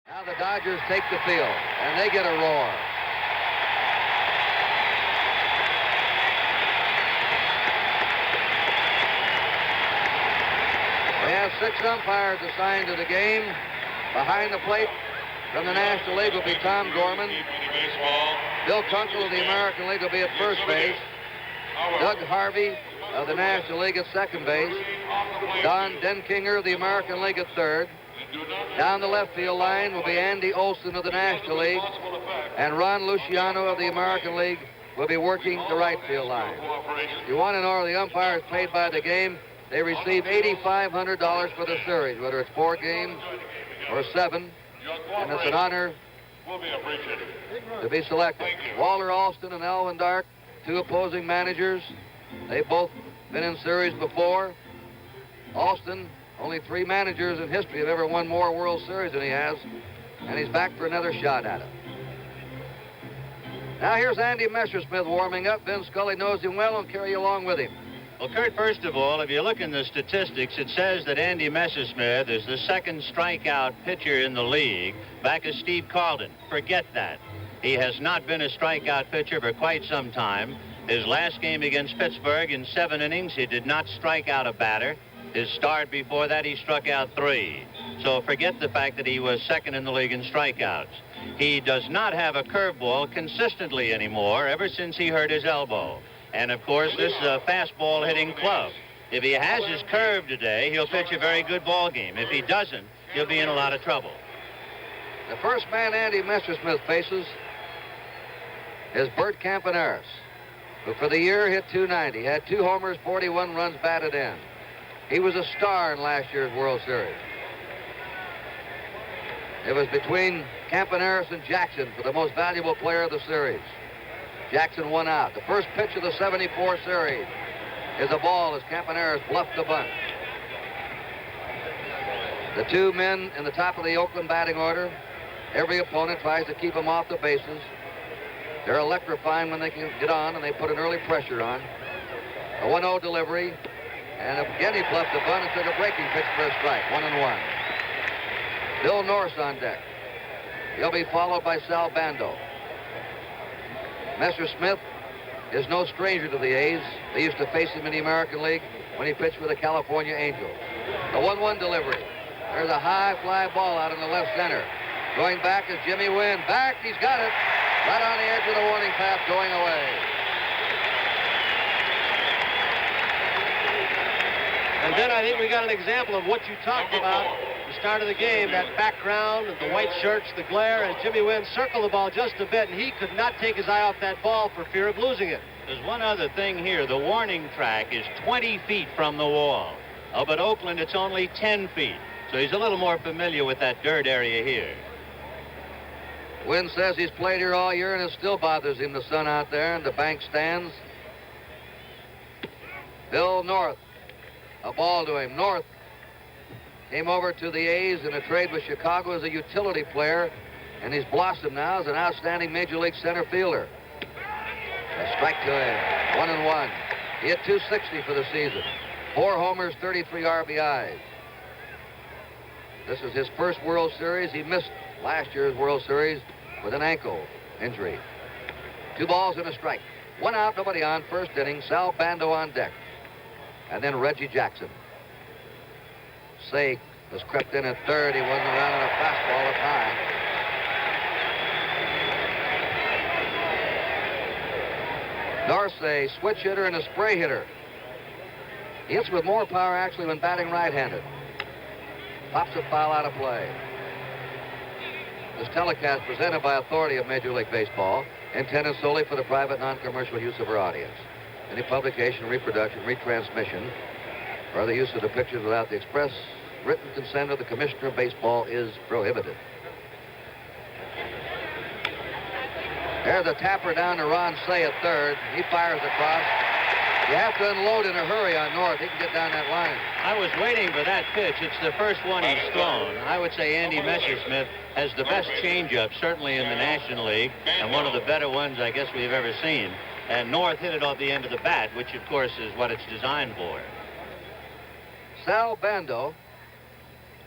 Now the Dodgers take the field, and they get a roar. We have 6 umpires assigned to the game. Behind the plate from the National League will be Tom Gorman. Bill Kunkel of the American League will be at first base. Doug Harvey of the National League at second base. Don Denkinger of the American League at third. Down the left field line will be Andy Olson of the National League. And Ron Luciano of the American League will be working the right field line. You want to know, are the umpires paid by the game? They receive $8,500 for the series, whether it's 4 games or 7. And it's an honor to be selected. Walter Alston and Alvin Dark, 2 opposing managers. They've both been in series before. Alston, only 3 managers in history have ever won more World Series than he has, and he's back for another shot at it. Now here's Andy Messersmith warming up. Vin Scully knows him well and carry you along with him. Well, Kurt, first of all, if you look in the statistics, it says that Andy Messersmith is the 2nd strikeout pitcher in the league, back of Steve Carlton. Forget that. He has not been a strikeout pitcher for quite some time. His last game against Pittsburgh, in 7 innings, he did not strike out a batter. His start before that, he struck out 3. So forget the fact that he was 2nd in the league in strikeouts. He does not have a curveball consistently anymore ever since he hurt his elbow. And, of course, this is a fastball hitting club. If he has his curve today, he'll pitch a very good ball game. If he doesn't, he'll be in a lot of trouble. The first man Andy Messersmith faces is Bert Campaneris, who for the year hit .290, had 2 homers, 41 runs batted in. He was a star in last year's World Series. It was between Campaneris and Jackson for the most valuable player of the series. Jackson 1 out. The first pitch of the 74 series is a ball as Campaneris bluffed the bunt. The 2 men in the top of the Oakland batting order, every opponent tries to keep them off the bases. They're electrifying when they can get on, and they put an early pressure on. A 1-0 delivery, and again he bluffed the bunt and took a breaking pitch for a strike. 1-1. Bill Norris on deck. He'll be followed by Sal Bando. Messersmith is no stranger to the A's. They used to face him in the American League when he pitched for the California Angels. The 1-1 delivery. There's a high fly ball out in the left center. Going back is Jimmy Wynn. Back, he's got it. Right on the edge of the warning path, going away. And then I think we got an example of what you talked about at the start of the game, that background, the white shirts, the glare, and Jimmy Wynn circled the ball just a bit, and he could not take his eye off that ball for fear of losing it. There's one other thing here. The warning track is 20 feet from the wall. Up at Oakland, it's only 10 feet. So he's a little more familiar with that dirt area here. Wynn says he's played here all year, and it still bothers him, the sun out there, and the bank stands. Bill North. A ball to him. North came over to the A's in a trade with Chicago as a utility player, and he's blossomed now as an outstanding Major League center fielder. A strike to him. 1-1. He hit .260 for the season. 4 homers, 33 RBIs. This is his first World Series. He missed last year's World Series with an ankle injury. 2 balls and a strike. 1 out, nobody on. First inning. Sal Bando on deck. And then Reggie Jackson. Say has crept in at third. He wasn't around on a fastball up high. North's a switch hitter and a spray hitter. He hits with more power actually when batting right-handed. Pops a foul out of play. This telecast presented by authority of Major League Baseball, intended solely for the private non-commercial use of our audience. Any publication, reproduction, retransmission, or other use of the pictures without the express written consent of the Commissioner of Baseball is prohibited. There's a tapper down to Ron Say at third. He fires across. You have to unload in a hurry on North. He can get down that line. I was waiting for that pitch. It's the first one he's thrown. I would say Andy Messersmith has the best changeup, certainly in the National League, and one of the better ones I guess we've ever seen. And North hit it off the end of the bat, which, of course, is what it's designed for. Sal Bando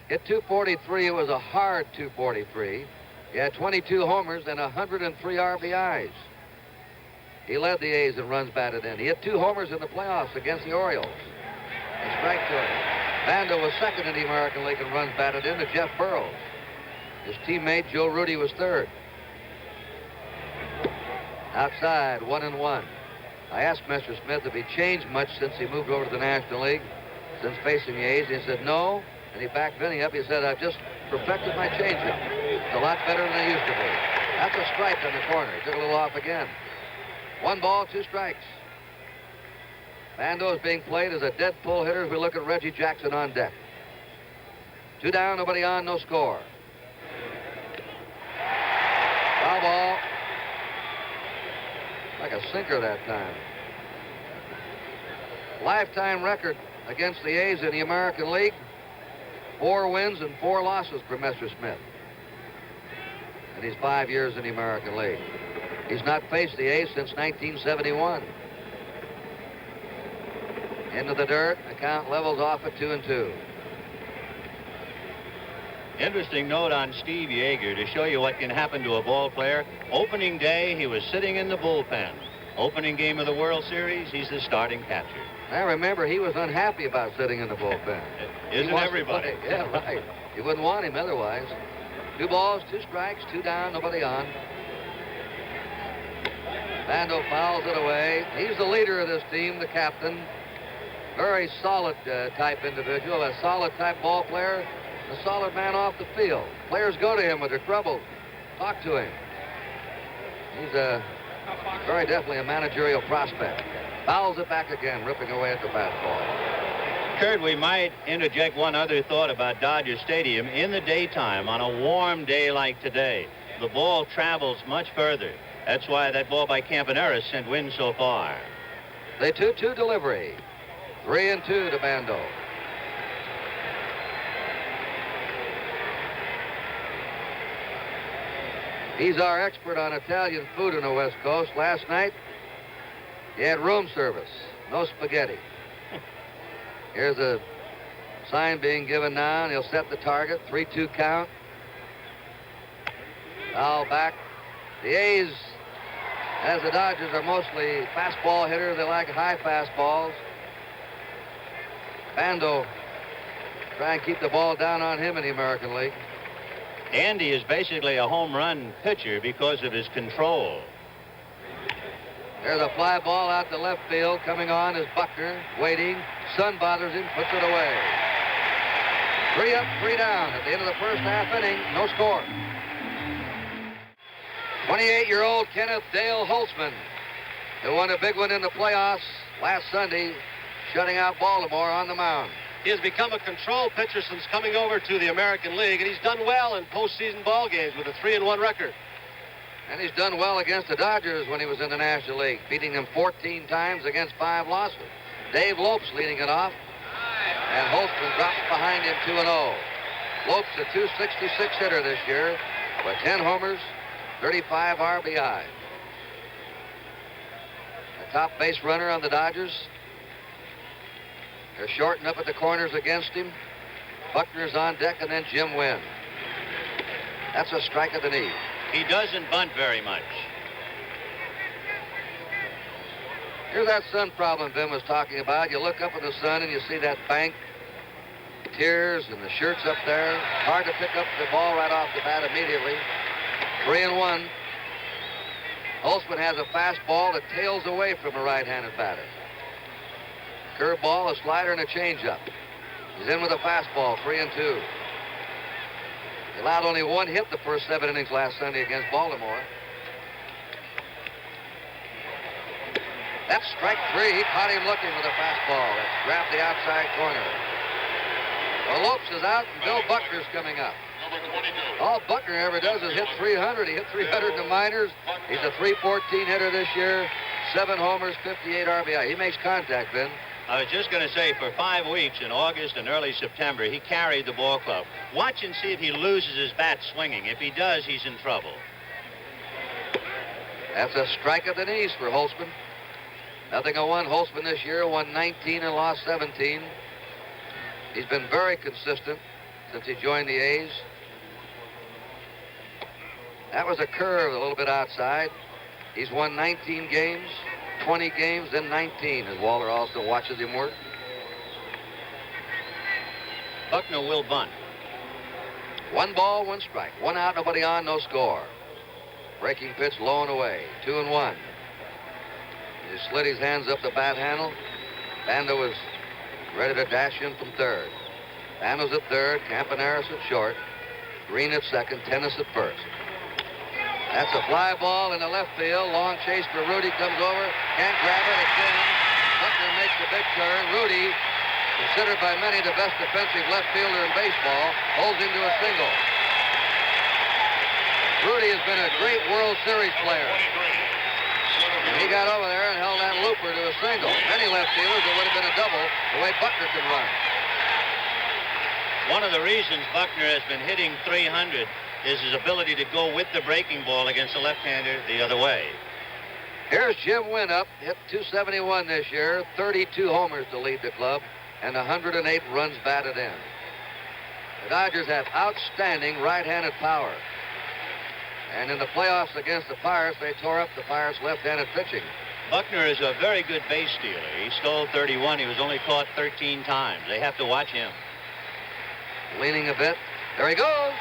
Hit 243. It was a hard 243. He had 22 homers and 103 RBIs. He led the A's in runs batted in. He hit 2 homers in the playoffs against the Orioles. A strike to him. Bando was second in the American League in runs batted in to Jeff Burrows. His teammate Joe Rudy was third. Outside, 1-1. I asked Mr. Smith if he changed much since he moved over to the National League, since facing the A's. He said no, and he backed Vinny up. He said, I've just perfected my changeup. It's a lot better than it used to be. That's a strike on the corner. He took a little off again. 1 ball, 2 strikes. Bando is being played as a dead pull hitter as we look at Reggie Jackson on deck. 2 down, nobody on, no score. Foul ball. Like a sinker that time. Lifetime record against the A's in the American League. 4 wins and 4 losses for Mr. Smith. And he's 5 years in the American League. He's not faced the A's since 1971. Into the dirt. The count levels off at 2-2. Interesting note on Steve Yeager to show you what can happen to a ball player. Opening day, he was sitting in the bullpen. Opening game of the World Series, he's the starting catcher. I remember he was unhappy about sitting in the bullpen. Isn't everybody? Yeah, right. You wouldn't want him otherwise. 2 balls, 2 strikes, 2 down, nobody on. Bando fouls it away. He's the leader of this team, the captain. Very solid type individual, a solid type ball player, a solid man off the field. Players go to him with their troubles. Talk to him. He's very definitely a managerial prospect. Fouls it back again, ripping away at the fastball. Kurt, we might interject one other thought about Dodger Stadium. In the daytime, on a warm day like today, the ball travels much further. That's why that ball by Campanera sent wind so far. The 2-2 delivery. 3-2 to Bando. He's our expert on Italian food in the West Coast. Last night, he had room service. No spaghetti. Here's a sign being given now, and he'll set the target. 3-2 count. Foul back. The A's, as the Dodgers, are mostly fastball hitters. They like high fastballs. Bando try and keep the ball down on him in the American League. Andy is basically a home run pitcher because of his control. There's a fly ball out to left field. Coming on is Buckner, waiting. Sun bothers him, puts it away. 3 up, 3 down. At the end of the first half inning, no score. 28-year-old Kenneth Dale Holtzman, who won a big one in the playoffs last Sunday, shutting out Baltimore on the mound. He has become a control pitcher since coming over to the American League, and he's done well in postseason ball games with a 3-1 record. And he's done well against the Dodgers when he was in the National League, beating them 14 times against 5 losses. Dave Lopes leading it off, and Holtzman drops behind him 2-0. Lopes, a .266 hitter this year, with 10 homers, 35 RBI. The top base runner on the Dodgers. They're shorting up at the corners against him. Buckner's on deck, and then Jim Wynn. That's a strike at the knee. He doesn't bunt very much. Here's that sun problem Vin was talking about. You look up at the sun and you see that bank, tears, and the shirts up there. Hard to pick up the ball right off the bat immediately. 3-1. Holtzman has a fastball that tails away from a right-handed batter. Curveball, a slider, and a changeup. He's in with a fastball, 3-2. He allowed only 1 hit the first 7 innings last Sunday against Baltimore. That's strike 3. He caught him looking with a fastball. That's grabbed the outside corner. Well, Lopes is out, and Bill Buckner's coming up. All Buckner ever does is hit 300. He hit 300 in the minors. He's a .314 hitter this year. 7 homers, 58 RBI. He makes contact, Ben. I was just going to say, for 5 weeks in August and early September, he carried the ball club. Watch and see if he loses his bat swinging. If he does, he's in trouble. That's a strike at the knees for Holtzman. 0-1. Holtzman this year won 19 and lost 17. He's been very consistent. since he joined the A's. That was a curve a little bit outside. He's won 19 games, 20 games, then 19, as Walter also watches him work. Buckner will bunt. 1 ball, 1 strike. 1 out, nobody on, no score. Breaking pitch low and away. 2-1. He slid his hands up the bat handle. Banda was ready to dash in from third. Bando's at third, Campaneris at short, Green at second, Tennis at first. That's a fly ball in the left field. Long chase for Rudy, comes over, can't grab it, it's in. Buckner makes the big turn. Rudy, considered by many the best defensive left fielder in baseball, holds him to a single. Rudy has been a great World Series player. And he got over there and held that looper to a single. Many left fielders, it would have been a double the way Buckner can run. One of the reasons Buckner has been hitting .300 is his ability to go with the breaking ball against a left-hander the other way. Here's Jim Wynn up, hit .271 this year, 32 homers to lead the club, and 108 runs batted in. The Dodgers have outstanding right-handed power. And in the playoffs against the Pirates, they tore up the Pirates' left-handed pitching. Buckner is a very good base stealer. He stole 31. He was only caught 13 times. They have to watch him. Leaning a bit. There he goes.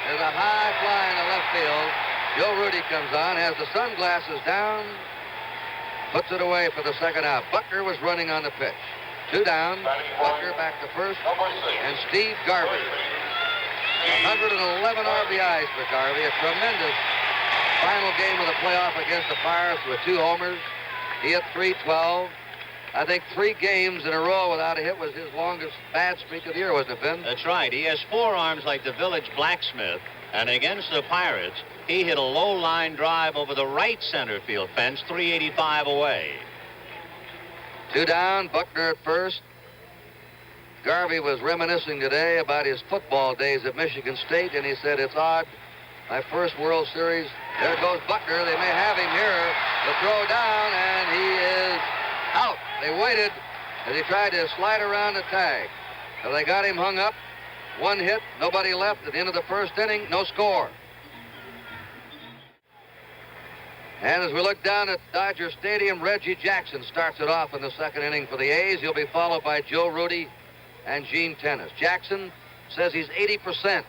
There's a high fly in the left field. Joe Rudy comes on, has the sunglasses down, puts it away for the second out. Buckner was running on the pitch. 2 down. Buckner back to first. And Steve Garvey. 111 RBIs for Garvey. A tremendous final game of the playoff against the Pirates with 2 homers. He hit .312. I think 3 games in a row without a hit was his longest bad streak of the year, wasn't it, Finn? That's right. He has forearms like the village blacksmith. And against the Pirates, he hit a low line drive over the right center field fence, 385 away. 2 down. Buckner at first. Garvey was reminiscing today about his football days at Michigan State, and he said, it's odd. My first World Series. There goes Buckner. They may have him here. The throw down, and he is out. They waited as he tried to slide around the tag. So they got him hung up. 1 hit, nobody left. At the end of the first inning, no score. And as we look down at Dodger Stadium, Reggie Jackson starts it off in the second inning for the A's. He'll be followed by Joe Rudy and Gene Tennis. Jackson says he's 80%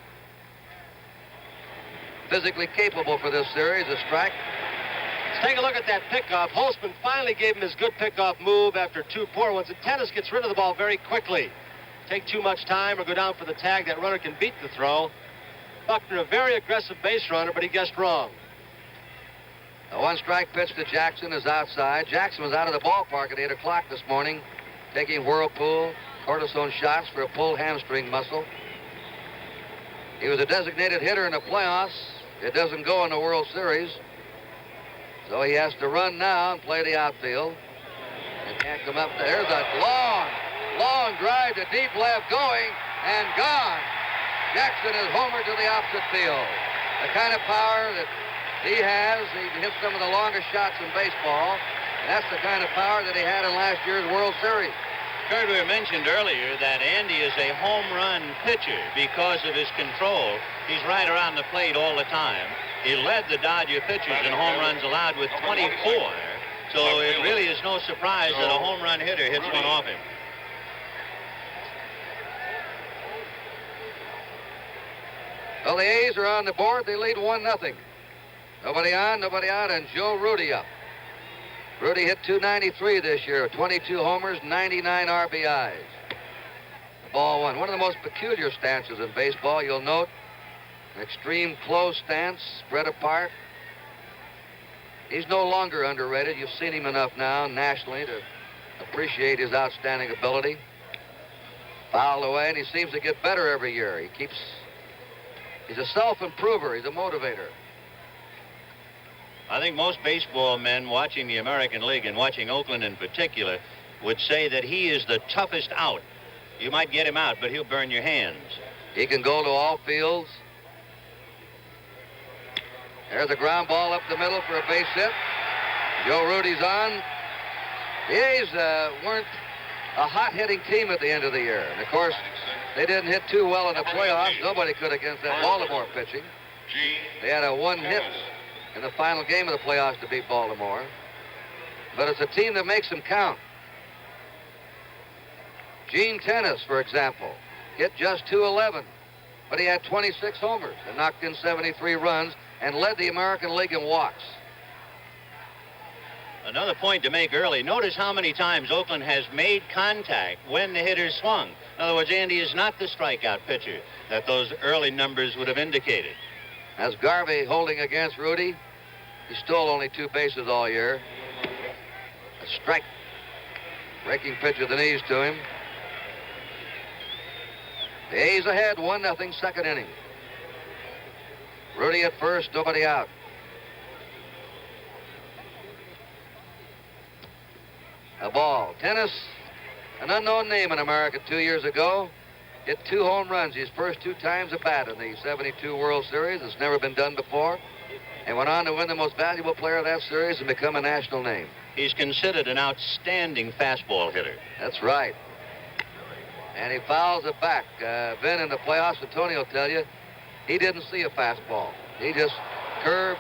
physically capable for this series. A strike. Let's take a look at that pickoff. Holtzman finally gave him his good pickoff move after 2 poor ones. And Tennis gets rid of the ball very quickly. Take too much time or go down for the tag. That runner can beat the throw. Buckner, a very aggressive base runner, but he guessed wrong. A 1-strike pitch to Jackson is outside. Jackson was out of the ballpark at 8 o'clock this morning, taking Whirlpool cortisone shots for a pulled hamstring muscle. He was a designated hitter in the playoffs. It doesn't go in the World Series. So he has to run now and play the outfield. And can't come up. There's a long drive to deep left, going and gone. Jackson is homered to the opposite field. The kind of power that he has, he hits some of the longest shots in baseball. And that's the kind of power that he had in last year's World Series. Kurt, we mentioned earlier that Andy is a home run pitcher because of his control. He's right around the plate all the time. He led the Dodger pitchers in home runs allowed with 24. So it really is no surprise that a home run hitter hits one off him. Well, the A's are on the board. They lead 1-0. Nobody on, nobody out, and Joe Rudy up. Rudy hit .293 this year, 22 homers, 99 RBIs. Ball 1. One of the most peculiar stances in baseball, you'll note. An extreme close stance, spread apart. He's no longer underrated. You've seen him enough now nationally to appreciate his outstanding ability. Fouled away, and he seems to get better every year. He's a self-improver. He's a motivator. I think most baseball men watching the American League and watching Oakland in particular would say that he is the toughest out. You might get him out, but he'll burn your hands. He can go to all fields. There's a ground ball up the middle for a base hit. Joe Rudy's on. The A's weren't a hot-hitting team at the end of the year. And, of course, They didn't hit too well in the playoffs. Nobody could against that Baltimore pitching. They had a one hit in the final game of the playoffs to beat Baltimore. But it's a team that makes them count. Gene Tennis, for example, hit just .211, but he had 26 homers and knocked in 73 runs and led the American League in walks. Another point to make early. Notice how many times Oakland has made contact when the hitter swung. In other words, Andy is not the strikeout pitcher that those early numbers would have indicated. As Garvey holding against Rudy, he stole only 2 bases all year. A strike. Breaking pitch of the knees to him. The A's ahead, 1-0, second inning. Rudy at first, nobody out. A ball. Tennis, an unknown name in America 2 years ago, hit 2 home runs his first 2 times at bat in the '72 World Series. It's never been done before. And went on to win the most valuable player of that series and become a national name. He's considered an outstanding fastball hitter. That's right. And he fouls it back. Vin in the playoffs, and Tony will tell you, he didn't see a fastball. He just curve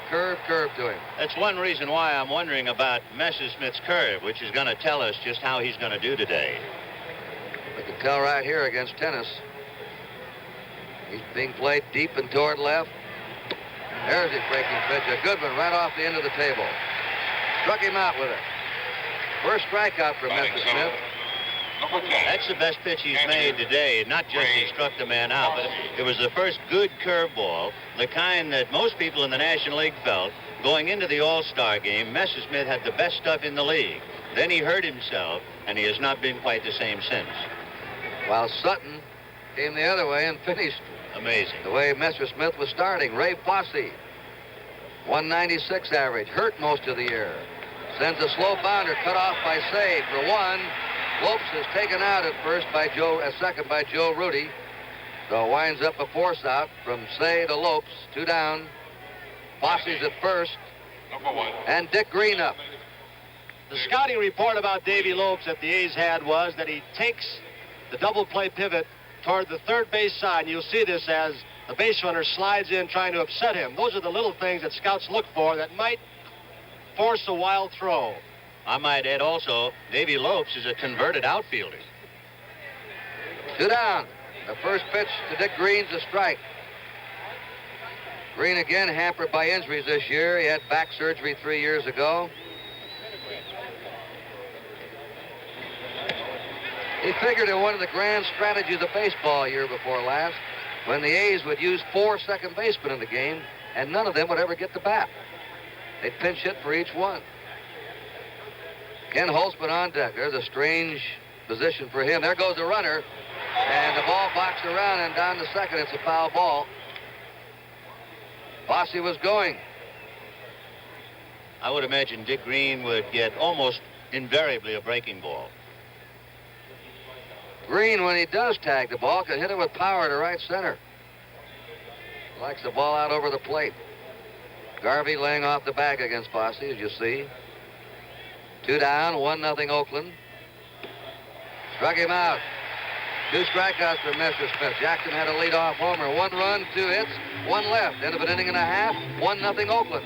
to him. That's one reason why I'm wondering about Messersmith's curve, which is going to tell us just how he's going to do today. We can tell right here against Tennis. He's being played deep and toward left. There's his breaking pitch. A good one right off the end of the table. Struck him out with it. First strikeout for Messersmith. That's the best pitch he's made today. Not just he struck the man out, but it was the first good curveball, the kind that most people in the National League felt going into the All-Star game. Messersmith had the best stuff in the league. Then he hurt himself, and he has not been quite the same since. While Sutton came the other way and finished. Amazing. The way Messersmith was starting. Ray Fosse, 196 average, hurt most of the year. Sends a slow bounder, cut off by Say for 1. Lopes is taken out at second by Joe Rudy. So winds up a force out from Say to Lopes, 2 down. Fosse's at first. And Dick Green up. The scouting report about Davy Lopes that the A's had was that he takes the double play pivot toward the third base side. And you'll see this as the base runner slides in trying to upset him. Those are the little things that scouts look for that might force a wild throw. I might add also, Davy Lopes is a converted outfielder. 2 down. The first pitch to Dick Green's a strike. Green again hampered by injuries this year. He had back surgery 3 years ago. He figured in one of the grand strategies of baseball year before last, when the A's would use 4 second basemen in the game, and none of them would ever get the bat. They'd pinch hit for each one. Ken Holtzman on deck. There's a strange position for him. There goes the runner, and the ball boxed around and down to second. It's a foul ball. Fosse was going. I would imagine Dick Green would get almost invariably a breaking ball. Green, when he does tag the ball, can hit it with power to right center. Likes the ball out over the plate. Garvey laying off the bag against Fosse, as you see. 2 down, 1-0 Oakland. Struck him out. 2 strikeouts for Messersmith. Jackson had a leadoff homer. 1 run, 2 hits, 1 left. End of an inning and a half, 1-0 Oakland.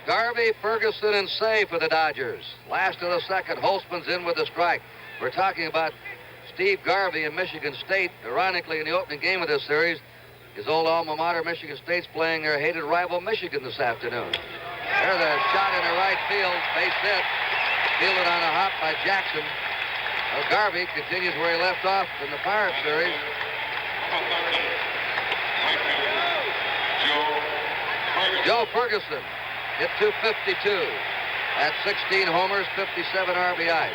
Garvey, Ferguson, and Say for the Dodgers. Last of the second, Holtzman's in with a strike. We're talking about Steve Garvey in Michigan State. Ironically, in the opening game of this series, his old alma mater, Michigan State's playing their hated rival, Michigan, this afternoon. There's a shot into right field, base hit. Fielded on a hop by Jackson. Well, Garvey continues where he left off in the Pirate series. Joe Ferguson hit .252. At 16 homers, 57 RBIs.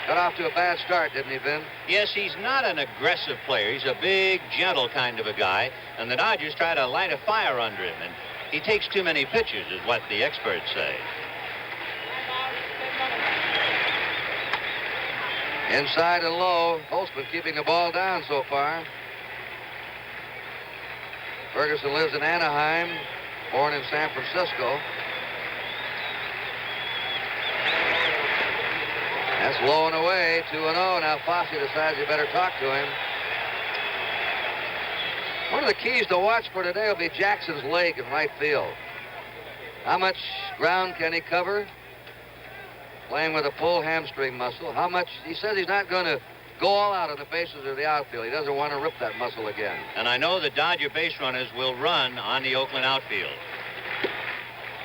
Got off to a bad start, didn't he, Vin? Yes, he's not an aggressive player. He's a big, gentle kind of a guy, and the Dodgers try to light a fire under him, and he takes too many pitches, is what the experts say. Inside and low. Holtzman keeping the ball down so far. Ferguson lives in Anaheim, born in San Francisco. That's low and away, 2-0. Now Fosse decides you better talk to him. One of the keys to watch for today will be Jackson's leg in right field. How much ground can he cover? Playing with a pull hamstring muscle. How much? He says he's not going to go all out on the bases of the outfield. He doesn't want to rip that muscle again. And I know the Dodger base runners will run on the Oakland outfield.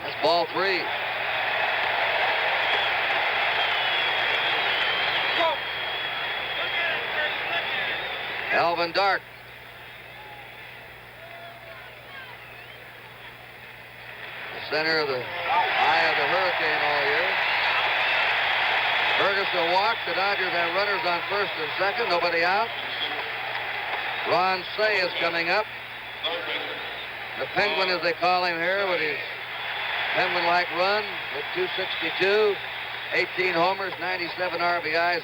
That's ball 3. Alvin Dark. The center of the eye of the hurricane all year. Ferguson walks. The Dodgers have runners on first and second. Nobody out. Ron Say is coming up. The Penguin, as they call him here, with his Penguin-like run with 262, 18 homers, 97 RBIs.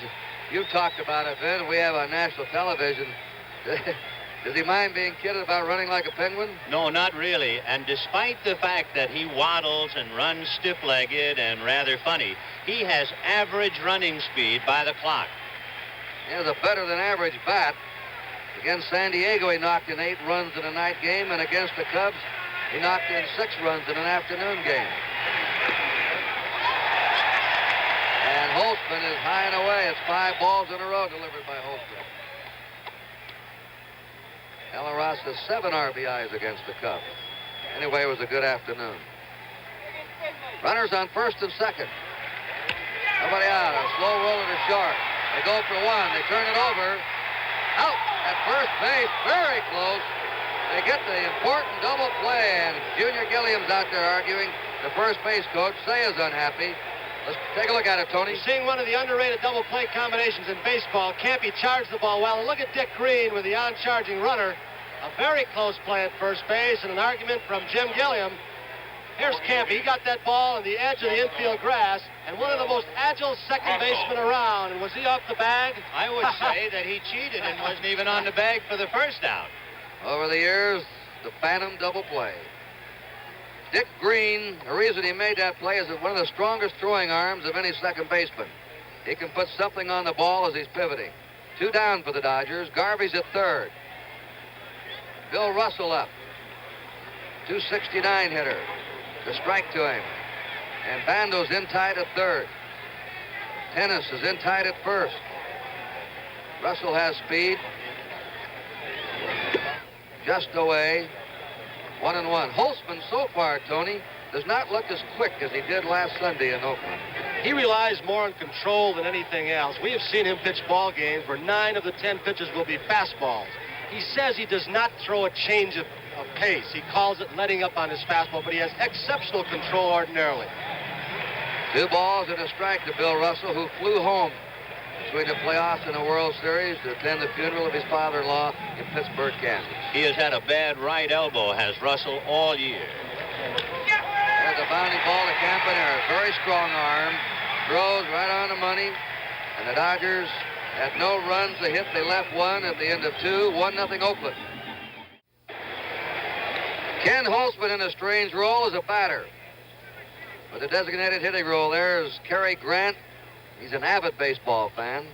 You talked about it, Ben. We have on national television. Does he mind being kidded about running like a penguin? No, not really. And despite the fact that he waddles and runs stiff-legged and rather funny, he has average running speed by the clock. He has a better-than-average bat. Against San Diego, he knocked in 8 runs in a night game, and against the Cubs, he knocked in 6 runs in an afternoon game. And Holtzman is high and away. It's 5 balls in a row delivered by Holtzman. Alan Ross has 7 RBIs against the Cubs. Anyway, it was a good afternoon. Runners on first and second. Nobody out. A slow roller to short. They go for 1. They turn it over. Out at first base. Very close. They get the important double play, and Junior Gilliam's out there arguing. The first base coach, Say, is unhappy. Let's take a look at it, Tony. You're seeing one of the underrated double play combinations in baseball. Campy charged the ball well. And look at Dick Green with the on-charging runner. A very close play at first base, and an argument from Jim Gilliam. Here's Campy. He got that ball on the edge of the infield grass, and one of the most agile second basemen around. And was he off the bag? I would say that he cheated and wasn't even on the bag for the first out. Over the years, the phantom double play. Dick Green, the reason he made that play is that one of the strongest throwing arms of any second baseman. He can put something on the ball as he's pivoting. 2 down for the Dodgers. Garvey's at third. Bill Russell up. 269 hitter. The strike to him. And Bando's in tight at third. Tennis is in tight at first. Russell has speed. Just away. 1-1. Holtzman so far, Tony, does not look as quick as he did last Sunday in Oakland. He relies more on control than anything else. We have seen him pitch ball games where 9 of the 10 pitches will be fastballs. He says he does not throw a change of pace. He calls it letting up on his fastball, but he has exceptional control ordinarily. 2 balls and a strike to Bill Russell, who flew home between the playoffs and the World Series to attend the funeral of his father-in-law in Pittsburgh, Kansas. He has had a bad right elbow, has Russell, all year. There's a bounding ball to Campanera. Very strong arm. Throws right on the money. And the Dodgers had no runs to hit. They left 1 at the end of 2. 1-0 Oakland. Ken Holtzman in a strange role as a batter. With the designated hitting role, there's Cary Grant. He's an avid baseball fan.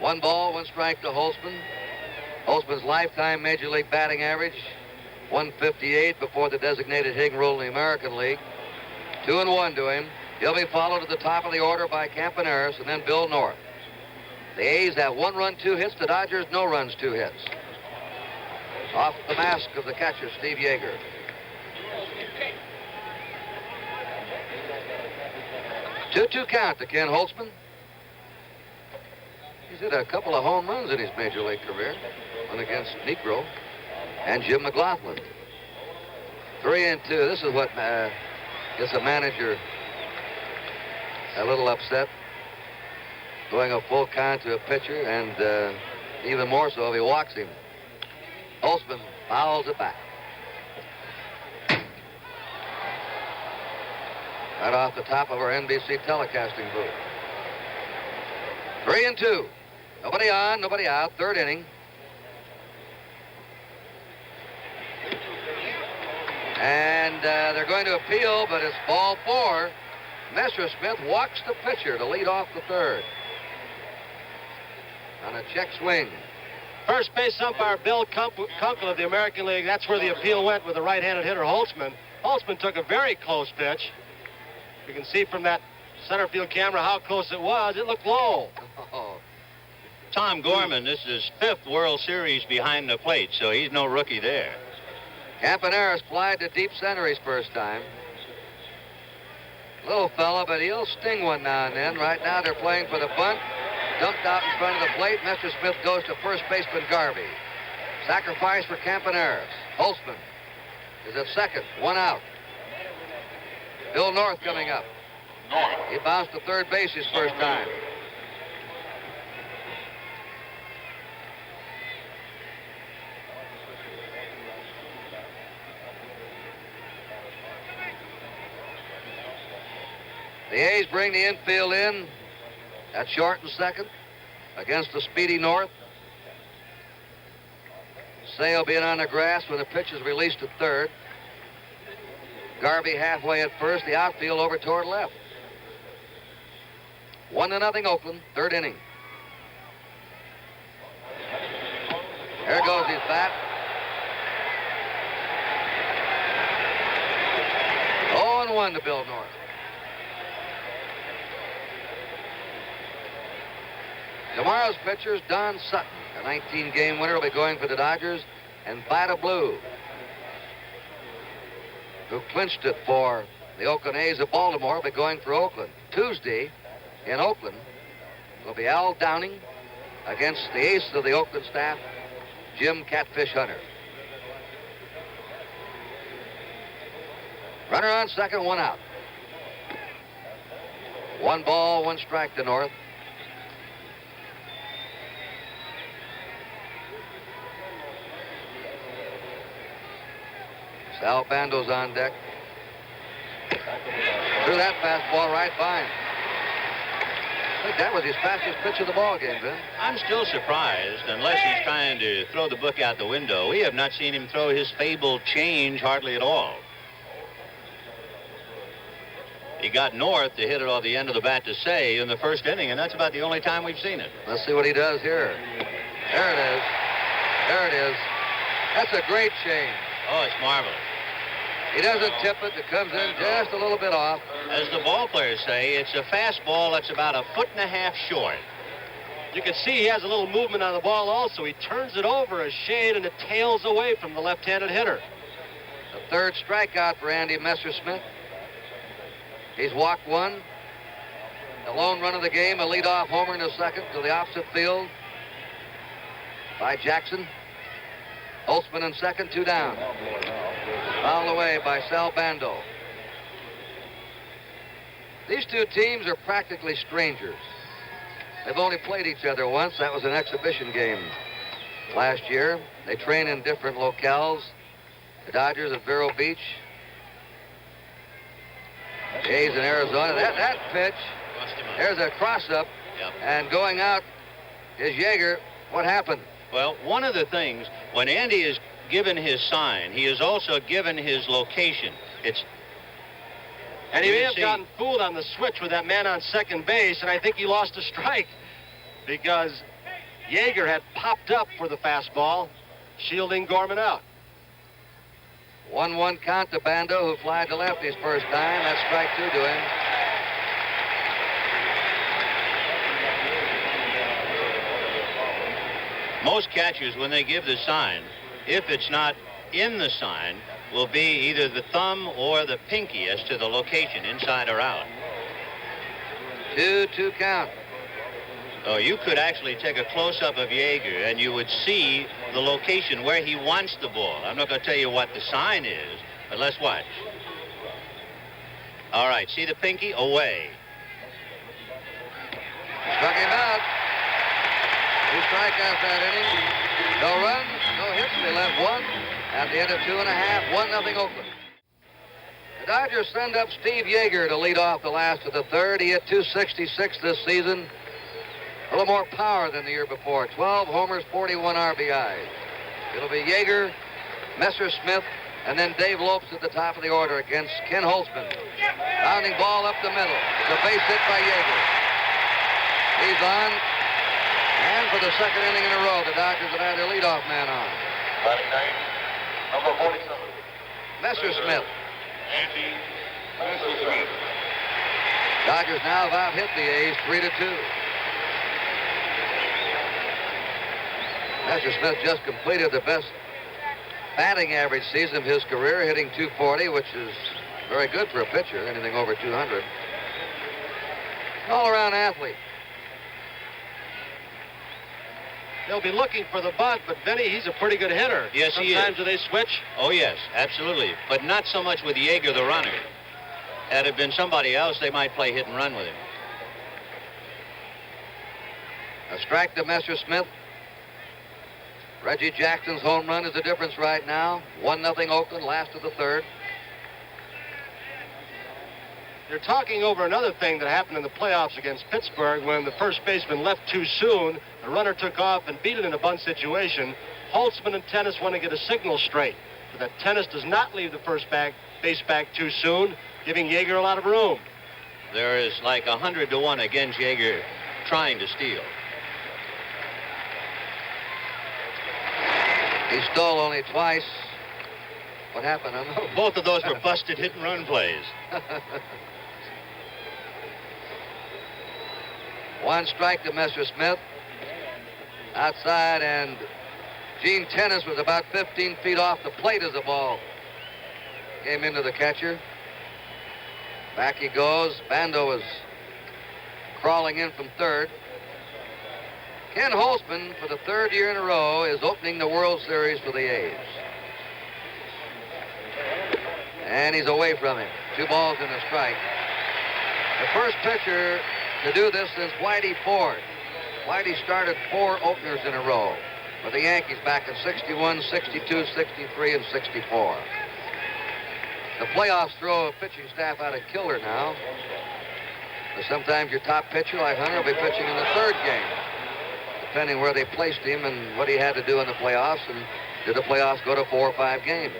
One ball, 1 strike to Holtzman. Holtzman's lifetime Major League batting average, 158 before the designated hitting role in the American League. 2-1 to him. He'll be followed at the top of the order by Campaneris and then Bill North. The A's have 1 run, 2 hits. The Dodgers, no runs, 2 hits. Off the mask of the catcher, Steve Yeager. Two count to Ken Holtzman. He's hit a couple of home runs in his Major League career. One against Negro and Jim McLaughlin. 3-2. This is what gets a manager a little upset. Going a full count to a pitcher, and even more so if he walks him. Holtzman fouls it back. Right off the top of our NBC telecasting booth. 3-2. Nobody on, nobody out. 3rd inning. And they're going to appeal, but it's ball 4. Messersmith walks the pitcher to lead off the third on a check swing. First base umpire Bill Kunkel of the American League. That's where the appeal went with the right-handed hitter Holtzman. Holtzman took a very close pitch. You can see from that center field camera how close it was. It looked low. Oh. Tom Gorman, this is his 5th World Series behind the plate, so he's no rookie there. Campaneris flied to deep center his first time. Little fella, but he'll sting one now and then. Right now they're playing for the bunt. Dumped out in front of the plate. Messersmith goes to first baseman Garvey. Sacrifice for Campaneris. Holtzman is at second. 1 out. Bill North coming up. He bounced to third base his first time. The A's bring the infield in at short and second against the speedy North. Say will be in on the grass when the pitch is released to third. Garvey halfway at first, the outfield over toward left. 1-0 Oakland, third inning. There goes his bat. 0-1 to Bill North. Tomorrow's pitcher is Don Sutton. A 19-game winner will be going for the Dodgers. And Vida Blue, who clinched it for the Oakland A's of Baltimore, will be going for Oakland. Tuesday in Oakland will be Al Downing against the ace of the Oakland staff, Jim Catfish Hunter. Runner on second, 1 out. 1 ball, 1 strike to North. Sal Bando's on deck. Threw that fastball right by him. I think that was his fastest pitch of the ball game, Vin. I'm still surprised, unless he's trying to throw the book out the window. We have not seen him throw his fabled change hardly at all. He got North to hit it off the end of the bat to Say in the first inning, and that's about the only time we've seen it. Let's see what he does here. There it is. There it is. That's a great change. Oh, it's marvelous. He doesn't tip it. It comes in just a little bit off. As the ball players say, it's a fastball that's about 1.5 feet short. You can see he has a little movement on the ball also. He turns it over a shade and it tails away from the left-handed hitter. The third strikeout for Andy Messersmith. He's walked 1. The lone run of the game, a leadoff homer in the second to the opposite field by Jackson. Holtzman in second, 2 down. Fouled away by Sal Bando. These two teams are practically strangers. They've only played each other once. That was an exhibition game last year. They train in different locales. The Dodgers at Vero Beach. The A's in Arizona. That pitch, there's a cross-up. Yep. And going out is Yeager. What happened? Well, one of the things, when Andy is given his sign, he is also given his location. And he may have gotten fooled on the switch with that man on second base, and I think he lost a strike because Yeager had popped up for the fastball, shielding Gorman out. 1-1 count to Bando, who flied to left his first time. That's strike 2 to him. Most catchers, when they give the sign, if it's not in the sign, will be either the thumb or the pinky as to the location, inside or out. 2-2 count. So you could actually take a close-up of Yeager, and you would see the location where he wants the ball. I'm not going to tell you what the sign is, but let's watch. All right, see the pinky? Away. Struck him out. 2 strikeouts that inning. No runs, no hits. They left 1 at the end of 2.5. 1-0 Oakland. The Dodgers send up Steve Yeager to lead off the last of the third. He hit .266 this season. A little more power than the year before. 12 homers, 41 RBIs. It'll be Yeager, Messersmith, And then Dave Lopes at the top of the order against Ken Holtzman. Rounding ball up the middle. It's a base hit by Yeager. He's on. And for the second inning in a row, the Dodgers have had their leadoff man on. Batting ninth, number 47. Messersmith. Andy Messersmith. Dodgers now have out-hit the A's 3-2. Messersmith just completed the best batting average season of his career, hitting .240, which is very good for a pitcher, anything over 200. All-around athlete. They'll be looking for the bunt, but Benny, he's a pretty good hitter. Yes, he is. Sometimes do they switch? Oh, yes, absolutely. But not so much with Yeager, the runner. Had it been somebody else, they might play hit and run with him. A strike to Messersmith. Reggie Jackson's home run is the difference right now. 1-0 Oakland, last of the third. They're talking over another thing that happened in the playoffs against Pittsburgh when the first baseman left too soon. The runner took off and beat it in a bunt situation. Holtzman and Tennis want to get a signal straight so that Tennis does not leave the first base back too soon, giving Yeager a lot of room. There is like 100-1 against Yeager trying to steal. He stole only twice. What happened? I don't know. Both of those were busted hit and run plays. One strike to Messersmith. Outside, and Gene Tennis was about 15 feet off the plate as the ball came into the catcher. Back he goes. Bando was crawling in from third. Ken Holtzman, for the third year in a row, is opening the World Series for the A's. And he's away from him. 2 balls and a strike. The first pitcher to do this since Whitey Ford. Whitey started 4 openers in a row with the Yankees back in 61, 62, 63, and 64. The playoffs throw a pitching staff out of killer now. But sometimes your top pitcher, like Hunter, will be pitching in the third game, depending where they placed him and what he had to do in the playoffs, and did the playoffs go to 4 or 5 games.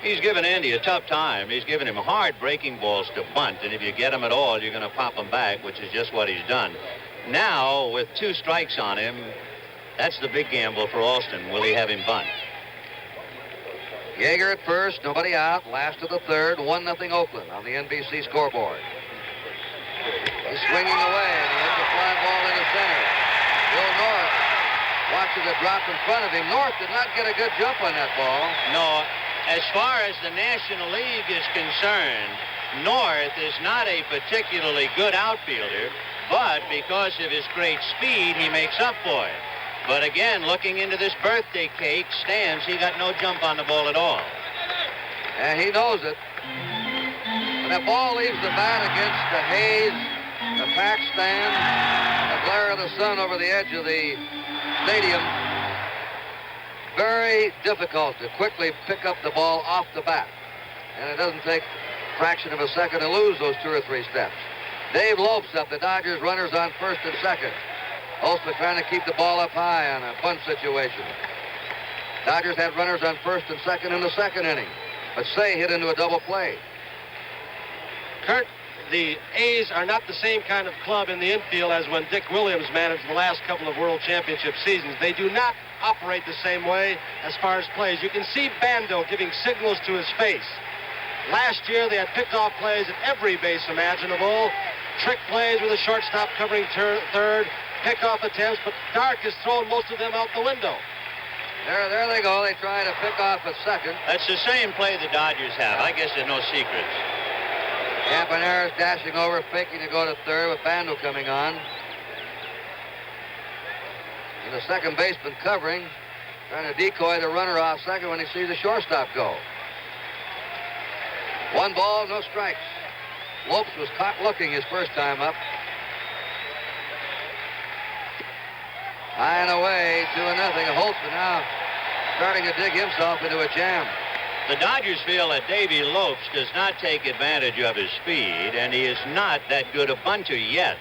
He's given Andy a tough time. He's given him hard breaking balls to bunt, and if you get him at all, you're going to pop him back, which is just what he's done. Now, with 2 strikes on him, that's the big gamble for Alston. Will he have him bunt? Yeager at first, nobody out. Last of the third, 1-0 Oakland on the NBC scoreboard. He's swinging away, and he hits a fly ball into center. Bill North watches it drop in front of him. North did not get a good jump on that ball. No, as far as the National League is concerned, North is not a particularly good outfielder, but because of his great speed, he makes up for it. But again, looking into this birthday cake stands, he got no jump on the ball at all. And he knows it. And that ball leaves the bat against the haze, the packed stand, the glare of the sun over the edge of the stadium. Very difficult to quickly pick up the ball off the bat. And it doesn't take a fraction of a second to lose those 2 or 3 steps. Dave Lopes up, the Dodgers runners on first and second. Holtzman trying to keep the ball up high on a bunt situation. Dodgers had runners on first and second in the second inning, but Say hit into a double play. Kurt, the A's are not the same kind of club in the infield as when Dick Williams managed the last couple of World Championship seasons. They do not operate the same way as far as plays. You can see Bando giving signals to his face. Last year, they had picked off plays at every base imaginable. Trick plays with a shortstop covering third. Pick-off attempts, but Dark has thrown most of them out the window. There they go. They try to pick off at second. That's the same play the Dodgers have. I guess there's no secrets. Campaneris dashing over, faking to go to third with Bando coming on. And the second baseman covering, trying to decoy the runner off second when he sees the shortstop go. 1 ball, no strikes. Lopes was caught looking his first time up. High and away, 2-0. Holtzman now starting to dig himself into a jam. The Dodgers feel that Davey Lopes does not take advantage of his speed, and he is not that good a bunter yet.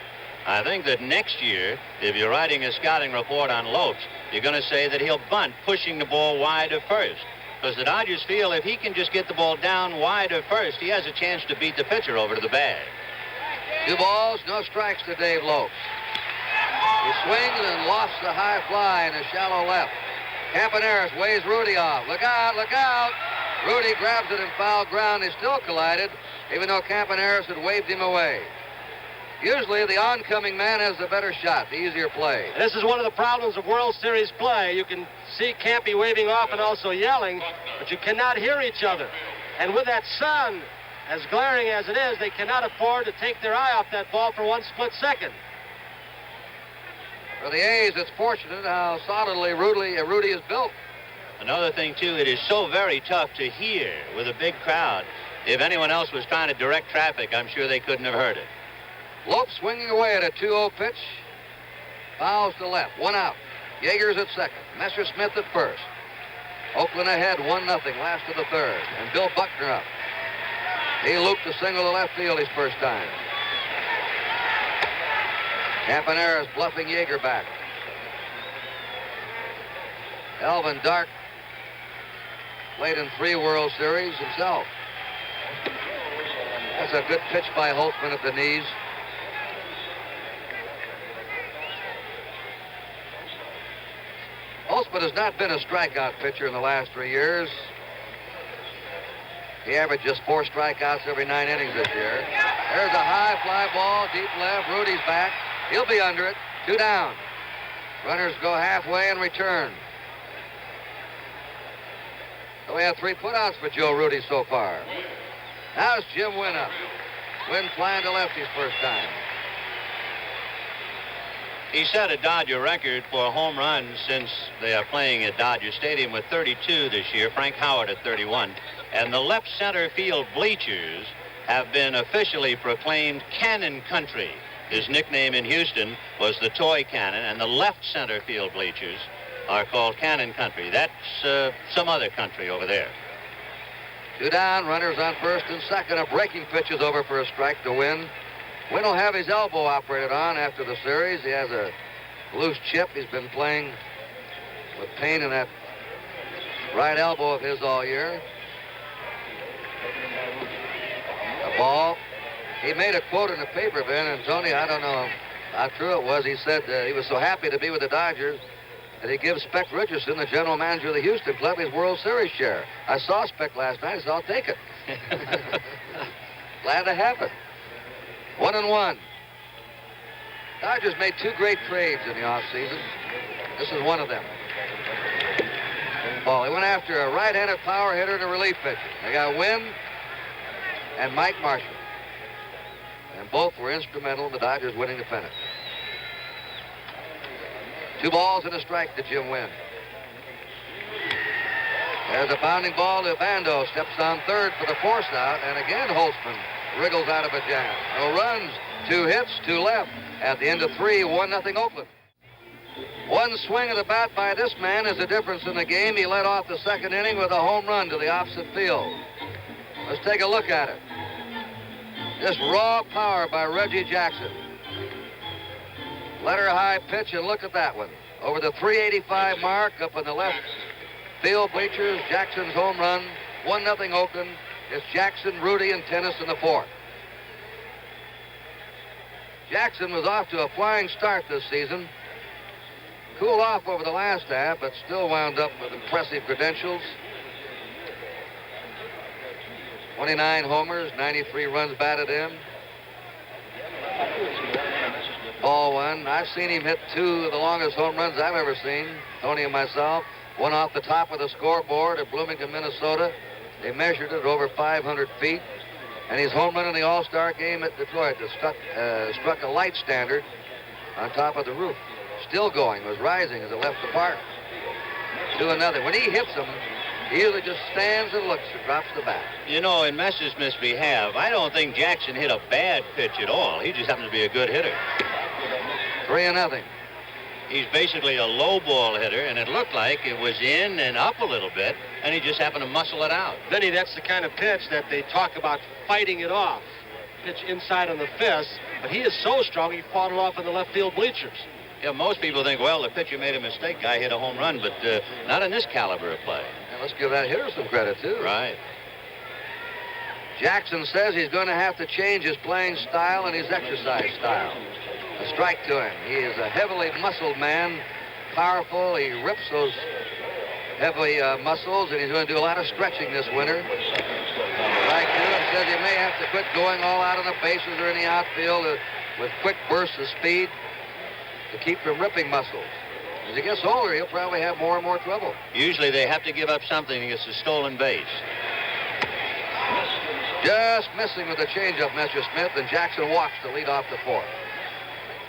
I think that next year, if you're writing a scouting report on Lopes, you're going to say that he'll bunt, pushing the ball wide at first. because the Dodgers feel if he can just get the ball down wide at first, he has a chance to beat the pitcher over to the bag. 2 balls, no strikes to Dave Lopes. He swings and lofts the high fly in a shallow left. Campaneris weighs Rudy off. Look out, look out. Rudy grabs it in foul ground. They still collided, even though Campaneris had waved him away. Usually the oncoming man has the better shot, the easier play. This is one of the problems of World Series play. You can see Campy waving off and also yelling, but you cannot hear each other. And with that sun as glaring as it is, they cannot afford to take their eye off that ball for one split second. For the A's, it's fortunate how solidly Rudy is built. Another thing, too, it is so very tough to hear with a big crowd. If anyone else was trying to direct traffic, I'm sure they couldn't have heard it. Lopes swinging away at a 2-0 pitch. Fouls to left, 1 out. Yeager's at second. Messersmith at first. Oakland ahead, 1-0, last of the third. And Bill Buckner up. He looped a single to left field his first time. Campaneris bluffing Yeager back. Alvin Dark played in 3 World Series himself. That's a good pitch by Holtzman at the knees. Holtzman has not been a strikeout pitcher in the last 3 years. He averaged just 4 strikeouts every 9 innings this year. There's a high fly ball, deep left. Rudy's back. He'll be under it. 2 down. Runners go halfway and return. So we have 3 putouts for Joe Rudy so far. Now it's Jim Wynn up. Wynn flying to left his first time. He set a Dodger record for home runs since they are playing at Dodger Stadium with 32 this year. Frank Howard at 31. And the left center field bleachers have been officially proclaimed Cannon Country. His nickname in Houston was the Toy Cannon, and the left center field bleachers are called Cannon Country. That's some other country over there. 2 down, runners on first and second. A breaking pitch is over for a strike to Wynn. Wynn will have his elbow operated on after the series. He has a loose chip. He's been playing with pain in that right elbow of his all year. A ball. He made a quote in the paper, Ben, and Tony, I don't know how true it was. He said he was so happy to be with the Dodgers that he gives Spec Richardson, the general manager of the Houston club, his World Series share. I saw Spec last night. I said, I'll take it. Glad to have it. 1-1. Dodgers made 2 great trades in the offseason. This is one of them. Ball. They went after a right-handed power hitter and a relief pitcher. They got Wynn and Mike Marshall. And both were instrumental in the Dodgers winning the pennant. 2 balls and a strike to Jim Wynn. There's a bounding ball to Bando. Steps on third for the force out. And again, Holtzman wriggles out of a jam. No runs, 2 hits, 2 left. At the end of 3, 1-0 Oakland. 1 swing of the bat by this man is the difference in the game. He led off the second inning with a home run to the opposite field. Let's take a look at it. Just raw power by Reggie Jackson. Letter high pitch, and look at that one. Over the 385 mark up in the left field bleachers, Jackson's home run. 1-0 Oakland. It's Jackson, Rudy, and Tennis in the 4th. Jackson was off to a flying start this season. Cooled off over the last half, but still wound up with impressive credentials. 29 homers, 93 runs batted in. Ball 1. I've seen him hit 2 of the longest home runs I've ever seen, Tony and myself. One off the top of the scoreboard at Bloomington, Minnesota. They measured it over 500 feet. And his home run in the All-Star game at Detroit that struck a light standard on top of the roof. Still going, was rising as it left the park. 2-0. When he hits them, he usually just stands and looks and drops the bat. You know, in Messersmith's behalf, I don't think Jackson hit a bad pitch at all. He just happens to be a good hitter. 3-0. He's basically a low ball hitter, and it looked like it was in and up a little bit, and he just happened to muscle it out. Vinny, that's the kind of pitch that they talk about fighting it off. Pitch inside on the fist, but he is so strong he fought it off in the left field bleachers. Yeah, most people think, well, the pitcher made a mistake, guy hit a home run, but not in this caliber of play. And let's give that hitter some credit, too. Right. Jackson says he's going to have to change his playing style and his exercise style. A strike to him. He is a heavily muscled man, powerful. He rips those heavy muscles, and he's going to do a lot of stretching this winter. Strike to him. Says he may have to quit going all out on the bases or in the outfield with quick bursts of speed to keep from ripping muscles. As he gets older, he'll probably have more and more trouble. Usually they have to give up something against a stolen base. Just missing with the changeup, Messersmith, and Jackson walks to lead off the fourth.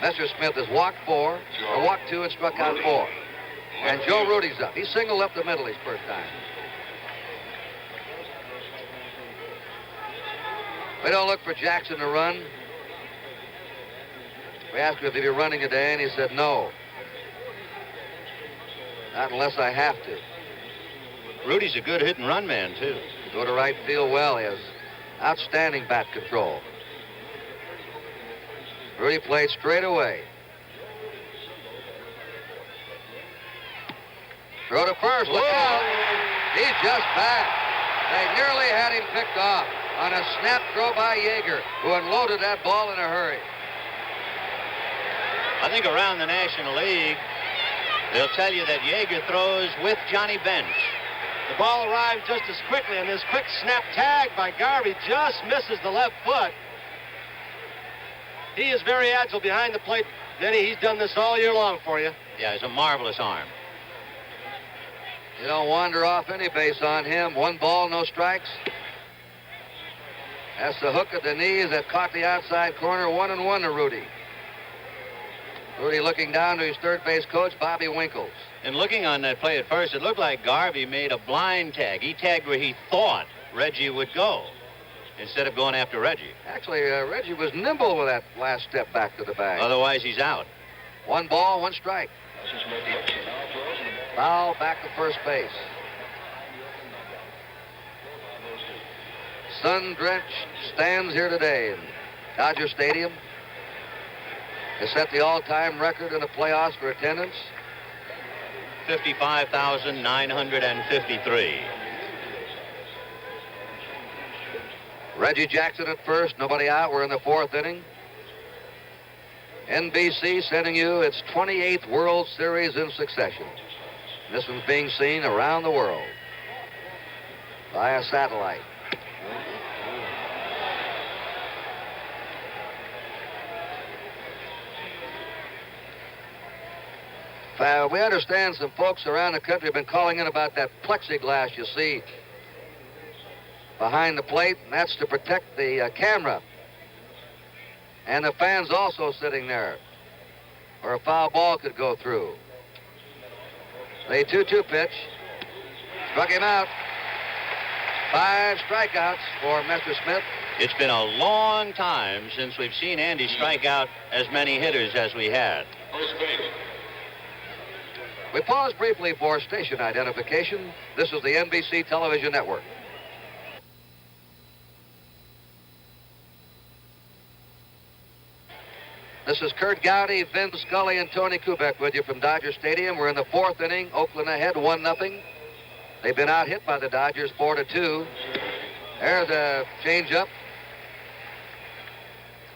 Messersmith has walked two, and struck out 4. And Joe Rudy's up. He singled up the middle his first time. We don't look for Jackson to run. We asked him if he'd be running today, and he said no. Not unless I have to. Rudy's a good hit and run man, too. Go to right field well. He has outstanding bat control. Rudy played straight away. Throw to first. Look out. He's just back. They nearly had him picked off on a snap throw by Yeager, who unloaded that ball in a hurry. I think around the National League, they'll tell you that Yeager throws with Johnny Bench. The ball arrived just as quickly, and this quick snap tag by Garvey just misses the left foot. He is very agile behind the plate. Denny, he's done this all year long for you. Yeah, he's a marvelous arm. You don't wander off any base on him. 1 ball, no strikes. That's the hook at the knees that caught the outside corner. 1-1 to Rudy. Rudy looking down to his third base coach, Bobby Winkles. And looking on that play at first, it looked like Garvey made a blind tag. He tagged where he thought Reggie would go instead of going after Reggie. Actually, Reggie was nimble with that last step back to the bag. Otherwise, he's out. 1 ball, 1 strike. Foul back to first base. Sun-drenched stands here today in Dodger Stadium. They set the all-time record in the playoffs for attendance. 55,953. Reggie Jackson at first, nobody out. We're in the 4th inning. NBC sending you its 28th World Series in succession. This one's being seen around the world via satellite. We understand some folks around the country have been calling in about that plexiglass you see behind the plate, and that's to protect the camera. And the fans also sitting there, or a foul ball could go through. The 2-2 pitch. Struck him out. 5 strikeouts for Messersmith. It's been a long time since we've seen Andy strike out as many hitters as we had. First base. We pause briefly for station identification. This is the NBC Television Network. This is Kurt Gowdy, Vin Scully, and Tony Kubek with you from Dodger Stadium. We're in the 4th inning. Oakland ahead 1-0. They've been out hit by the Dodgers 4-2. There's a changeup.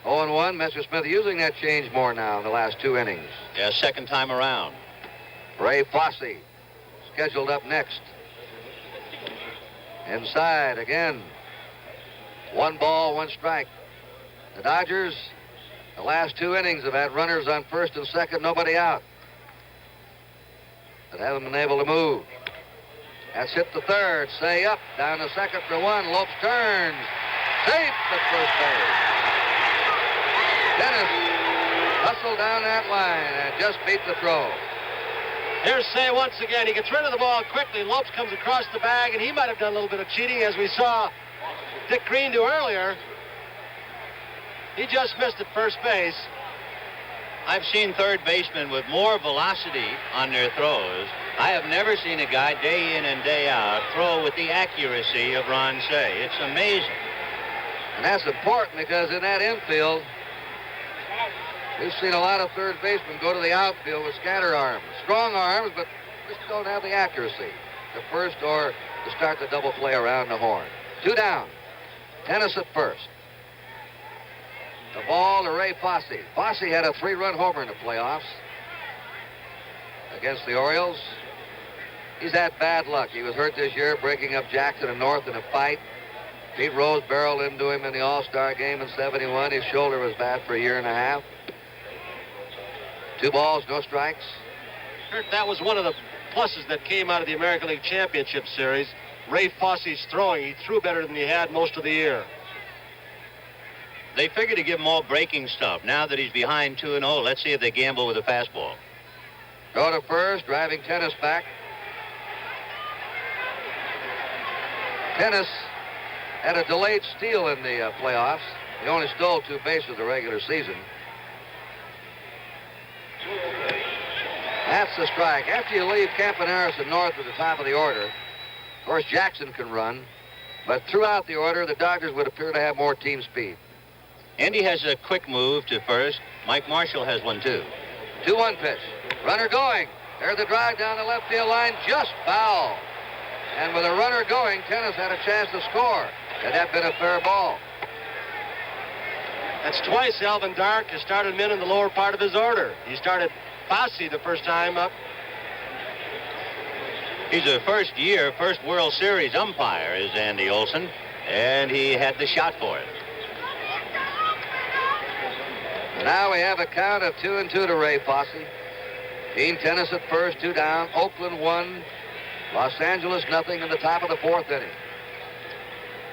0-1. Messersmith using that change more now in the last 2 innings. Yeah, second time around. Ray Fosse scheduled up next. Inside again. 1 ball, 1 strike. The Dodgers, the last 2 innings have had runners on first and second, nobody out. But haven't been able to move. That's hit the third. Say up. Down to second for 1. Lopes turns. Safe at first base. Dennis hustled down that line and just beat the throw. Here's Say once again. He gets rid of the ball quickly. Lopes comes across the bag, and he might have done a little bit of cheating, as we saw Dick Green do earlier. He just missed at first base. I've seen third basemen with more velocity on their throws. I have never seen a guy day in and day out throw with the accuracy of Ron Say. It's amazing. And that's important because in that infield, we've seen a lot of third basemen go to the outfield with scatter arms. Strong arms, but just don't have the accuracy. to first or to start the double play around the horn. 2 down. Tennis at first. The ball to Ray Fosse. Fosse had a 3-run homer in the playoffs against the Orioles. He's had bad luck. He was hurt this year, breaking up Jackson and North in a fight. Pete Rose barreled into him in the All-Star game in '71. His shoulder was bad for a year and a half. 2 balls, no strikes. Kurt, that was one of the pluses that came out of the American League Championship Series. Ray Fosse's throwing. He threw better than he had most of the year. They figure to give him all breaking stuff. Now that he's behind 2-0, let's see if they gamble with a fastball. Go to first, driving Tennis back. Tennis had a delayed steal in the playoffs. He only stole 2 bases the regular season. That's the strike. After you leave Campaneris and North at the top of the order, of course, Jackson can run, but throughout the order, the Dodgers would appear to have more team speed. Andy has a quick move to first. Mike Marshall has one, too. 2-1 pitch. Runner going. There's the drive down the left field line, just foul. And with a runner going, Tennis had a chance to score. Had that been a fair ball? That's twice Alvin Dark has started him in the lower part of his order. He started Fosse the first time up. He's a first-year, first World Series umpire, is Andy Olson, and he had the shot for it. Now we have a count of 2-2 to Ray Fosse. Team Tennis at first, 2 down. Oakland 1. Los Angeles nothing in the top of the 4th inning.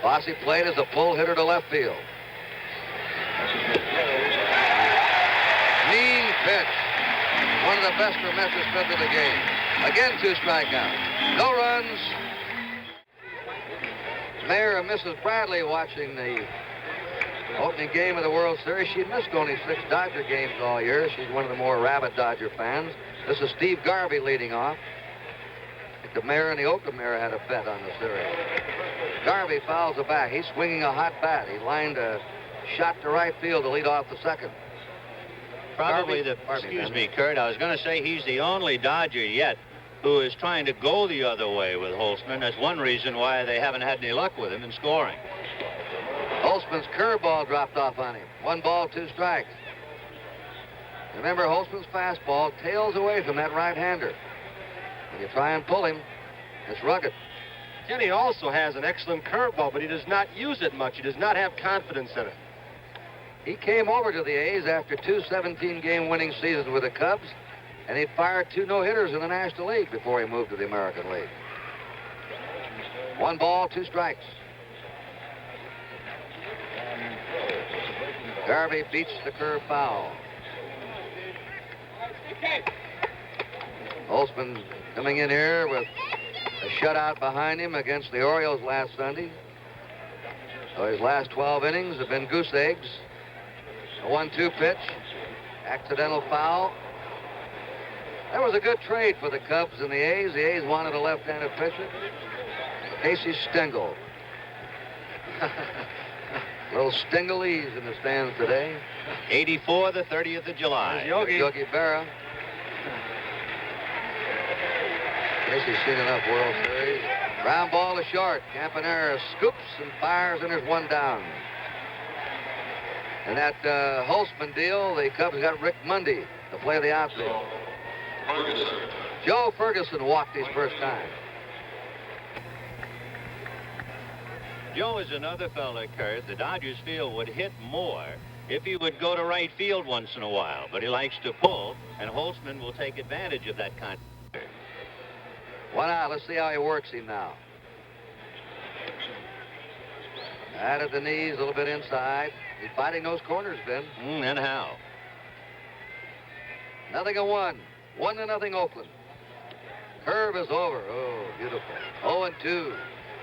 Fosse played as a pull hitter to left field. Mean pitch. One of the best for Messersmith of the game. Again, 2 strikeouts. No runs. Mayor and Mrs. Bradley watching the opening game of the World Series. She missed only 6 Dodger games all year. She's one of the more rabid Dodger fans. This is Steve Garvey leading off. The mayor and the Oakland mayor had a bet on the series. Garvey fouls the bat. He's swinging a hot bat. He lined a shot to right field to lead off the second. Probably excuse me, Kurt, I was going to say he's the only Dodger yet who is trying to go the other way with Holtzman. That's one reason why they haven't had any luck with him in scoring. Holtzman's curveball dropped off on him. 1 ball, 2 strikes. Remember, Holtzman's fastball tails away from that right-hander. When you try and pull him, it's rugged. Kenny also has an excellent curveball, but he does not use it much. He does not have confidence in it. He came over to the A's after 2 17-game winning seasons with the Cubs, and he'd fired 2 no-hitters in the National League before he moved to the American League. 1 ball, 2 strikes. Garvey beats the curve foul. Holtzman coming in here with a shutout behind him against the Orioles last Sunday. So his last 12 innings have been goose eggs. A 1-2 pitch. Accidental foul. That was a good trade for the Cubs and the A's. The A's wanted a left-handed pitcher. Casey Stengel. Little Stengelese in the stands today. 84, the 30th of July. Yogi Berra. Casey's seen enough World Series. Ground ball to short. Campanera scoops and fires, and there's 1 down. And that Holtzman deal, the Cubs got Rick Mundy to play the outfield. Joe Ferguson walked his first time. Joe is another fella, Kurt, the Dodgers feel would hit more if he would go to right field once in a while. But he likes to pull, and Holtzman will take advantage of that kind of... 1 out. Let's see how he works him now. Out at the knees, a little bit inside. He's fighting those corners, Ben. And how? 0-1. 1-0 Oakland. Curve is over. Oh, beautiful. 0-2.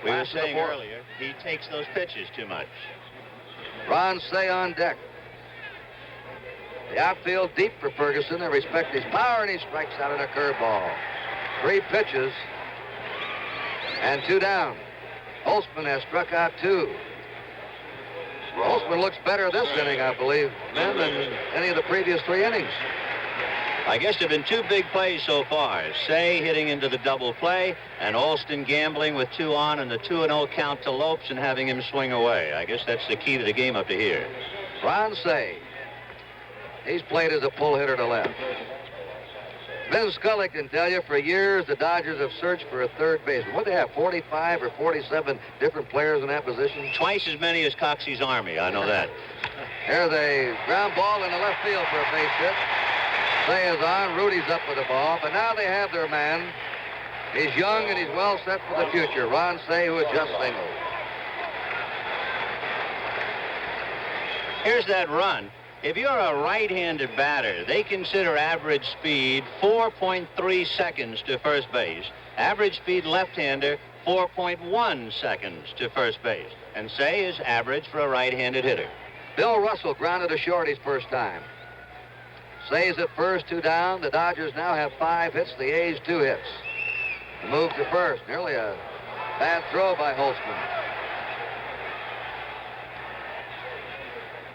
We were saying earlier, he takes those pitches too much. Ron Say on deck. The outfield deep for Ferguson. They respect his power, and he strikes out on a curveball. 3 pitches and 2 down. Holtzman has struck out 2. Holtzman looks better this inning, I believe, than any of the previous 3 innings. I guess there have been two big plays so far. Say hitting into the double play, and Alston gambling with 2 on and the 2-0 count to Lopes and having him swing away. I guess that's the key to the game up to here. Ron Say. He's played as a pull hitter to left. Vin Scully can tell you for years the Dodgers have searched for a third baseman. What do they have, 45 or 47 different players in that position? Twice as many as Coxey's Army, I know that. There's a ground ball in the left field for a base hit. Say is on, Rudy's up with the ball, but now they have their man. He's young and he's well set for the future. Ron Say, who had just singled. Here's that run. If you're a right-handed batter, they consider average speed 4.3 seconds to first base. Average speed left-hander, 4.1 seconds to first base. And Say is average for a right-handed hitter. Bill Russell grounded a short his first time. Say's at first, 2 down. The Dodgers now have 5 hits. The A's 2 hits. The move to first. Nearly a bad throw by Holtzman.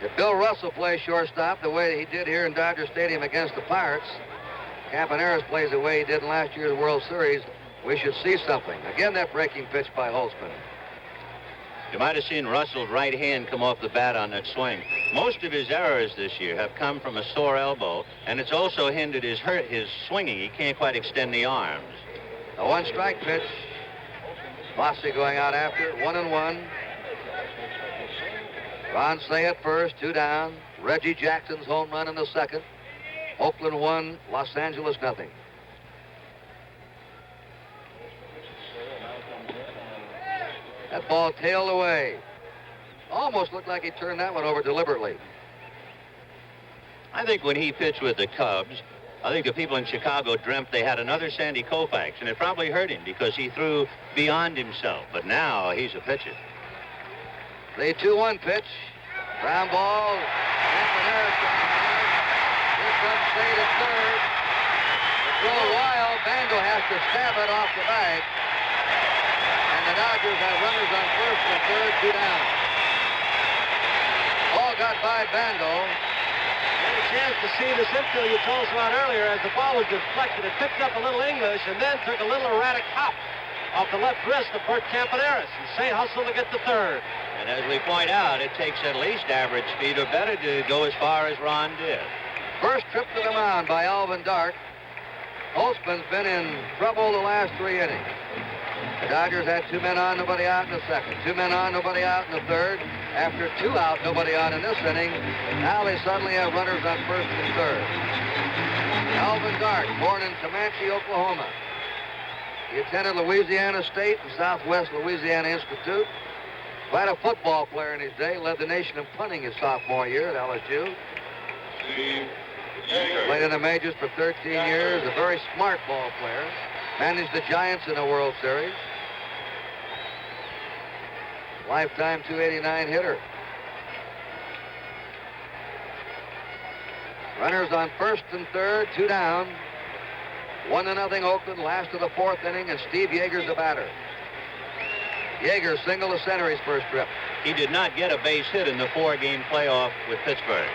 If Bill Russell plays shortstop the way he did here in Dodger Stadium against the Pirates, Campaneris plays the way he did in last year's World Series, we should see something. Again, that breaking pitch by Holtzman. You might have seen Russell's right hand come off the bat on that swing. Most of his errors this year have come from a sore elbow, and it's also hindered his swinging. He can't quite extend the arms. A 1-strike pitch. Fosse going out after, 1-1. Ron Say at first, 2 down. Reggie Jackson's home run in the second. Oakland 1, Los Angeles 0. That ball tailed away. Almost looked like he turned that one over deliberately. I think when he pitched with the Cubs, I think the people in Chicago dreamt they had another Sandy Koufax, and it probably hurt him because he threw beyond himself. But now he's a pitcher. The 2-1 pitch. Ground ball. Campaneris down hard. Here comes Say to third. The throw wild. Bando has to stab it off the bag. And the Dodgers have runners on first and third, 2 down. Ball got by Bando. Had a chance to see this infield you told us about earlier. As the ball was deflected, it picked up a little English and then took a little erratic hop off the left wrist of Bert Campaneris. And Say hustled to get to third. And as we point out, it takes at least average speed or better to go as far as Ron did. First trip to the mound by Alvin Dark. Holtzman's been in trouble the last 3 innings. The Dodgers had 2 men on, nobody out in the second. 2 men on, nobody out in the third. After 2 out, nobody on in this inning, now they suddenly have runners on first and third. Alvin Dark, born in Comanche, Oklahoma. He attended Louisiana State and Southwest Louisiana Institute. Quite a football player in his day. Led the nation in punting his sophomore year at LSU. Played in the majors for 13 years. A very smart ball player. Managed the Giants in a World Series. Lifetime 289 hitter. Runners on first and third, 2 down. 1-0 Oakland, last of the 4th inning, and Steve Yeager's the batter. Yeager singled to center his first trip. He did not get a base hit in the 4-game playoff with Pittsburgh.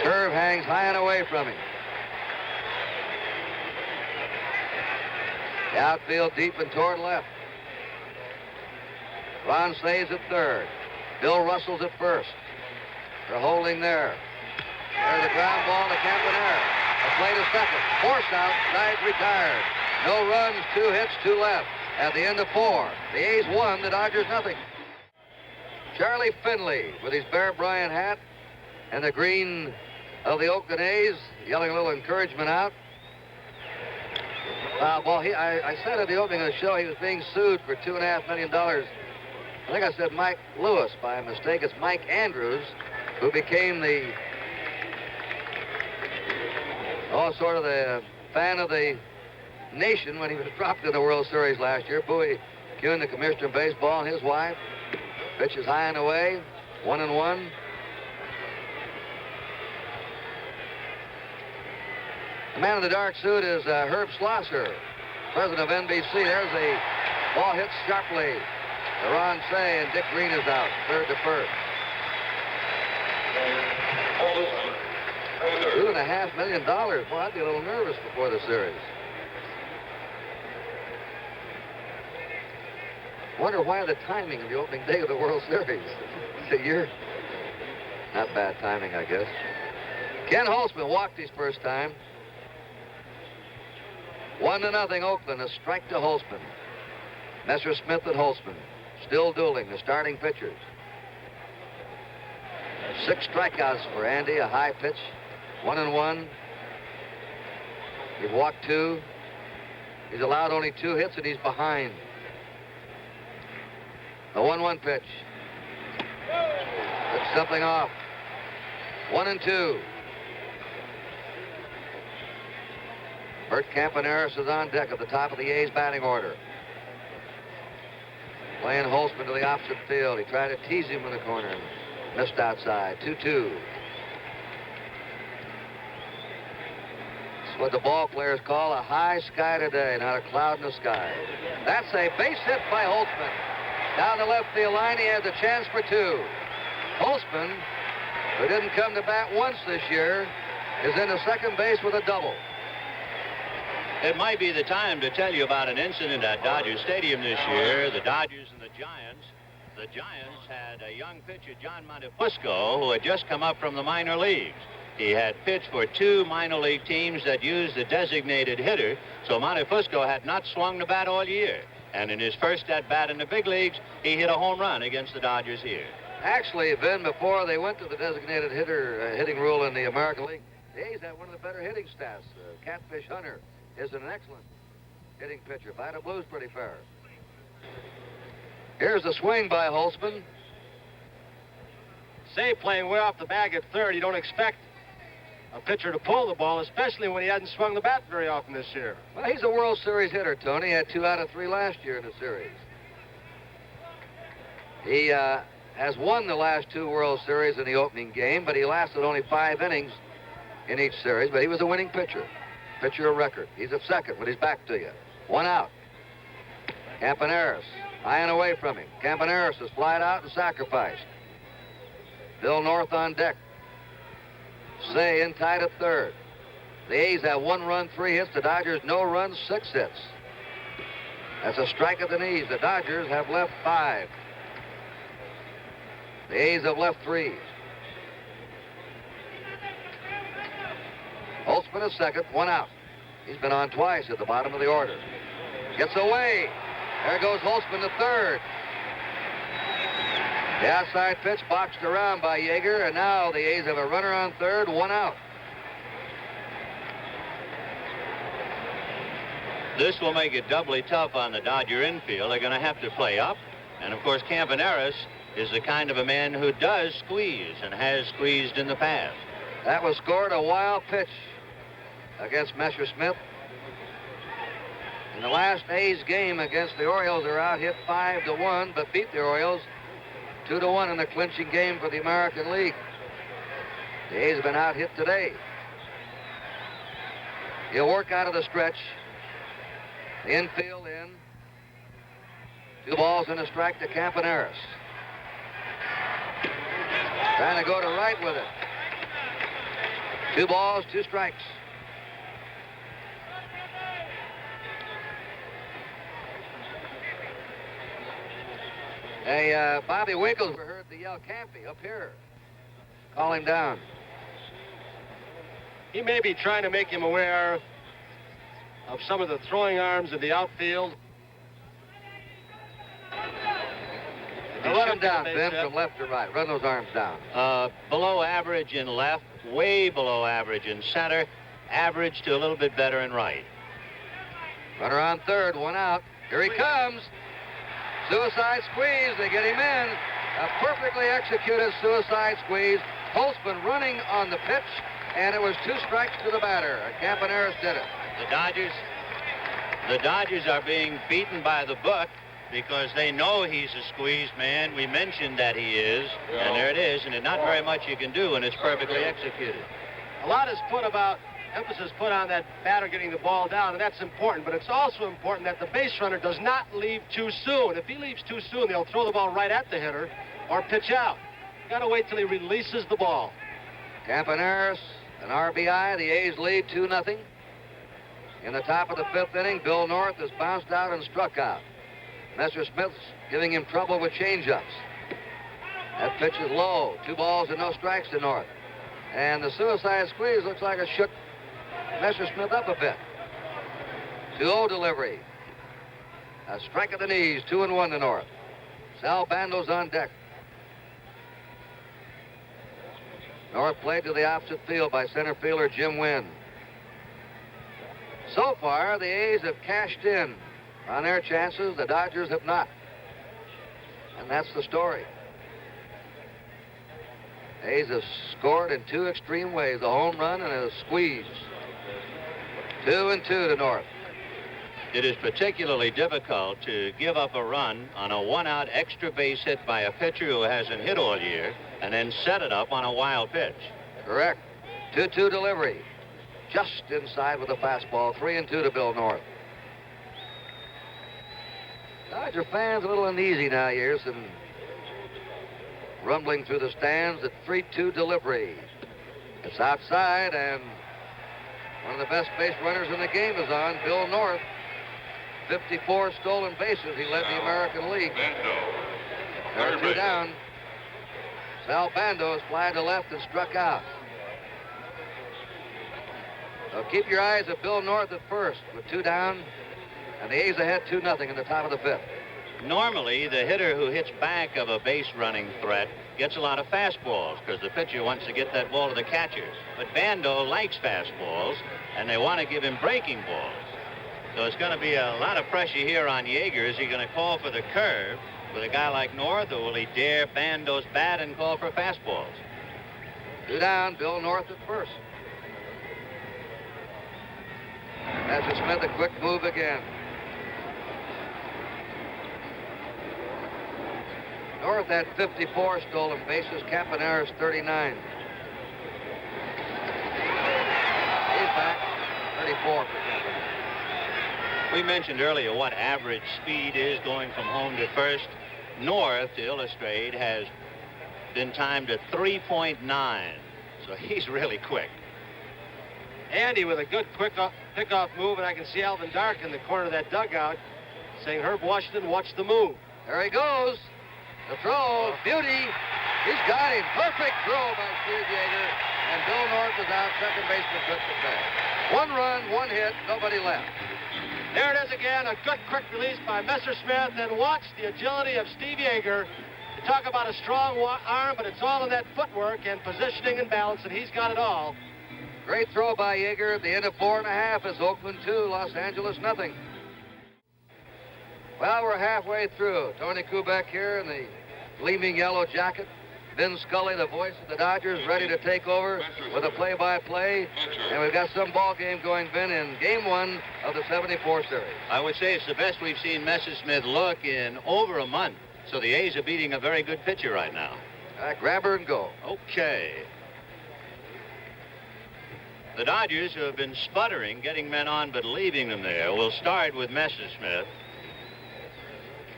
Curve hangs high and away from him. The outfield deep and toward left. Ron Say's at third. Bill Russell's at first. They're holding there. There's a ground ball to Campaneris. A play to second. Force out. Side retired. No runs, 2 hits, 2 left. At the end of 4, the A's won, the Dodgers nothing. Charlie Finley with his Bear Bryant hat and the green of the Oakland A's, yelling a little encouragement out. I said at the opening of the show he was being sued for $2.5 million. I think I said Mike Lewis by mistake. It's Mike Andrews, who became the, sort of the fan of the nation when he was dropped in the World Series last year. Bowie Kuhn, the commissioner of baseball, and his wife. Pitches high and away, 1-1. The man in the dark suit is Herb Schlosser, president of NBC. There's a ball hit sharply to Ron Say, and Dick Green is out, third to first. 2 $2.5 million. Boy, I'd be a little nervous before the series. Wonder why the timing of the opening day of the World Series. It's a year. Not bad timing, I guess. Ken Holtzman walked his first time. 1-0 Oakland, a strike to Holtzman. Messersmith and Holtzman still dueling the starting pitchers. 6 strikeouts for Andy, a high pitch. 1-1. He's walked 2. He's allowed only 2 hits, and he's behind. The 1-1 pitch. Took something off. 1-2. Bert Campaneris is on deck at the top of the A's batting order. Playing Holtzman to the opposite field. He tried to tease him in the corner. Missed outside. 2-2. It's what the ball players call a high sky today, not a cloud in the sky. That's a base hit by Holtzman. Down the left field line, he has a chance for 2. Holtzman, who didn't come to bat once this year, is into second base with a double. It might be the time to tell you about an incident at Dodger Stadium this year. The Dodgers and the Giants. The Giants had a young pitcher, John Montefusco, who had just come up from the minor leagues. He had pitched for 2 minor league teams that used the designated hitter, so Montefusco had not swung the bat all year. And in his first at-bat in the big leagues, he hit a home run against the Dodgers here. Actually, Vin, before they went to the designated hitter hitting rule in the American League, the A's had one of the better hitting stats. Catfish Hunter is an excellent hitting pitcher. Vida Blue's pretty fair. Here's the swing by Holtzman. Say, playing way off the bag at third, you don't expect a pitcher to pull the ball, especially when he hadn't swung the bat very often this year. Well, he's a World Series hitter, Tony. He had 2 out of 3 last year in the series. He has won the last 2 World Series in the opening game, but he lasted only 5 innings in each series, but he was a winning pitcher. Pitcher of record. He's at second with his back to you. 1 out. Campaneris, high and away from him. Campaneris is flied out and sacrificed. Bill North on deck. Say in tied at third. The A's have 1 run, 3 hits. The Dodgers no runs, 6 hits. That's a strike at the knees. The Dodgers have left 5. The A's have left 3. Holtzman is second, 1 out. He's been on twice at the bottom of the order. Gets away. There goes Holtzman to third. The outside pitch boxed around by Yeager, and now the A's have a runner on third, 1 out. This will make it doubly tough on the Dodger infield. They're going to have to play up. And, of course, Campaneris is the kind of a man who does squeeze and has squeezed in the past. That was scored a wild pitch against Messersmith. In the last A's game against the Orioles, they're out hit 5-1, but beat the Orioles 2-1 in the clinching game for the American League. The A's have been out hit today. He'll work out of the stretch. The infield in. 2 balls and a strike to Campaneris. Trying to go to right with it. 2 balls, 2 strikes. Hey, Bobby Winkles, we heard the yell, Campy, up here. Call him down. He may be trying to make him aware of some of the throwing arms in the outfield. Run him down, Ben, from left to right. Run those arms down. Below average in left, way below average in center, average to a little bit better in right. Runner on third, 1 out. Here he comes. Suicide squeeze. They get him in. A perfectly executed suicide squeeze. Holtzman running on the pitch, and it was 2 strikes to the batter. Campaneris did it. The Dodgers are being beaten by the book because they know he's a squeezed man. We mentioned that he is, and there it is, and there's not very much you can do, and it's perfectly executed. A lot is emphasis put on that batter getting the ball down, and that's important, but it's also important that the base runner does not leave too soon. If he leaves too soon, they'll throw the ball right at the hitter or pitch out. You got to wait till he releases the ball. Campaneris An RBI, the A's lead 2-0. In the top of the 5th inning, Bill North has bounced out and struck out. Messersmith's giving him trouble with changeups. That pitch is low. 2 balls and no strikes to North. And the suicide squeeze looks like it shook Messersmith up a bit. 2-0 delivery. A strike at the knees, 2-1 to North. Sal Bando's on deck. North played to the opposite field by center fielder Jim Wynn. So far, the A's have cashed in on their chances. The Dodgers have not. And that's the story. A's have scored in 2 extreme ways, a home run and a squeeze. 2-2 to North. It is particularly difficult to give up a run on a 1-out extra base hit by a pitcher who hasn't hit all year and then set it up on a wild pitch. Correct. 2-2 delivery. Just inside with a fastball. 3-2 to Bill North. Dodger fans a little uneasy now. You hear some rumbling through the stands. At 3-2 delivery. It's outside, and one of the best base runners in the game is on, Bill North. 54 stolen bases. He led the American League. There are 2 down. Sal Bando is fly to left and struck out. So keep your eyes at Bill North at first with 2 down, and the A's ahead 2-0 in the top of the 5th. Normally, the hitter who hits back of a base-running threat gets a lot of fastballs because the pitcher wants to get that ball to the catcher. But Bando likes fastballs, and they want to give him breaking balls. So it's going to be a lot of pressure here on Yeager. Is he going to call for the curve with a guy like North, or will he dare Bando's bat and call for fastballs? 2 down, Bill North at first. Messersmith a quick move again. North had 54 stolen bases. Campanera's 39. He's back. 34 for Campanera. We mentioned earlier what average speed is going from home to first. North, to illustrate, has been timed at 3.9. So he's really quick. Andy with a good quick pickoff move, and I can see Alvin Dark in the corner of that dugout saying, Herb Washington, watch the move. There he goes. The throw, beauty. He's got him. Perfect throw by Steve Yeager. And Bill North is out. Second baseman took the bag. 1 run, 1 hit, nobody left. There it is again, a good quick release by Messersmith, and watch the agility of Steve Yeager. You talk about a strong arm, but it's all in that footwork and positioning and balance, and he's got it all. Great throw by Yeager at the end of 4.5 as Oakland 2, Los Angeles nothing. Well, we're halfway through. Tony Kubek here in the gleaming yellow jacket. Vin Scully, the voice of the Dodgers, ready to take over with a play-by-play. And we've got some ball game going, Vin, in Game 1 of the 74 series. I would say it's the best we've seen Messersmith look in over a month. So the A's are beating a very good pitcher right now. Grab her and go. Okay. The Dodgers, who have been sputtering, getting men on but leaving them there, will start with Messersmith.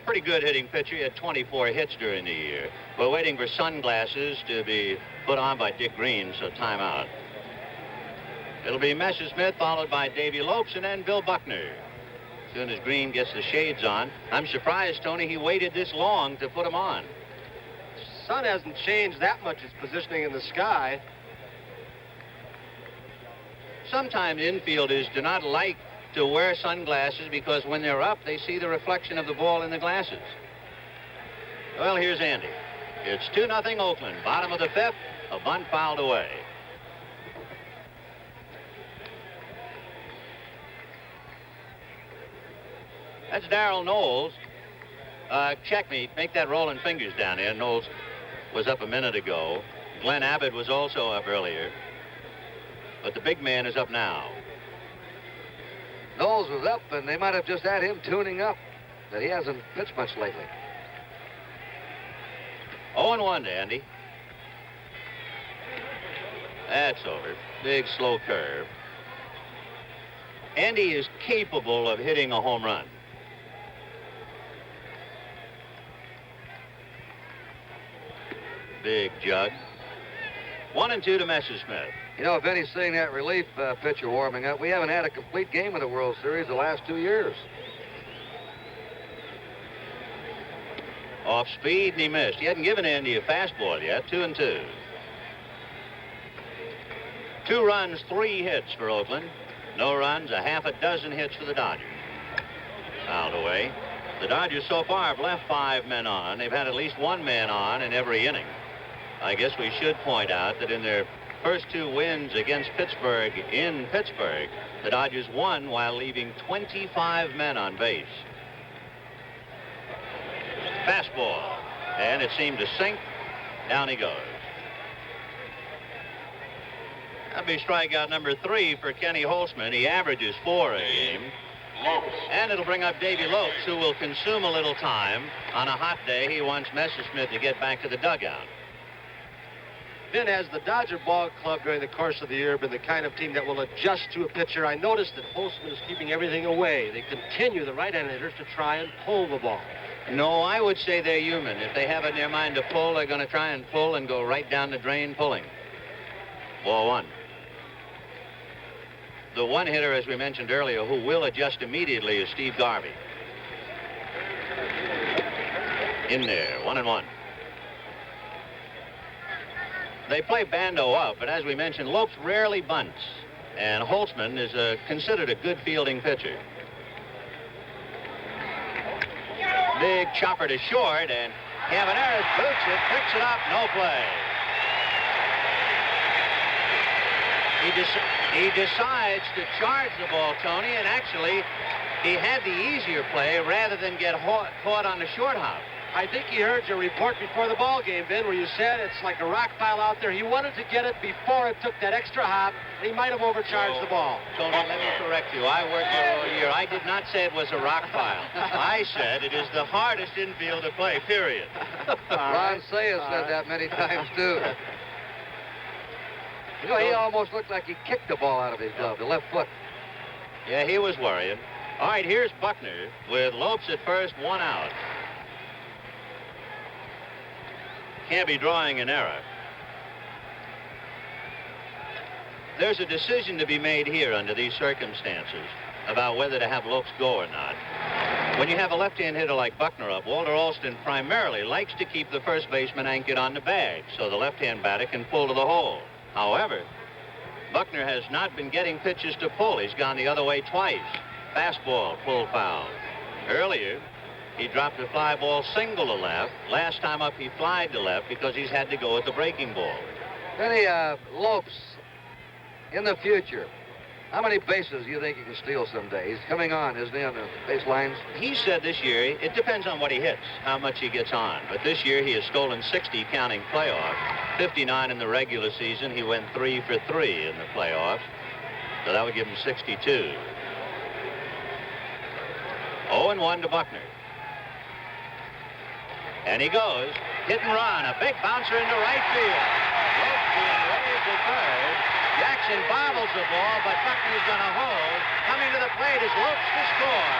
Pretty good hitting pitcher. He had 24 hits during the year. We're waiting for sunglasses to be put on by Dick Green, so timeout. It'll be Messersmith, followed by Davy Lopes, and then Bill Buckner. As soon as Green gets the shades on. I'm surprised, Tony, he waited this long to put them on. Sun hasn't changed that much its positioning in the sky. Sometimes infielders do not like to wear sunglasses because when they're up, they see the reflection of the ball in the glasses. Well, here's Andy. It's 2-0 Oakland. Bottom of the 5th, a bunt fouled away. That's Darrell Knowles. Check me. Make that Rollie Fingers down there. Knowles was up a minute ago. Glenn Abbott was also up earlier. But the big man is up now. Knowles was up, and they might have just had him tuning up, but he hasn't pitched much lately. 0-1 to Andy. That's over. Big, slow curve. Andy is capable of hitting a home run. Big jug. 1-2 to Messersmith. You know, Vinny's seeing that relief pitcher warming up. We haven't had a complete game in the World Series the last 2 years. Off speed, and he missed. He hadn't given Andy a fastball yet. 2-2. 2 runs, 3 hits for Oakland. No runs, a half a dozen hits for the Dodgers. Fouled away. The Dodgers so far have left 5 men on. They've had at least 1 man on in every inning. I guess we should point out that in their first 2 wins against Pittsburgh in Pittsburgh, the Dodgers won while leaving 25 men on base. Fastball, and it seemed to sink. Down he goes. That'll be strikeout number 3 for Kenny Holtzman. He averages 4 a game. And it'll bring up Davy Lopes, who will consume a little time. On a hot day, he wants Messerschmidt to get back to the dugout. Vin, has the Dodger ball club during the course of the year been the kind of team that will adjust to a pitcher? I noticed that Holtzman is keeping everything away. They continue, the right-handed hitters, to try and pull the ball. No, I would say they're human. If they have it in their mind to pull, they're going to try and pull and go right down the drain pulling. Ball 1. The one hitter, as we mentioned earlier, who will adjust immediately is Steve Garvey. In there, 1-1. They play Bando up, but as we mentioned, Lopes rarely bunts, and Holtzman is considered a good fielding pitcher. Big chopper to short, and Cabanera boots it, picks it up, no play. He decides to charge the ball, Tony, and actually he had the easier play rather than get caught on the short hop. I think he heard your report before the ball game, Ben, where you said it's like a rock pile out there. He wanted to get it before it took that extra hop, and he might have overcharged the ball. Tony, let me correct you. I worked here all year. I did not say it was a rock pile. I said it is the hardest infield to play, period. Ron Sayers said that many times, too. You know, he almost looked like he kicked the ball out of his glove, the left foot. Yeah, he was worrying. All right, here's Buckner with Lopes at first, 1 out. Can't be drawing an error. There's a decision to be made here under these circumstances about whether to have Lopes go or not. When you have a left-hand hitter like Buckner up, Walter Alston primarily likes to keep the first baseman anchored on the bag so the left-hand batter can pull to the hole. However, Buckner has not been getting pitches to pull. He's gone the other way twice. Fastball, pull foul. Earlier, he dropped a fly ball single to left. Last time up, he flied to left because he's had to go with the breaking ball. Benny, Lopes, in the future, how many bases do you think he can steal someday? He's coming on, isn't he, on the base lines? He said this year, it depends on what he hits, how much he gets on. But this year, he has stolen 60, counting playoffs. 59 in the regular season. He went 3 for 3 in the playoffs. So that would give him 62. 0-1 to Buckner. And he goes, hit and run, a big bouncer into right field. Lopes being raised to third. Jackson bobbles the ball, but Buckner's going to hold. Coming to the plate is Lopes to score.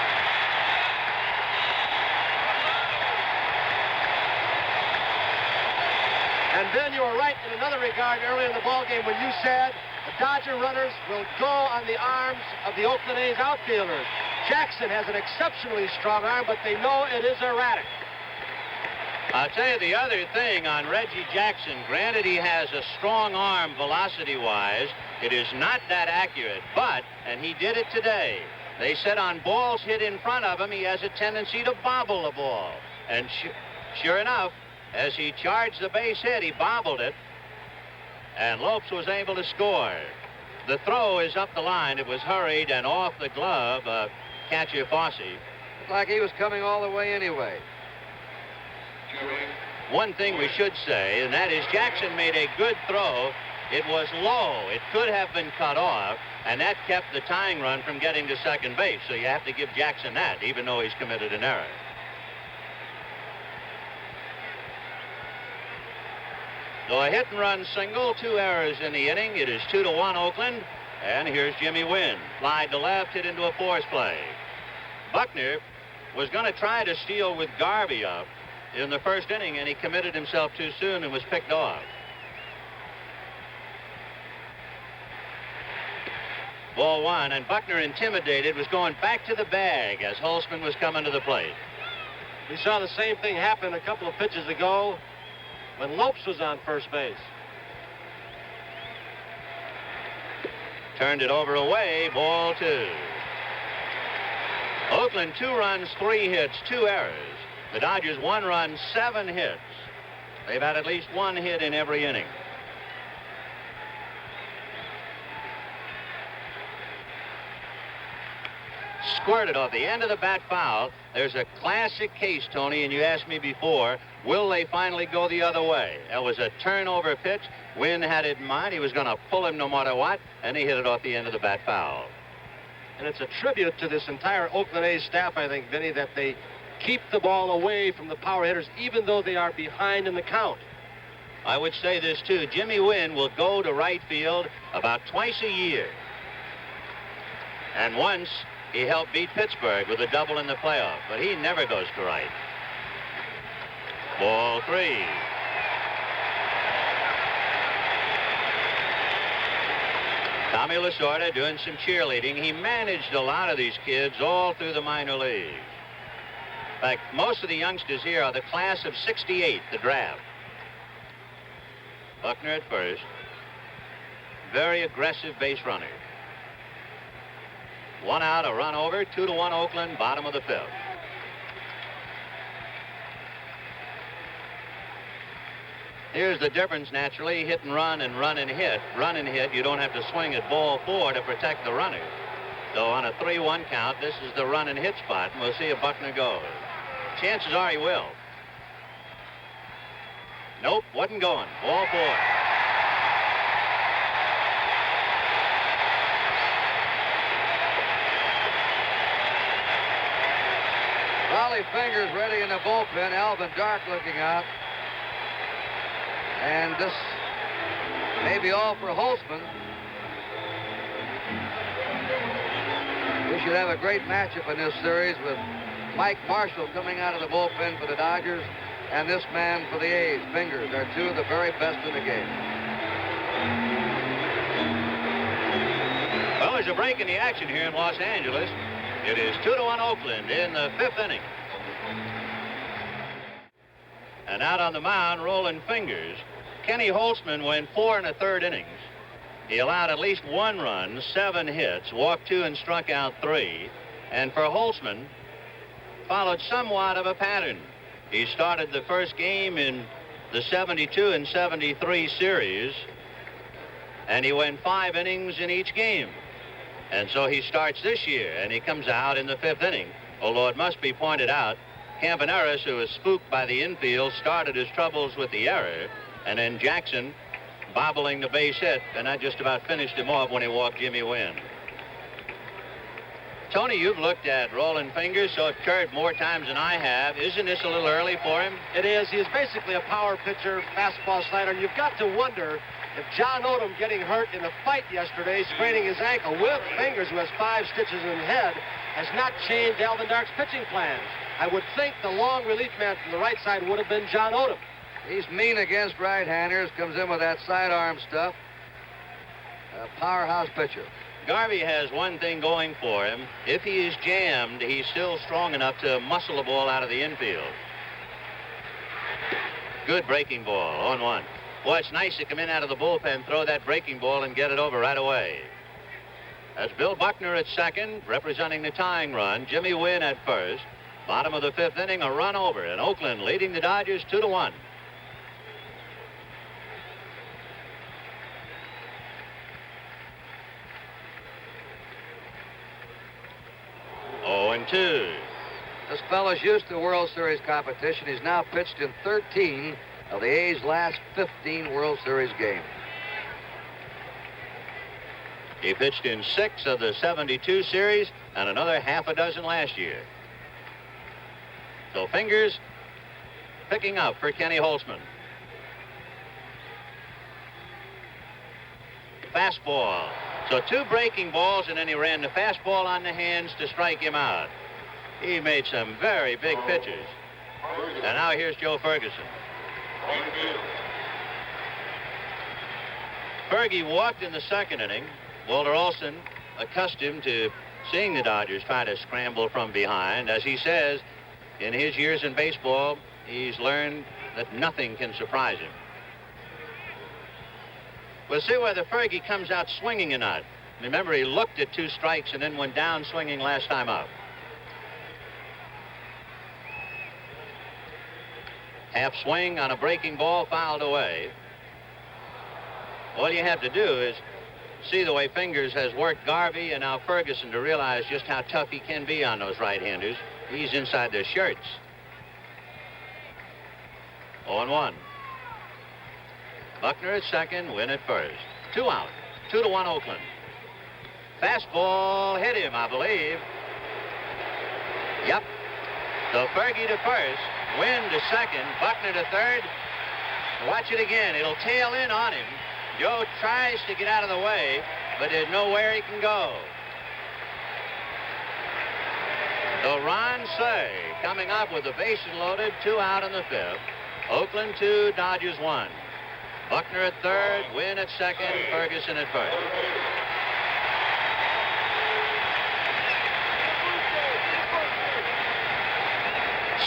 And Ben, you were right in another regard earlier in the ball game when you said the Dodger runners will go on the arms of the Oakland A's outfielders. Jackson has an exceptionally strong arm, but they know it is erratic. I'll tell you the other thing on Reggie Jackson. Granted, he has a strong arm velocity-wise. It is not that accurate, but, and he did it today, they said on balls hit in front of him, he has a tendency to bobble the ball. And sure enough, as he charged the base hit, he bobbled it, and Lopes was able to score. The throw is up the line. It was hurried and off the glove of catcher Fossey. Looked like he was coming all the way anyway. One thing we should say, and that is Jackson made a good throw. It was low. It could have been cut off, and that kept the tying run from getting to second base. So you have to give Jackson that, even though he's committed an error. So a hit-and-run single, 2 errors in the inning. It is 2-1 Oakland, and here's Jimmy Wynn. Slide to left, hit into a force play. Buckner was going to try to steal with Garvey up in the first inning, and he committed himself too soon and was picked off. Ball one, and Buckner, intimidated, was going back to the bag as Holtzman was coming to the plate. We saw the same thing happen a couple of pitches ago when Lopes was on first base. Turned it over away, ball two. Oakland 2 runs, 3 hits, 2 errors. The Dodgers 1 run, 7 hits. They've had at least 1 hit in every inning. Squirted off the end of the bat foul. There's a classic case, Tony, and you asked me before, will they finally go the other way? That was a turnover pitch. Wynn had it in mind. He was going to pull him no matter what, and he hit it off the end of the bat foul. And it's a tribute to this entire Oakland A's staff, I think, Vinny, that they keep the ball away from the power hitters, even though they are behind in the count. I would say this, too. Jimmy Wynn will go to right field about twice a year. And once he helped beat Pittsburgh with a double in the playoff, but he never goes to right. Ball 3. Tommy Lasorda doing some cheerleading. He managed a lot of these kids all through the minor leagues. In fact, most of the youngsters here are the class of '68, the draft. Buckner at first. Very aggressive base runner. 1 out, a run over, 2-1 Oakland, bottom of the 5th. Here's the difference, naturally, hit and run and run and hit. Run and hit, you don't have to swing at ball 4 to protect the runner. So on a 3-1 count, this is the run and hit spot, and we'll see if Buckner goes. Chances are he will. Nope, wasn't going. Ball 4. Rollie Fingers ready in the bullpen. Alvin Dark looking out. And this may be all for Holtzman. We should have a great matchup in this series with Mike Marshall coming out of the bullpen for the Dodgers and this man for the A's. Fingers are 2 of the very best in the game. Well, there's a break in the action here in Los Angeles. It is 2-1 Oakland in the 5th inning. And out on the mound, Rollie Fingers. Kenny Holtzman went 4 1/3 innings. He allowed at least 1 run, 7 hits, walked 2 and struck out 3. And for Holtzman, followed somewhat of a pattern. He started the first game in the 72 and 73 series, and he went 5 innings in each game. And so he starts this year, and he comes out in the 5th inning. Although it must be pointed out, Campaneris, who was spooked by the infield, started his troubles with the error, and then Jackson bobbling the base hit, and that just about finished him off when he walked Jimmy Wynn. Tony, you've looked at Rollie Fingers, so it occurred more times than I have. Isn't this a little early for him? It is. He is basically a power pitcher, fastball slider. You've got to wonder if John Odom, getting hurt in a fight yesterday, spraining his ankle with Fingers, who has 5 stitches in the head, has not changed Alvin Dark's pitching plans. I would think the long relief man from the right side would have been John Odom. He's mean against right-handers, comes in with that sidearm stuff. A powerhouse pitcher. Garvey has one thing going for him. If he is jammed, he's still strong enough to muscle the ball out of the infield. Good breaking ball, 0-1. Boy, it's nice to come in out of the bullpen, throw that breaking ball, and get it over right away. That's Bill Buckner at second, representing the tying run. Jimmy Wynn at first. Bottom of the 5th inning, a run over, and Oakland leading the Dodgers 2-1. Oh, and 2. This fellow's used to World Series competition. He's now pitched in 13 of the A's last 15 World Series games. He pitched in 6 of the 72 series and another half a dozen last year. So Fingers picking up for Kenny Holtzman. Fastball. So 2 breaking balls, and then he ran the fastball on the hands to strike him out. He made some very big pitches. And now here's Joe Ferguson. Fergie walked in the 2nd inning. Walter Olson accustomed to seeing the Dodgers try to scramble from behind. As he says, in his years in baseball, he's learned that nothing can surprise him. We'll see whether Fergie comes out swinging or not. Remember, he looked at 2 strikes and then went down swinging last time up. Half swing on a breaking ball, fouled away. All you have to do is see the way Fingers has worked Garvey and now Ferguson to realize just how tough he can be on those right-handers. He's inside their shirts. 0-1. Buckner at second, Wynn at first. 2 out. 2-1 Oakland. Fastball hit him, I believe. Yep. So Fergie to first, Wynn to second, Buckner to third. Watch it again. It'll tail in on him. Joe tries to get out of the way, but there's nowhere he can go. So Ron Say coming up with the bases loaded, 2 out in the 5th. Oakland 2, Dodgers 1. Buckner at third, Wynn at second, Ferguson at first.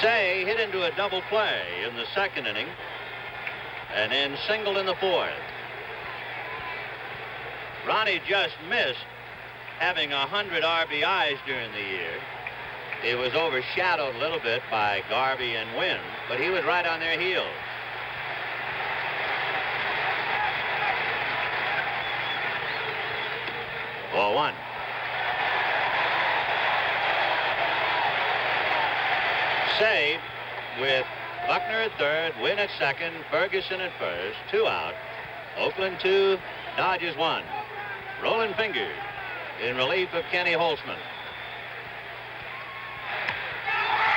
Say hit into a double play in the 2nd inning and then singled in the 4th. Ronnie just missed having 100 RBIs during the year. It was overshadowed a little bit by Garvey and Wynn, but he was right on their heels. Ball 1. Say with Buckner at third, Wynn at second, Ferguson at first, 2 out. Oakland 2, Dodgers 1. Rollie Fingers in relief of Kenny Holtzman.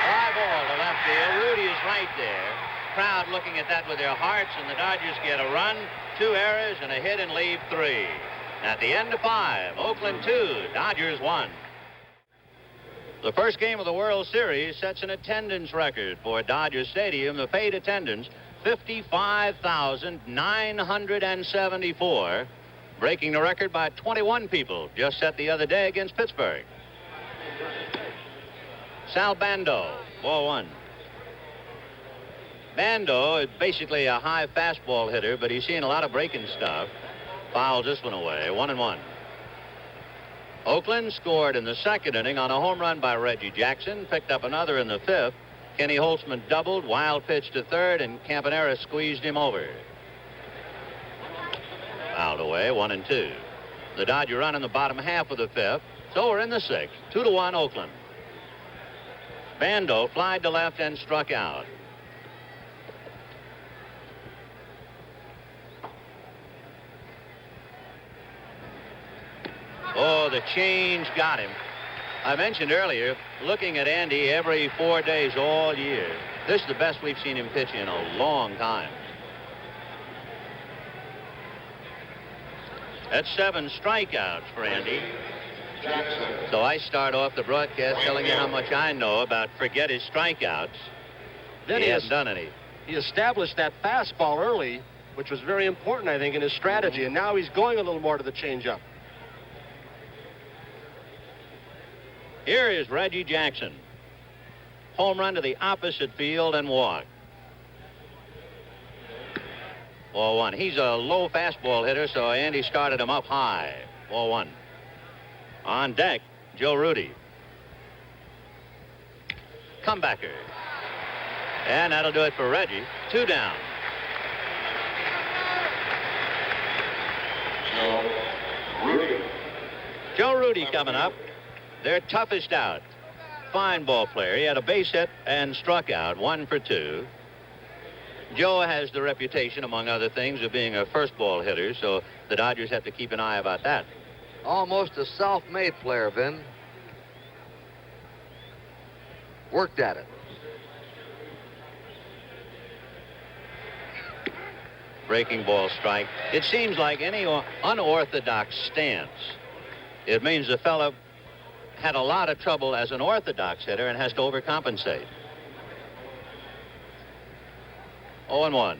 Fly ball to left field. Rudy is right there. Crowd looking at that with their hearts, and the Dodgers get a run, 2 errors, and a hit and leave 3. At the end of 5, Oakland 2, Dodgers 1. The first game of the World Series sets an attendance record for Dodger Stadium. The paid attendance, 55,974, breaking the record by 21 people just set the other day against Pittsburgh. Sal Bando, ball 1. Bando is basically a high fastball hitter, but he's seeing a lot of breaking stuff. Fouls this one away, 1-1. Oakland scored in the 2nd inning on a home run by Reggie Jackson, picked up another in the 5th. Kenny Holtzman doubled, wild pitch to third, and Campanera squeezed him over. Fouled away, 1-2. The Dodger run in the bottom half of the 5th. So we're in the 6th, 2-1 Oakland. Bando flied to left and struck out. Oh, the change got him. I mentioned earlier, looking at Andy every 4 days all year. This is the best we've seen him pitch in a long time. That's 7 strikeouts for Andy. So I start off the broadcast telling you how much I know about forget his strikeouts. Then he hasn't done any. He established that fastball early, which was very important, I think, in his strategy. And now he's going a little more to the changeup. Here is Reggie Jackson. Home run to the opposite field and walk. Ball 1. He's a low fastball hitter, so Andy started him up high. Ball 1. On deck, Joe Rudy. Comebacker. And that'll do it for Reggie. 2 down. Joe Rudy coming up. Their toughest out. Fine ball player. He had a base hit and struck out, 1 for 2. Joe has the reputation, among other things, of being a first ball hitter, so the Dodgers have to keep an eye about that. Almost a self-made player, Vin. Worked at it. Breaking ball strike. It seems like any unorthodox stance. It means the fellow had a lot of trouble as an orthodox hitter and has to overcompensate. 0-1.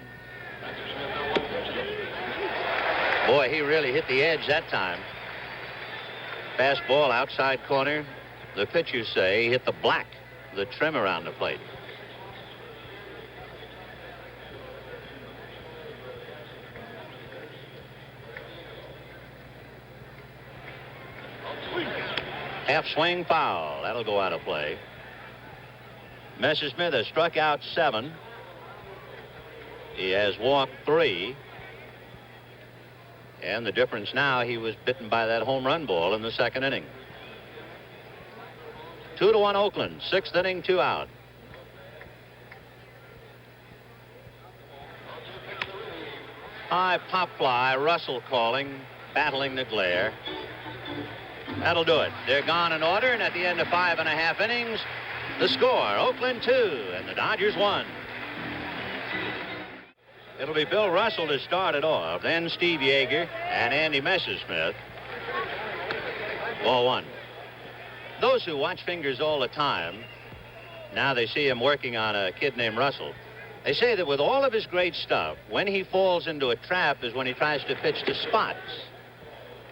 Boy, he really hit the edge that time. Fastball outside corner. The pitchers say hit the black, the trim around the plate. Half swing foul. That'll go out of play. Messersmith has struck out 7. He has walked 3. And the difference now, he was bitten by that home run ball in the second inning. 2-1 Oakland. 6th inning, 2 out. High pop fly. Russell calling, battling the glare. That'll do it. They're gone in order, and at the end of 5.5 innings, the score, Oakland 2 and the Dodgers 1. It'll be Bill Russell to start it off, then Steve Yeager and Andy Messersmith. Ball 1. Those who watch Fingers all the time, now they see him working on a kid named Russell. They say that with all of his great stuff, when he falls into a trap is when he tries to pitch to spots.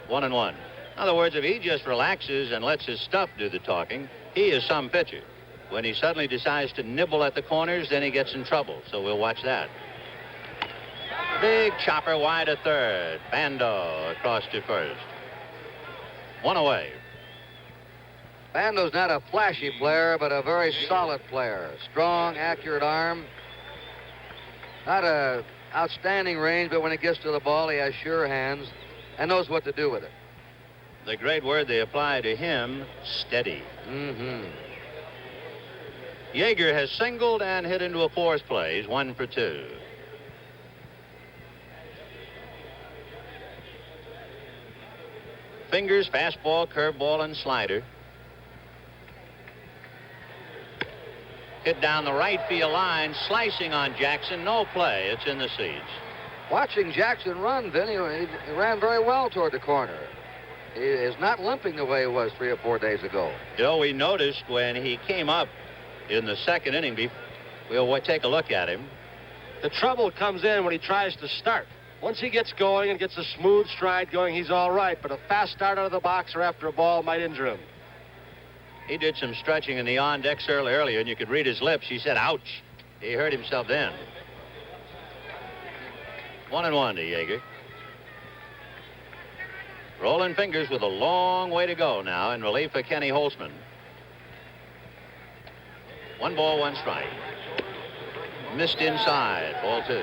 1-1. In other words, if he just relaxes and lets his stuff do the talking, he is some pitcher. When he suddenly decides to nibble at the corners, then he gets in trouble. So we'll watch that. Big chopper wide to third. Bando across to first. 1 away. Bando's not a flashy player, but a very solid player. Strong, accurate arm. Not a outstanding range, but when it gets to the ball, he has sure hands and knows what to do with it. The great word they apply to him, steady. Yeager has singled and hit into a force play. He's 1 for 2. Fingers, fastball, curveball, and slider. Hit down the right field line, slicing on Jackson. No play. It's in the seats. Watching Jackson run, Vinny, he ran very well toward the corner. He is not limping the way he was 3 or 4 days ago. You know, we noticed when he came up in the second inning, we'll take a look at him. The trouble comes in when he tries to start. Once he gets going and gets a smooth stride going, he's all right, but a fast start out of the box or after a ball might injure him. He did some stretching in the on-deck circle earlier, and you could read his lips. He said, ouch. He hurt himself then. 1-1 to Yeager. Rolling Fingers with a long way to go now in relief for Kenny Holtzman. 1 ball, 1 strike. Missed inside. Ball 2.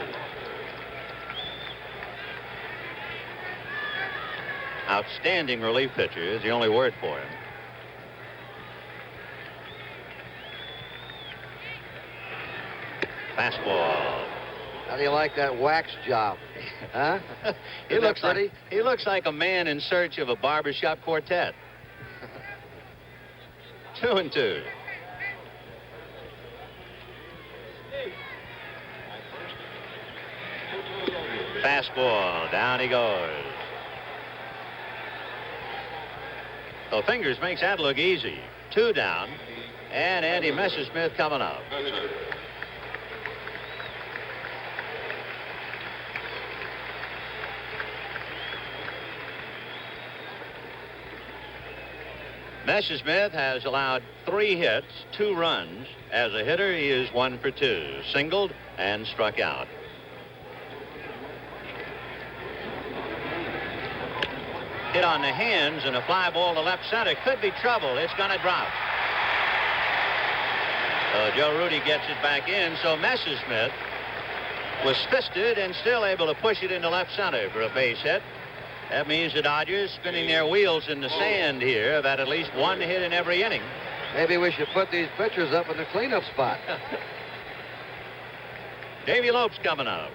Outstanding relief pitcher is the only word for him. Fastball. How do you like that wax job? Huh? He looks like a man in search of a barbershop quartet. 2-2. Fastball. Down he goes. So Fingers makes that look easy. 2 down. And Andy Messersmith coming up. Messersmith has allowed 3 hits, 2 runs. As a hitter, he is 1 for 2. Singled and struck out. Hit on the hands and a fly ball to left center. Could be trouble. It's going to drop. Joe Rudy gets it back in, so Messersmith was fisted and still able to push it into left center for a base hit. That means the Dodgers, spinning their wheels in the sand here, have had at least 1 hit in every inning. Maybe we should put these pitchers up in the cleanup spot. Davey Lopes coming up.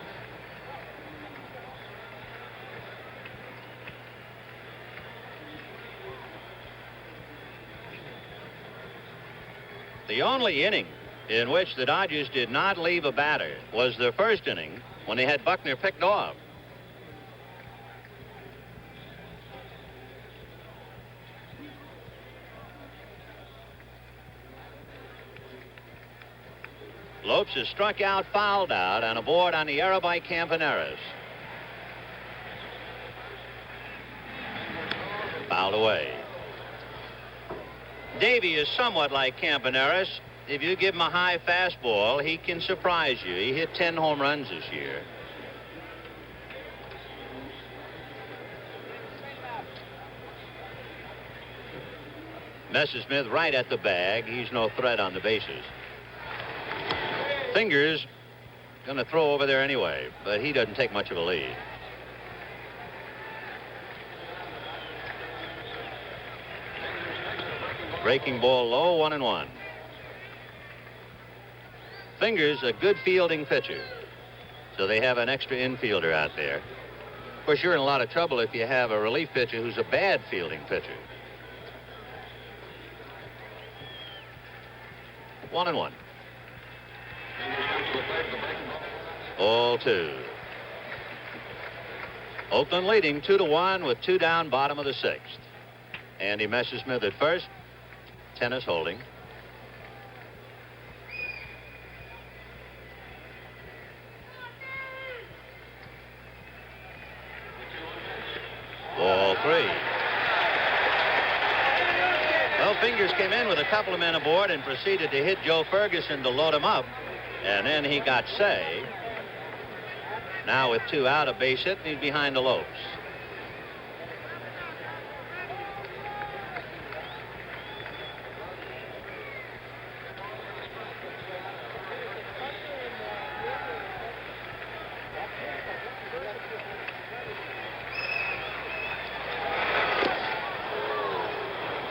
The only inning in which the Dodgers did not leave a batter was the first inning when they had Buckner picked off. Lopes has struck out, fouled out, and aboard on the error by Campaneris. Fouled away. Davey is somewhat like Campaneris. If you give him a high fastball, he can surprise you. He hit 10 home runs this year. Messersmith right at the bag. He's no threat on the bases. Fingers going to throw over there anyway, but he doesn't take much of a lead. Breaking ball low, 1-1. Fingers a good fielding pitcher, so they have an extra infielder out there. Of course, you're in a lot of trouble if you have a relief pitcher who's a bad fielding pitcher. 1-1. 0-2. Oakland leading 2-1 with 2 down, bottom of the 6th. Andy Messersmith at first. Tennis holding. Ball 3. Well, Fingers came in with a couple of men aboard and proceeded to hit Joe Ferguson to load him up. And then he got saved. Now with 2 out, a base hit, and he's behind the Lopes.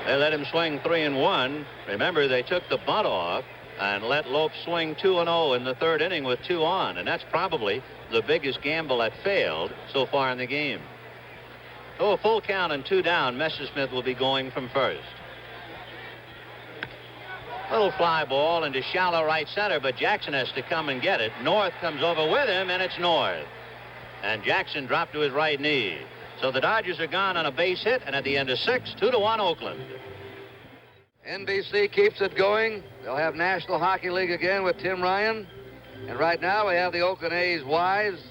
They let him swing 3-1. Remember, they took the bunt off and let Lopes swing 2-0 in the 3rd inning with 2 on, and that's probably the biggest gamble that failed so far in the game. So a full count and 2 down. Messersmith will be going from first. Little fly ball into shallow right center, but Jackson has to come and get it. North comes over with him, and it's North. And Jackson dropped to his right knee. So the Dodgers are gone on a base hit, and at the end of 6, 2-1 Oakland. NBC keeps it going. They'll have National Hockey League again with Tim Ryan. And right now we have the Oakland A's wives,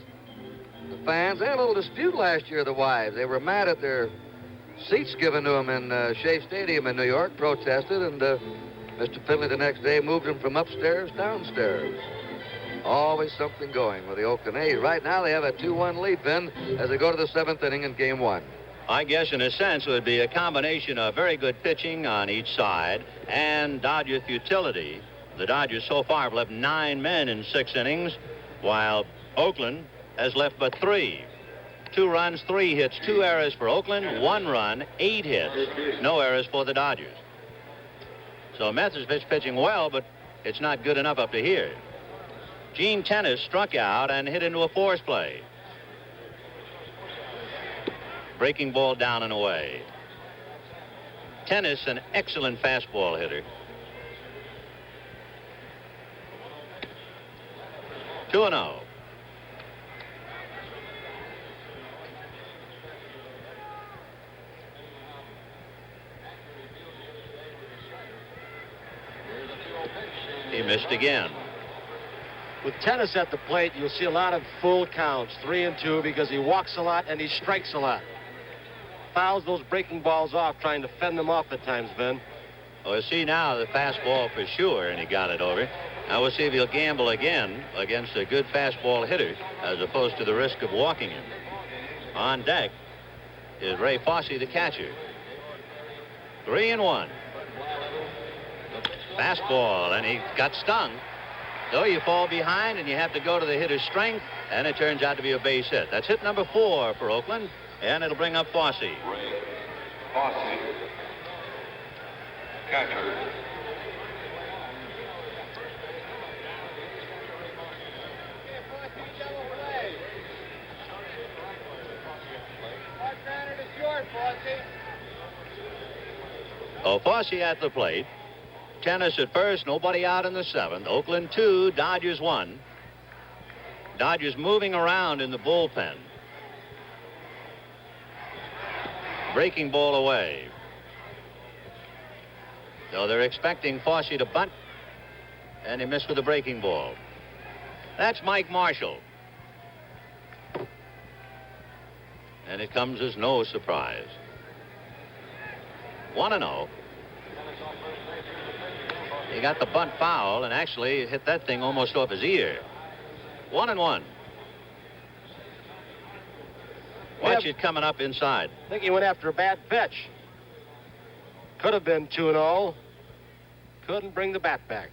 the fans. They had a little dispute last year, the wives. They were mad at their seats given to them in Shea Stadium in New York, protested, and Mr. Finley the next day moved them from upstairs downstairs. Always something going with the Oakland A's. Right now they have a 2-1 lead then as they go to the 7th inning in Game 1. I guess in a sense it would be a combination of very good pitching on each side and Dodger futility. The Dodgers so far have left 9 men in 6 innings, while Oakland has left but 3. 2 runs, 3 hits, 2 errors for Oakland, 1 run, 8 hits, no errors for the Dodgers. So Messersmith's pitching well, but it's not good enough up to here. Gene Tennis struck out and hit into a force play. Breaking ball down and away. Tennis, an excellent fastball hitter. 2-0. He missed again. With Tennis at the plate, you'll see a lot of full counts, 3-2, because he walks a lot and he strikes a lot. Fouls those breaking balls off, trying to fend them off at times, Ben. Well, see now the fastball for sure, and he got it over. Now we'll see if he'll gamble again against a good fastball hitter as opposed to the risk of walking him. On deck is Ray Fosse, the catcher. 3-1. Fastball, and he got stung. So you fall behind and you have to go to the hitter's strength, and it turns out to be a base hit. That's hit number 4 for Oakland, and it'll bring up Fosse. Ray Fosse, catcher. Oh, Fosse at the plate. Tennis at first, nobody out in the 7th. Oakland 2, Dodgers 1. Dodgers moving around in the bullpen. Breaking ball away. So they're expecting Fosse to bunt, and he missed with a breaking ball. That's Mike Marshall. And it comes as no surprise. 1-0. got the bunt foul and actually hit that thing almost off his ear. 1-1. Watch it coming up inside. I think he went after a bad pitch. Could have been 2-0. Couldn't bring the bat back.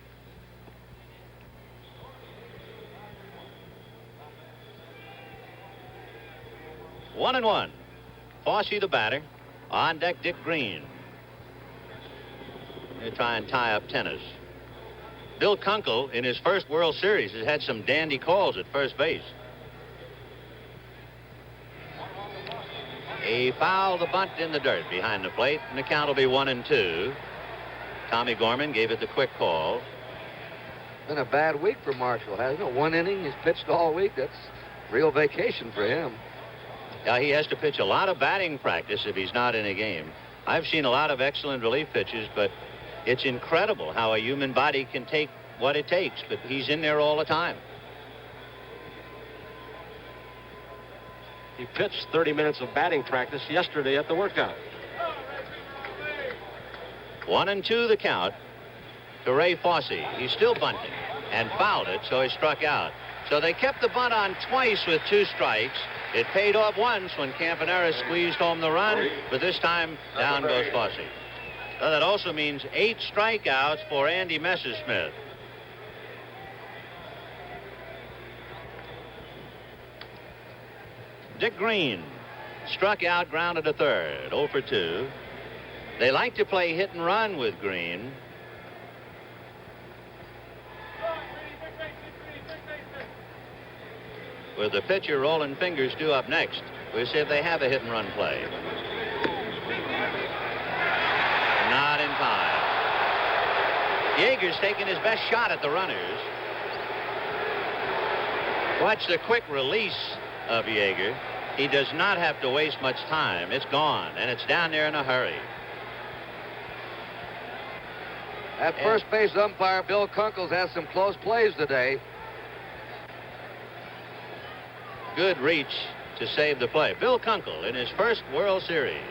One and one. Fossey the batter. On deck, Dick Green. They try and tie up tennis. Bill Kunkel, in his first World Series, has had some dandy calls at first base. He fouled the bunt in the dirt behind the plate, and the count will be 1-2. Tommy Gorman gave it the quick call. Been a bad week for Marshall, hasn't it? 1 inning, he's pitched all week. That's real vacation for him. Yeah, he has to pitch a lot of batting practice if he's not in a game. I've seen a lot of excellent relief pitches, but it's incredible how a human body can take what it takes, but he's in there all the time. He pitched 30 minutes of batting practice yesterday at the workout. 1-2 the count to Ray Fossey. He's still bunting and fouled it, so he struck out. So they kept the bunt on twice with 2 strikes. It paid off once when Campanera squeezed home the run, but this time down goes Fossey. So that also means 8 strikeouts for Andy Messersmith. Dick Green struck out, grounded to third, 0 for 2. They like to play hit and run with Green. With the pitcher, Rollie Fingers, due up next. We'll see if they have a hit and run play. Not in time. Yeager's taking his best shot at the runners. Watch the quick release of Yeager. He does not have to waste much time. It's gone, and it's down there in a hurry. At first base umpire, Bill Kunkel's had some close plays today. Good reach to save the play. Bill Kunkel in his first World Series.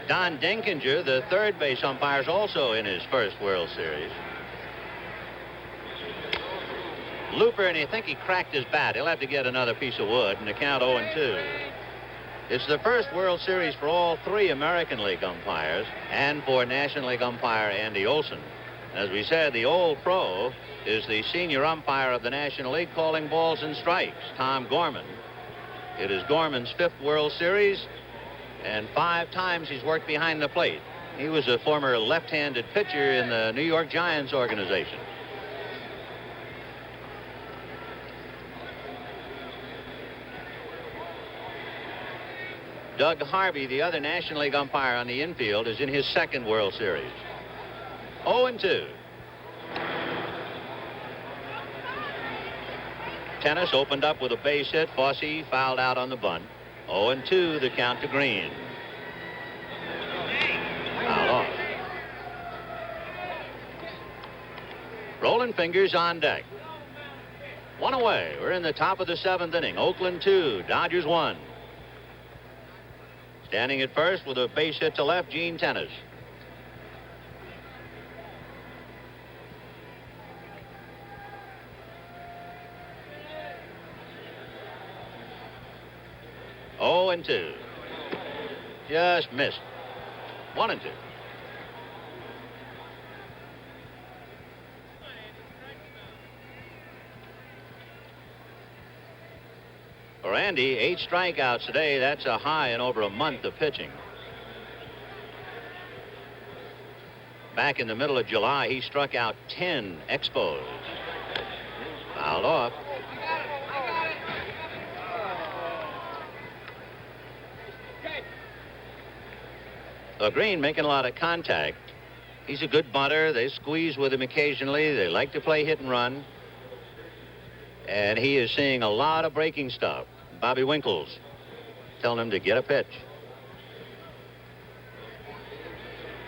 Don Denkinger, the third base umpire, is also in his first World Series. Looper, and I think he cracked his bat. He'll have to get another piece of wood, and the count 0-2. It's the first World Series for all 3 American League umpires and for National League umpire Andy Olson. As we said, the old pro is the senior umpire of the National League calling balls and strikes, Tom Gorman. It is Gorman's 5th World Series, and 5 times he's worked behind the plate. He was a former left-handed pitcher in the New York Giants organization. Doug Harvey, the other National League umpire on the infield, is in his 2nd World Series. 0-2. Tennis opened up with a base hit. Fossey fouled out on the bunt. 0-2 the count to Green. Foul off. Rollie Fingers on deck. 1 away. We're in the top of the 7th inning. Oakland 2, Dodgers 1. Standing at first with a base hit to left, Gene Tennis. Oh, and 2. Just missed. 1-2. For Andy, 8 strikeouts today. That's a high in over a month of pitching. Back in the middle of July, he struck out 10 expos. Fouled off. So Green making a lot of contact. He's a good bunter. They squeeze with him occasionally. They like to play hit and run. And he is seeing a lot of breaking stuff. Bobby Winkles telling him to get a pitch.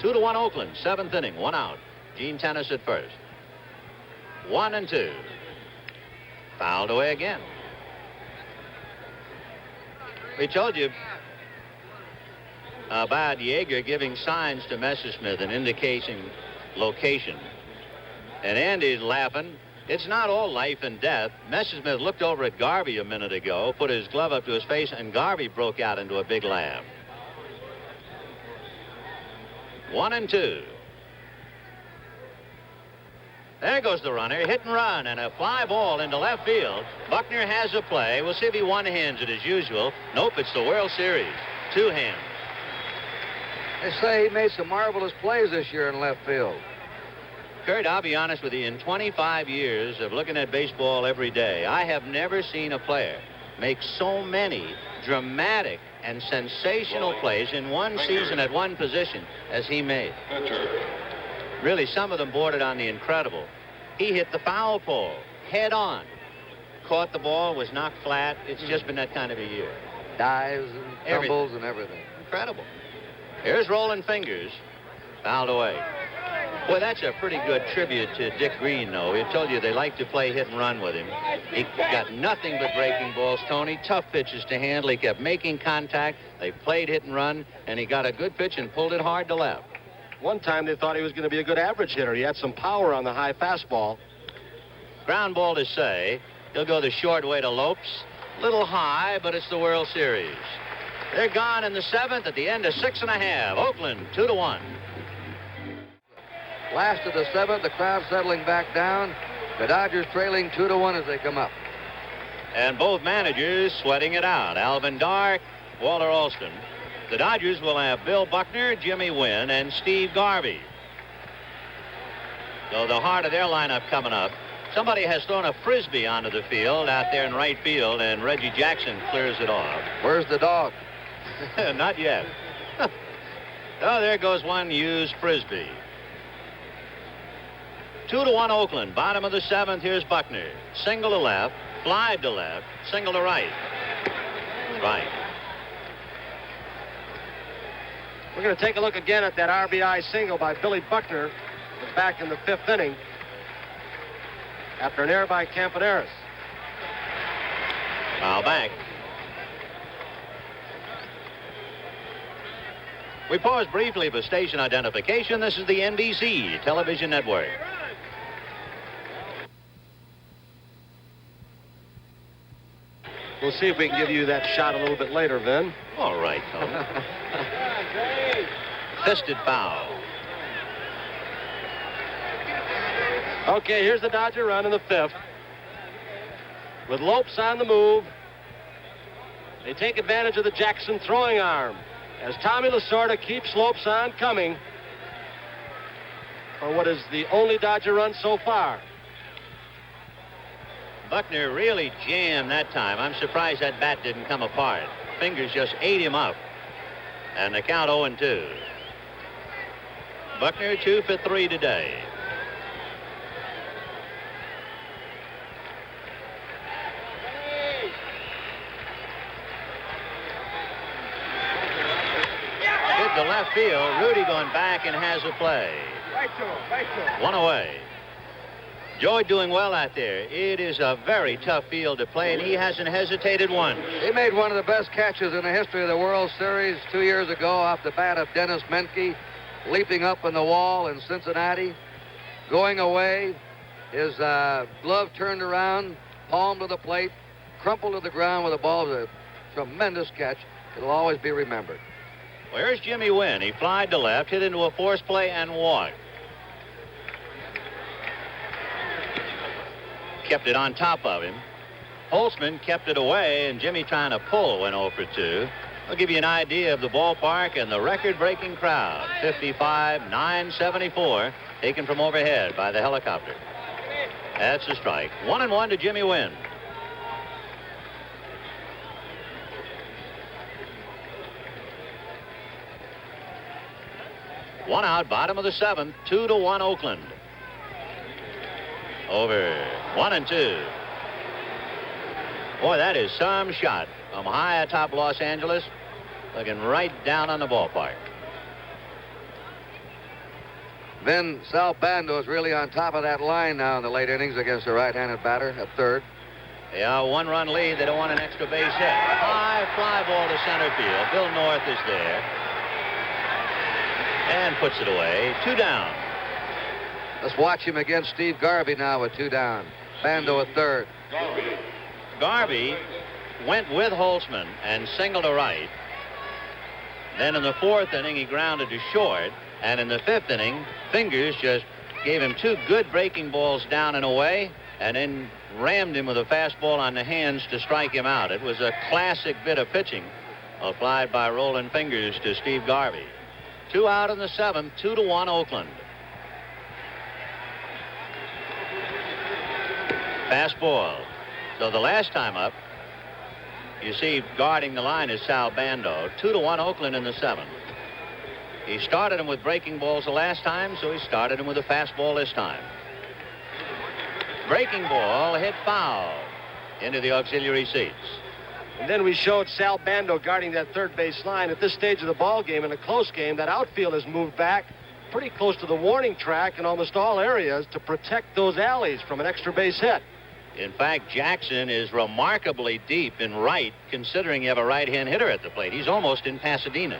2-1 Oakland, 7th inning, 1 out. Gene Tennis at first. 1-2. Fouled away again. We told you about Yeager giving signs to Messersmith and indicating location. And Andy's laughing. It's not all life and death. Messersmith looked over at Garvey a minute ago, put his glove up to his face, and Garvey broke out into a big laugh. 1-2. There goes the runner, hit and run, and a fly ball into left field. Buckner has a play. We'll see if he one-hands it as usual. Nope, it's the World Series. Two hands. They say he made some marvelous plays this year in left field. Kurt, I'll be honest with you, in 25 years of looking at baseball every day, I have never seen a player make so many dramatic and sensational plays in one season at one position as he made. Really, some of them bordered on the incredible. He hit the foul pole head on. Caught the ball, was knocked flat. It's just been that kind of a year. Dives and tumbles and everything. Incredible. Here's Rollie Fingers. Fouled away. Boy, that's a pretty good tribute to Dick Green, though. He told you they like to play hit and run with him. He got nothing but breaking balls, Tony. Tough pitches to handle. He kept making contact. They played hit and run, and he got a good pitch and pulled it hard to left. One time they thought he was going to be a good average hitter. He had some power on the high fastball. Ground ball to Say. He'll go the short way to Lopes. Little high, but it's the World Series. They're gone in the seventh at the end of 6.5. Oakland 2-1. Last of the seventh, the crowd settling back down. The Dodgers trailing 2-1 as they come up. And both managers sweating it out. Alvin Dark, Walter Alston. The Dodgers will have Bill Buckner, Jimmy Wynn, and Steve Garvey. So the heart of their lineup coming up. Somebody has thrown a frisbee onto the field out there in right field, and Reggie Jackson clears it off. Where's the dog? Not yet. Oh, there goes one used frisbee. 2-1 Oakland. Bottom of the seventh. Here's Buckner. Single to left, fly to left, single to right. Right. We're going to take a look again at that RBI single by Billy Buckner back in the fifth inning after an error by Campaneris. Foul back. We pause briefly for station identification. This is the NBC television network. We'll see if we can give you that shot a little bit later, Vin. All right, Tony. Fisted foul. Okay, here's the Dodger run in the fifth. With Lopes on the move. They take advantage of the Jackson throwing arm as Tommy Lasorda keeps Lopes on coming for what is the only Dodger run so far. Buckner really jammed that time. I'm surprised that bat didn't come apart. Fingers just ate him up. And the count 0-2. Buckner 2 for 3 today. Hit to left field. Rudy going back and has a play. Right to him. One away. Joy doing well out there. It is a very tough field to play, and he hasn't hesitated once. He made one of the best catches in the history of the World Series 2 years ago off the bat of Dennis Menke, leaping up in the wall in Cincinnati, going away. His glove turned around, palm to the plate, crumpled to the ground with the ball. It was a tremendous catch. It'll always be remembered. Where's Jimmy Wynn? He flied to left, hit into a force play, and walked. Kept it on top of him. Holtzman kept it away, and Jimmy trying to pull went 0 for 2. I'll give you an idea of the ballpark and the record-breaking crowd. 55,974 taken from overhead by the helicopter. That's a strike. 1-1 to Jimmy Wynn. One out, bottom of the seventh. 2-1 Oakland. Over 1-2. Boy, that is some shot from high atop Los Angeles, looking right down on the ballpark. Then Sal Bando is really on top of that line now in the late innings against the right-handed batter at third. Yeah, one-run lead. They don't want an extra base hit. High fly ball to center field. Bill North is there. And puts it away. 2 down. Let's watch him against Steve Garvey now with 2 down. Bando at third. Garvey went with Holtzman and singled to right. Then in the 4th inning, he grounded to short. And in the 5th inning, Fingers just gave him 2 good breaking balls down and away, and then rammed him with a fastball on the hands to strike him out. It was a classic bit of pitching applied by Rollie Fingers to Steve Garvey. 2 out in the 7th, 2-1 Oakland. Fastball. So the last time up, you see guarding the line is Sal Bando. 2-1 Oakland in the 7th. He started him with breaking balls the last time, so he started him with a fastball this time. Breaking ball hit foul into the auxiliary seats. And then we showed Sal Bando guarding that third base line. At this stage of the ball game, in a close game, that outfield has moved back pretty close to the warning track in almost all areas to protect those alleys from an extra base hit. In fact, Jackson is remarkably deep in right, considering you have a right-hand hitter at the plate. He's almost in Pasadena.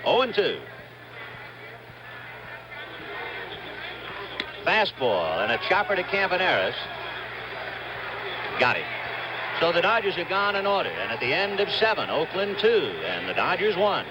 0-2. Fastball and a chopper to Campaneris. Got him. So the Dodgers are gone in order. And at the end of 7, Oakland 2, and the Dodgers 1.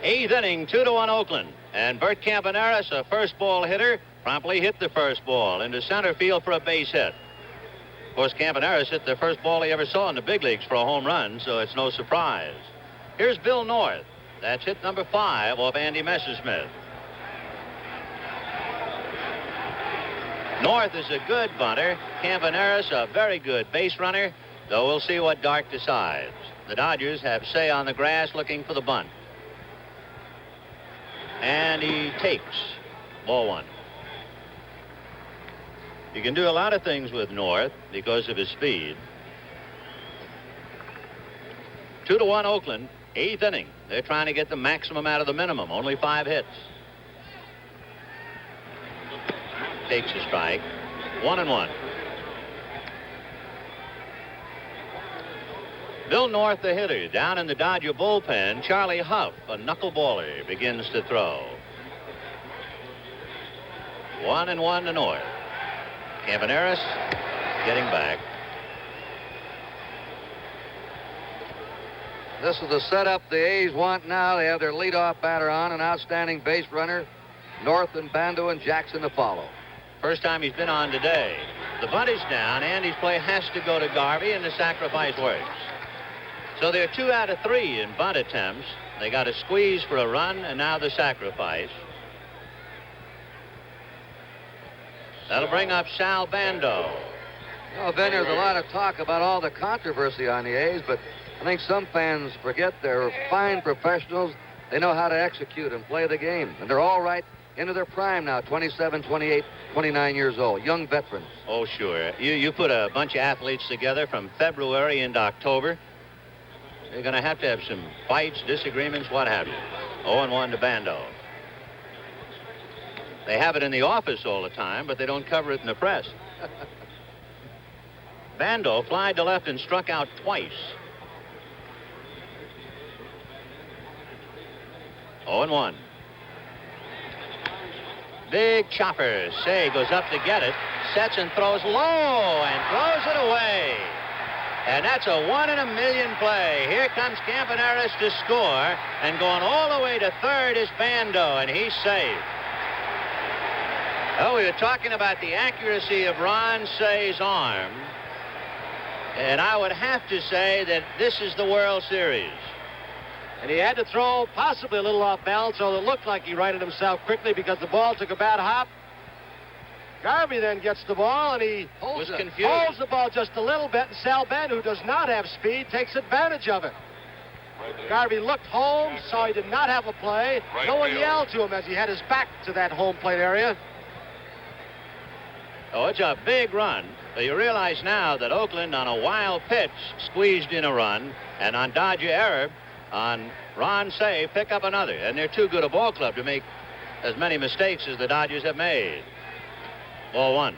Eighth inning, 2-1 Oakland. And Bert Campaneris, a first ball hitter, promptly hit the first ball into center field for a base hit. Of course, Campaneris hit the first ball he ever saw in the big leagues for a home run, so it's no surprise. Here's Bill North. That's hit number 5 off Andy Messersmith. North is a good bunter. Campaneris, a very good base runner, though we'll see what Dark decides. The Dodgers have Say on the grass looking for the bunt. And he takes ball 1. You can do a lot of things with North because of his speed. 2-1 Oakland, 8th inning. They're trying to get the maximum out of the minimum. Only 5 hits. Takes a strike. 1-1. Bill North, the hitter. Down in the Dodger bullpen, Charlie Huff, a knuckleballer, begins to throw. 1-1 to North. Campaneris getting back. This is the setup the A's want now. They have their leadoff batter on, an outstanding base runner. North and Bando and Jackson to follow. First time he's been on today. The bunt is down. Andy's play has to go to Garvey, and the sacrifice works. So they're 2 out of 3 in bunt attempts. They got a squeeze for a run, and now the sacrifice. That'll bring up Sal Bando. Well, Ben, there's a lot of talk about all the controversy on the A's, but I think some fans forget they're fine professionals. They know how to execute and play the game, and they're all right into their prime now, 27, 28, 29 years old, young veterans. Oh, sure. You put a bunch of athletes together from February into October. They're going to have some fights, disagreements, what have you. 0-1 to Bando. They have it in the office all the time, but they don't cover it in the press. Bando flied to left and struck out twice. 0-1. Big chopper. Say goes up to get it, sets and throws low and throws it away. And that's a 1 in a million play. Here comes Campaneris to score, and going all the way to third is Bando, and he's saved. Oh, we were talking about the accuracy of Ron Say's arm, and I would have to say that this is the World Series. And he had to throw possibly a little off balance, although it looked like he righted himself quickly because the ball took a bad hop. Garvey then gets the ball, and he holds the ball just a little bit, and Sal Bando, who does not have speed, takes advantage of it. Garvey looked home, saw he did not have a play. No one yelled to him as he had his back to that home plate area. Oh, it's a big run. But you realize now that Oakland, on a wild pitch, squeezed in a run, and on Dodger error, on Ron Say, pick up another. And they're too good a ball club to make as many mistakes as the Dodgers have made. Ball one.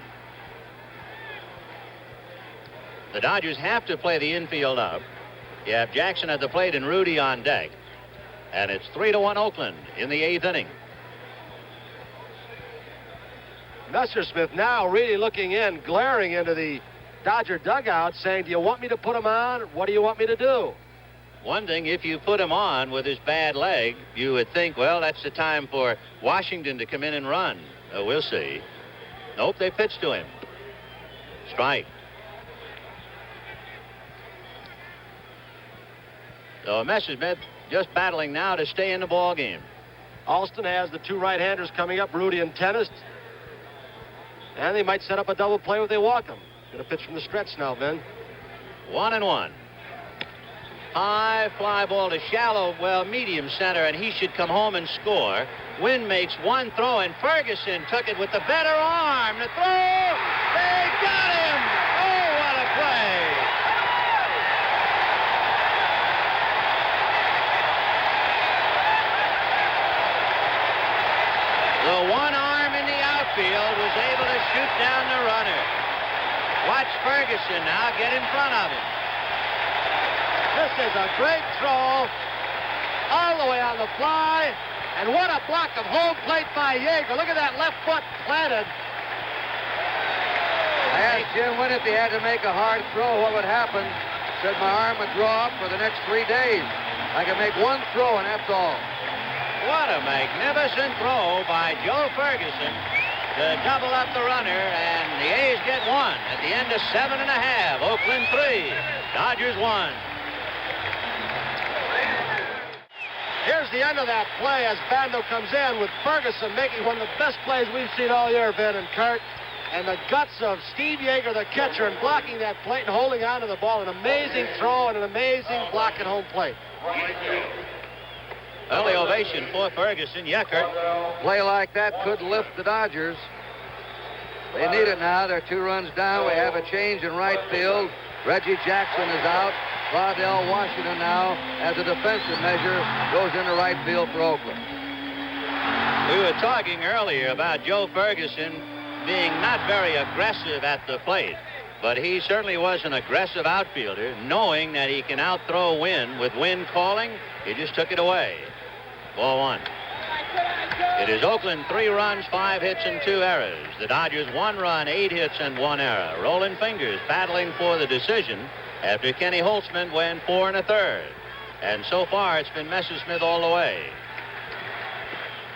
The Dodgers have to play the infield up. You have Jackson at the plate and Rudy on deck. And it's 3-1 Oakland in the 8th inning. Messersmith now really looking in, glaring into the Dodger dugout, saying, do you want me to put him on? What do you want me to do? One thing, if you put him on with his bad leg, you would think, well, that's the time for Washington to come in and run. We'll see. Nope, they pitched to him. Strike. So Messersmith just battling now to stay in the ball game. Alston has the 2 right-handers coming up, Rudy and Tennis. And they might set up a double play if they walk him. Gonna pitch from the stretch now, Ben. 1-1. High fly ball to shallow, well, medium center, and he should come home and score. Wynn makes one throw, and Ferguson took it with the better arm. The throw! They got him! Oh, what a play! The one arm in the outfield was able to shoot down the runner. Watch Ferguson now get in front of him. This is a great throw, all the way on the fly, and what a block of home plate by Yeager. Look at that left foot planted. I asked Jim Wynn if he had to make a hard throw, what would happen. Said my arm would draw up for the next 3 days. I could make one throw, and that's all. What a magnificent throw by Joe Ferguson to double up the runner, and the A's get one at the end of 7.5. Oakland 3, Dodgers 1. Here's the end of that play as Bando comes in with Ferguson making one of the best plays we've seen all year, Ben and Kurt. And the guts of Steve Yeager, the catcher, and blocking that plate and holding on to the ball. An amazing throw and an amazing block at home plate. Early ovation for Ferguson. Yeah, Kurt. Play like that could lift the Dodgers. They need it now. They're 2 runs down. We have a change in right field. Reggie Jackson is out. Waddell Washington now, as a defensive measure, goes into right field for Oakland. We were talking earlier about Joe Ferguson being not very aggressive at the plate, but he certainly was an aggressive outfielder, knowing that he can outthrow Wynn. With Wynn calling, he just took it away. Ball one. It is Oakland 3 runs, 5 hits, and 2 errors. The Dodgers 1 run, 8 hits, and 1 error. Rollie Fingers battling for the decision after Kenny Holtzman went 4 1/3. And so far, it's been Messersmith all the way.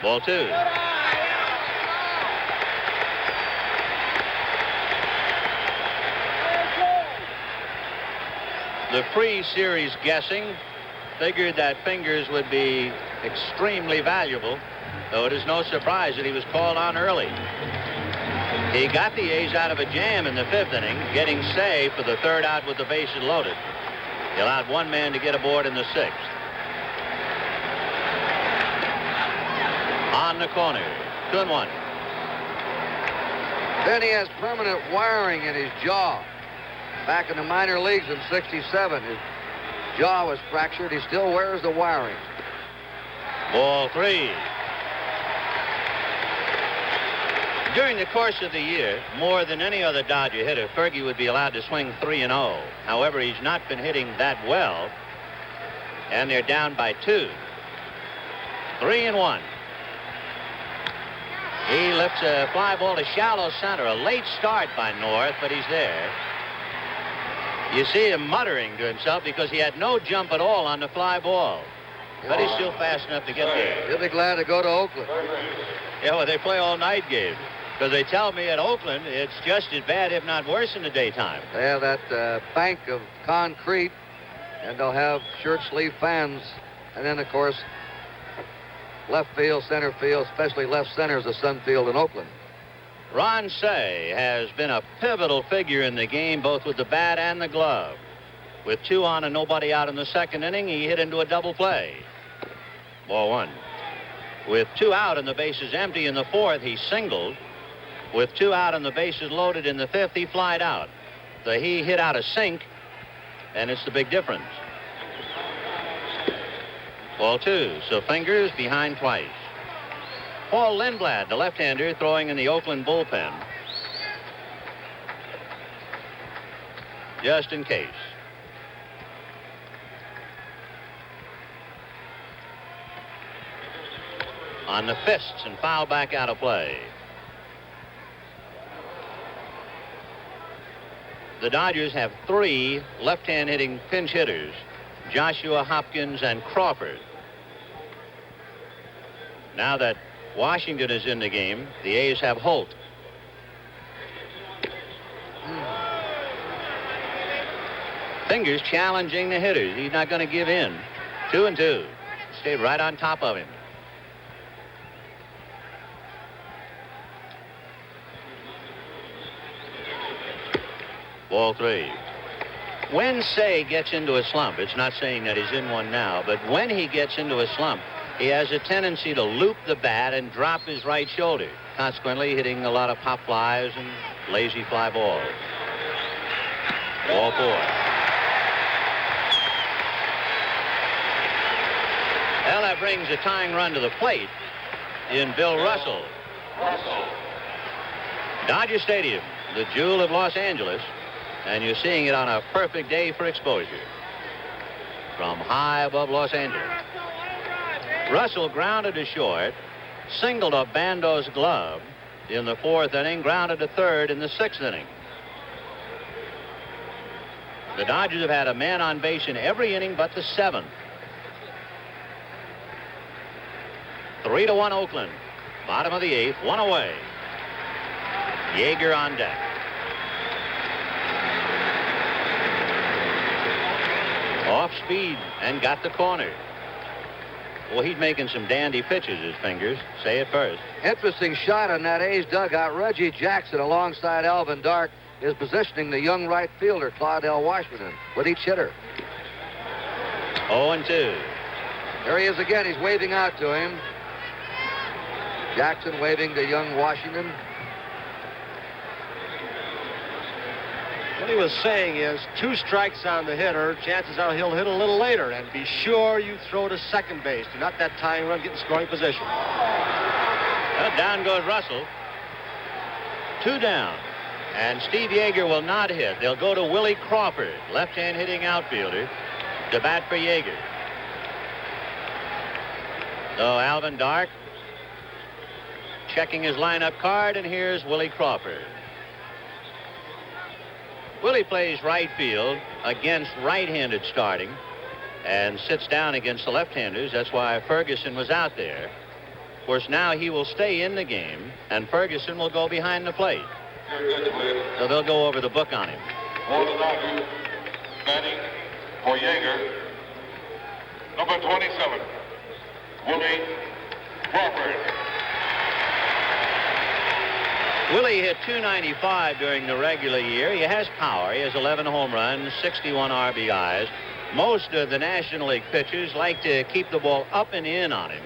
Ball 2. The pre-series guessing figured that Fingers would be extremely valuable, though it is no surprise that he was called on early. He got the A's out of a jam in the 5th inning, getting Say for the 3rd out with the bases loaded. He allowed 1 man to get aboard in the 6th. On the corner, 2-1. Then he has permanent wiring in his jaw. Back in the minor leagues in '67, his jaw was fractured. He still wears the wiring. Ball 3. During the course of the year, more than any other Dodger hitter, Fergie would be allowed to swing 3-0. However, he's not been hitting that well, and they're down by 2. 3-1. He lifts a fly ball to shallow center. A late start by North, but he's there. You see him muttering to himself because he had no jump at all on the fly ball. But he's still fast enough to get there. He'll be glad to go to Oakland. Yeah, well, they play all night games. Because they tell me at Oakland, it's just as bad, if not worse, in the daytime. They have that bank of concrete, and they'll have shirt-sleeve fans. And then, of course, left field, center field, especially left center is the sun field in Oakland. Ron Say has been a pivotal figure in the game, both with the bat and the glove. With 2 on and nobody out in the 2nd inning, he hit into a double play. Ball 1. With 2 out and the bases empty in the 4th, he singled. With 2 out and the bases loaded in the 5th, he flied out. So he hit out a sink, and it's the big difference. Ball 2. So Fingers behind twice. Paul Lindblad, the left-hander, throwing in the Oakland bullpen. Just in case. On the fists and foul back out of play. The Dodgers have 3 left-hand hitting pinch hitters, Joshua, Hopkins, and Crawford. Now that Washington is in the game, the A's have Holt. Fingers challenging the hitters. He's not going to give in. 2-2. Stayed right on top of him. Ball 3. When Say gets into a slump, it's not saying that he's in one now, but when he gets into a slump, he has a tendency to loop the bat and drop his right shoulder, consequently hitting a lot of pop flies and lazy fly balls. Ball 4. Well, that brings a tying run to the plate in Bill Russell. Dodger Stadium, the jewel of Los Angeles, and you're seeing it on a perfect day for exposure from high above Los Angeles. Russell grounded to short, singled a Bando's glove in the 4th inning, grounded to 3rd in the 6th inning. The Dodgers have had a man on base in every inning but the 7th. 3-1 Oakland. Bottom of the 8th, 1 away. Yeager on deck. Off speed and got the corner. Well, he's making some dandy pitches, his Fingers. Say it first. Interesting shot on that A's dugout. Reggie Jackson alongside Alvin Dark is positioning the young right fielder, Claudell Washington, with each hitter. 0-2. There he is again. He's waving out to him. Jackson waving to young Washington. What he was saying is 2 strikes on the hitter. Chances are he'll hit a little later. And be sure you throw to second base. Do not that tying run get in scoring position. Well, down goes Russell. 2 down. And Steve Yeager will not hit. They'll go to Willie Crawford, left-hand hitting outfielder, to bat for Yeager. So Alvin Dark checking his lineup card, and here's Willie Crawford. Willie plays right field against right-handed starting and sits down against the left-handers. That's why Ferguson was out there. Of course, now he will stay in the game, and Ferguson will go behind the plate. So they'll go over the book on him. For the Dodgers, batting for Yeager, number 27, Willie Crawford. Willie hit .295 during the regular year. He has power. He has 11 home runs, 61 RBIs. Most of the National League pitchers like to keep the ball up and in on him,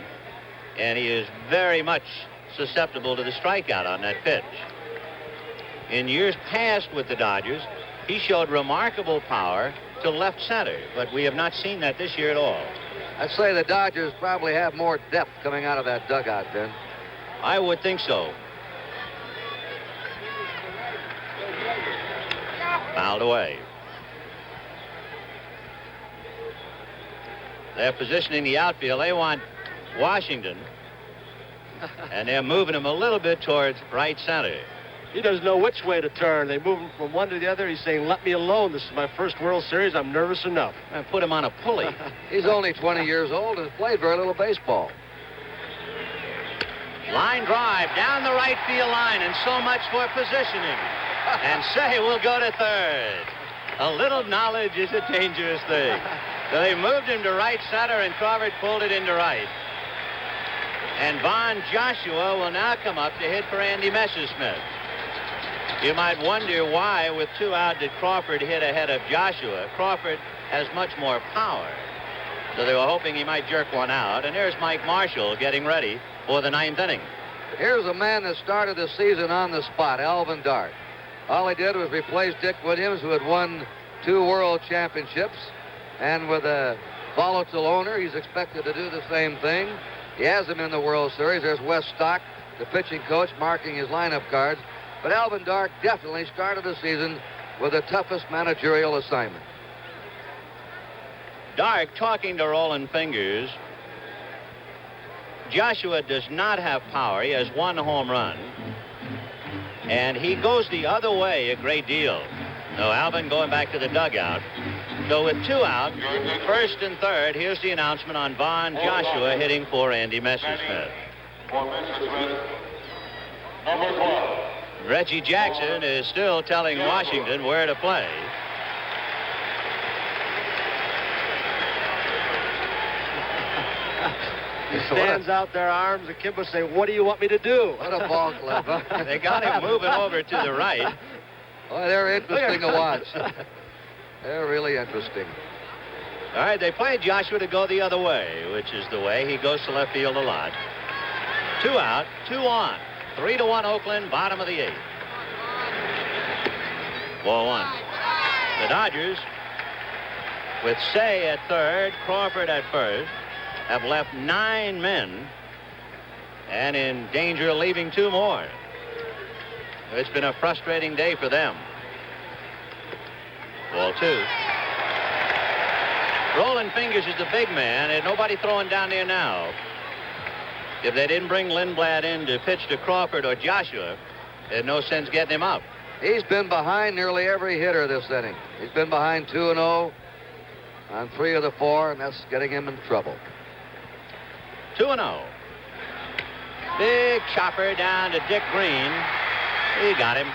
and he is very much susceptible to the strikeout on that pitch. In years past with the Dodgers, he showed remarkable power to left center, but we have not seen that this year at all. I'd say the Dodgers probably have more depth coming out of that dugout, Ben. I would think so. Fouled away. They're positioning the outfield. They want Washington, and they're moving him a little bit towards right center. He doesn't know which way to turn. They move him from one to the other. He's saying, let me alone. This is my first World Series. I'm nervous enough. And put him on a pulley. He's only 20 years old and has played very little baseball. Line drive down the right field line, and so much for positioning. And Say will go to third. A little knowledge is a dangerous thing. So they moved him to right center, and Crawford pulled it into right. And Von Joshua will now come up to hit for Andy Messersmith. You might wonder why, with 2 out, did Crawford hit ahead of Joshua. Crawford has much more power. So they were hoping he might jerk one out. And there's Mike Marshall getting ready for the 9th inning. Here's a man that started the season on the spot, Alvin Dark. All he did was replace Dick Williams, who had won 2 world championships. And with a volatile owner, he's expected to do the same thing. He has him in the World Series. There's Wes Stock, the pitching coach, marking his lineup cards. But Alvin Dark definitely started the season with the toughest managerial assignment. Dark talking to Rollie Fingers. Joshua does not have power. He has 1 home run. And he goes the other way a great deal. So Alvin going back to the dugout. So with 2 out, 1st and 3rd, here's the announcement on Vaughn Joshua hitting for Andy Messersmith. For Messersmith, number 12. Reggie Jackson is still telling Washington where to play. He stands out their arms, and Kimber say, "What do you want me to do?" What a ball club, huh? They got him moving over to the right. Boy, they're interesting to watch. They're really interesting. All right, they played Joshua to go the other way, which is the way he goes to left field a lot. 2 out, 2 on. 3-1 Oakland, bottom of the 8th. Ball 1. The Dodgers, with Say at 3rd, Crawford at 1st, have left 9 men and in danger of leaving 2 more. It's been a frustrating day for them. Ball 2. Rollie Fingers is the big man, and nobody throwing down there now. If they didn't bring Lindblad in to pitch to Crawford or Joshua, there's no sense getting him up. He's been behind nearly every hitter this inning. He's been behind 2-0 on 3 of the 4, and that's getting him in trouble. 2-0. Big chopper down to Dick Green. He got him.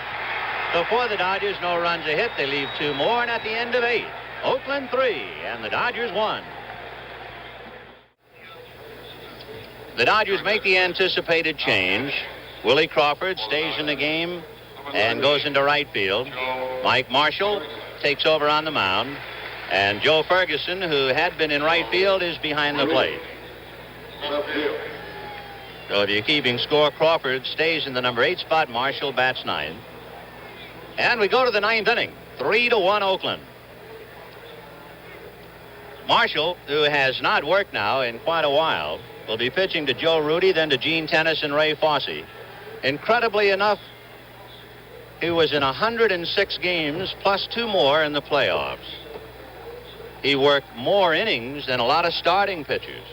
So for the Dodgers, no runs a hit. They leave 2 more, and at the end of 8, Oakland 3, and the Dodgers 1. The Dodgers make the anticipated change. Willie Crawford stays in the game and goes into right field. Mike Marshall takes over on the mound. And Joe Ferguson, who had been in right field, is behind the plate. So if you're keeping score, Crawford stays in the number 8 spot. Marshall bats 9th. And we go to the 9th inning. 3-1 Oakland. Marshall, who has not worked now in quite a while, will be pitching to Joe Rudy, then to Gene Tennis and Ray Fosse. Incredibly enough, he was in 106 games plus 2 more in the playoffs. He worked more innings than a lot of starting pitchers.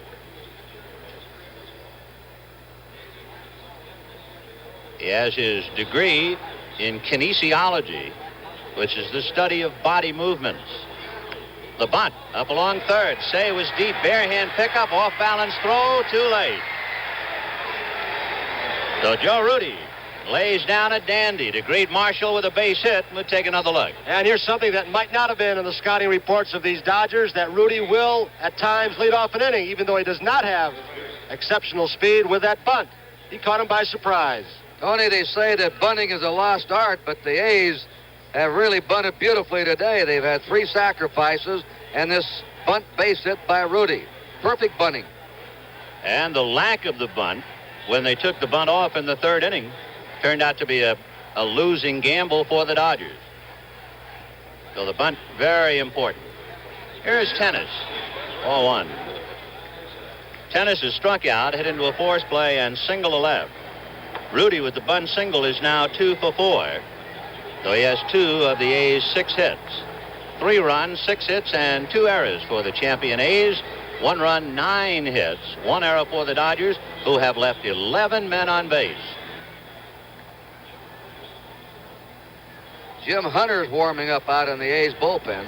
He has his degree in kinesiology, which is the study of body movements. The bunt up along 3rd. Say was deep, bare hand pickup, off balance throw, too late. So Joe Rudy lays down a dandy to greet Marshall with a base hit. We'll take another look. And here's something that might not have been in the scouting reports of these Dodgers, that Rudy will at times lead off an inning, even though he does not have exceptional speed with that bunt. He caught him by surprise. Tony, they say that bunting is a lost art, but the A's have really bunted beautifully today. They've had 3 sacrifices, and this bunt base hit by Rudy. Perfect bunting. And the lack of the bunt, when they took the bunt off in the 3rd inning, turned out to be a losing gamble for the Dodgers. So the bunt, very important. Here's Tennis. 0-1. Tennis is struck out, hit into a force play, and single to left. Rudy with the bunt single is now 2 for 4. So he has 2 of the A's 6 hits. 3 runs, 6 hits, and 2 errors for the champion A's. 1 run, 9 hits. 1 error for the Dodgers, who have left 11 men on base. Jim Hunter's warming up out in the A's bullpen.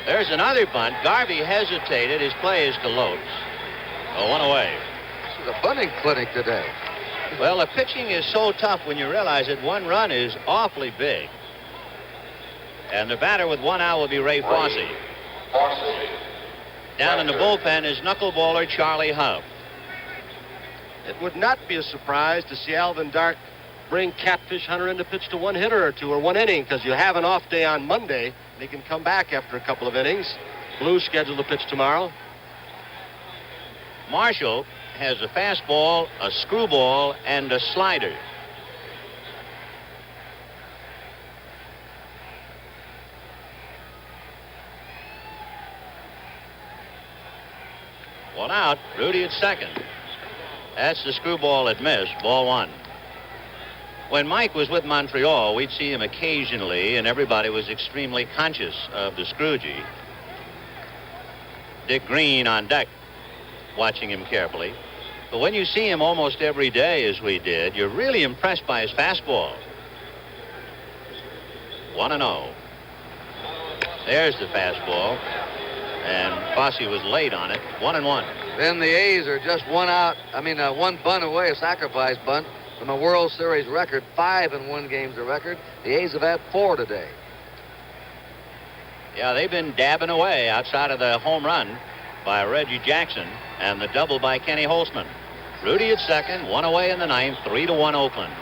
There's another bunt. Garvey hesitated. His play is to Lopes. 1 away. This is a bunting clinic today. Well, the pitching is so tough when you realize that 1 run is awfully big. And the batter with 1 out will be Ray Fosse. Down in the bullpen is knuckleballer Charlie Huff. It would not be a surprise to see Alvin Dark bring Catfish Hunter in to pitch to 1 hitter or 2 or 1 inning, because you have an off day on Monday. They can come back after a couple of innings. Blue scheduled to pitch tomorrow. Marshall has a fastball, a screwball, and a slider. One out, Rudy at second. That's the screwball that missed, ball one. When Mike was with Montreal, we'd see him occasionally, and everybody was extremely conscious of the Scroogey. Dick Green on deck, watching him carefully. But when you see him almost every day, as we did, you're really impressed by his fastball. 1-0. There's the fastball. And Fosse was late on it. 1-1. Then the A's are just one bunt away, a sacrifice bunt from a World Series record. 5-1 games the record. The A's have had 4 today. Yeah, they've been dabbing away outside of the home run by Reggie Jackson and the double by Kenny Holtzman. Rudy at second, 1 away in the ninth, 3-1 Oakland.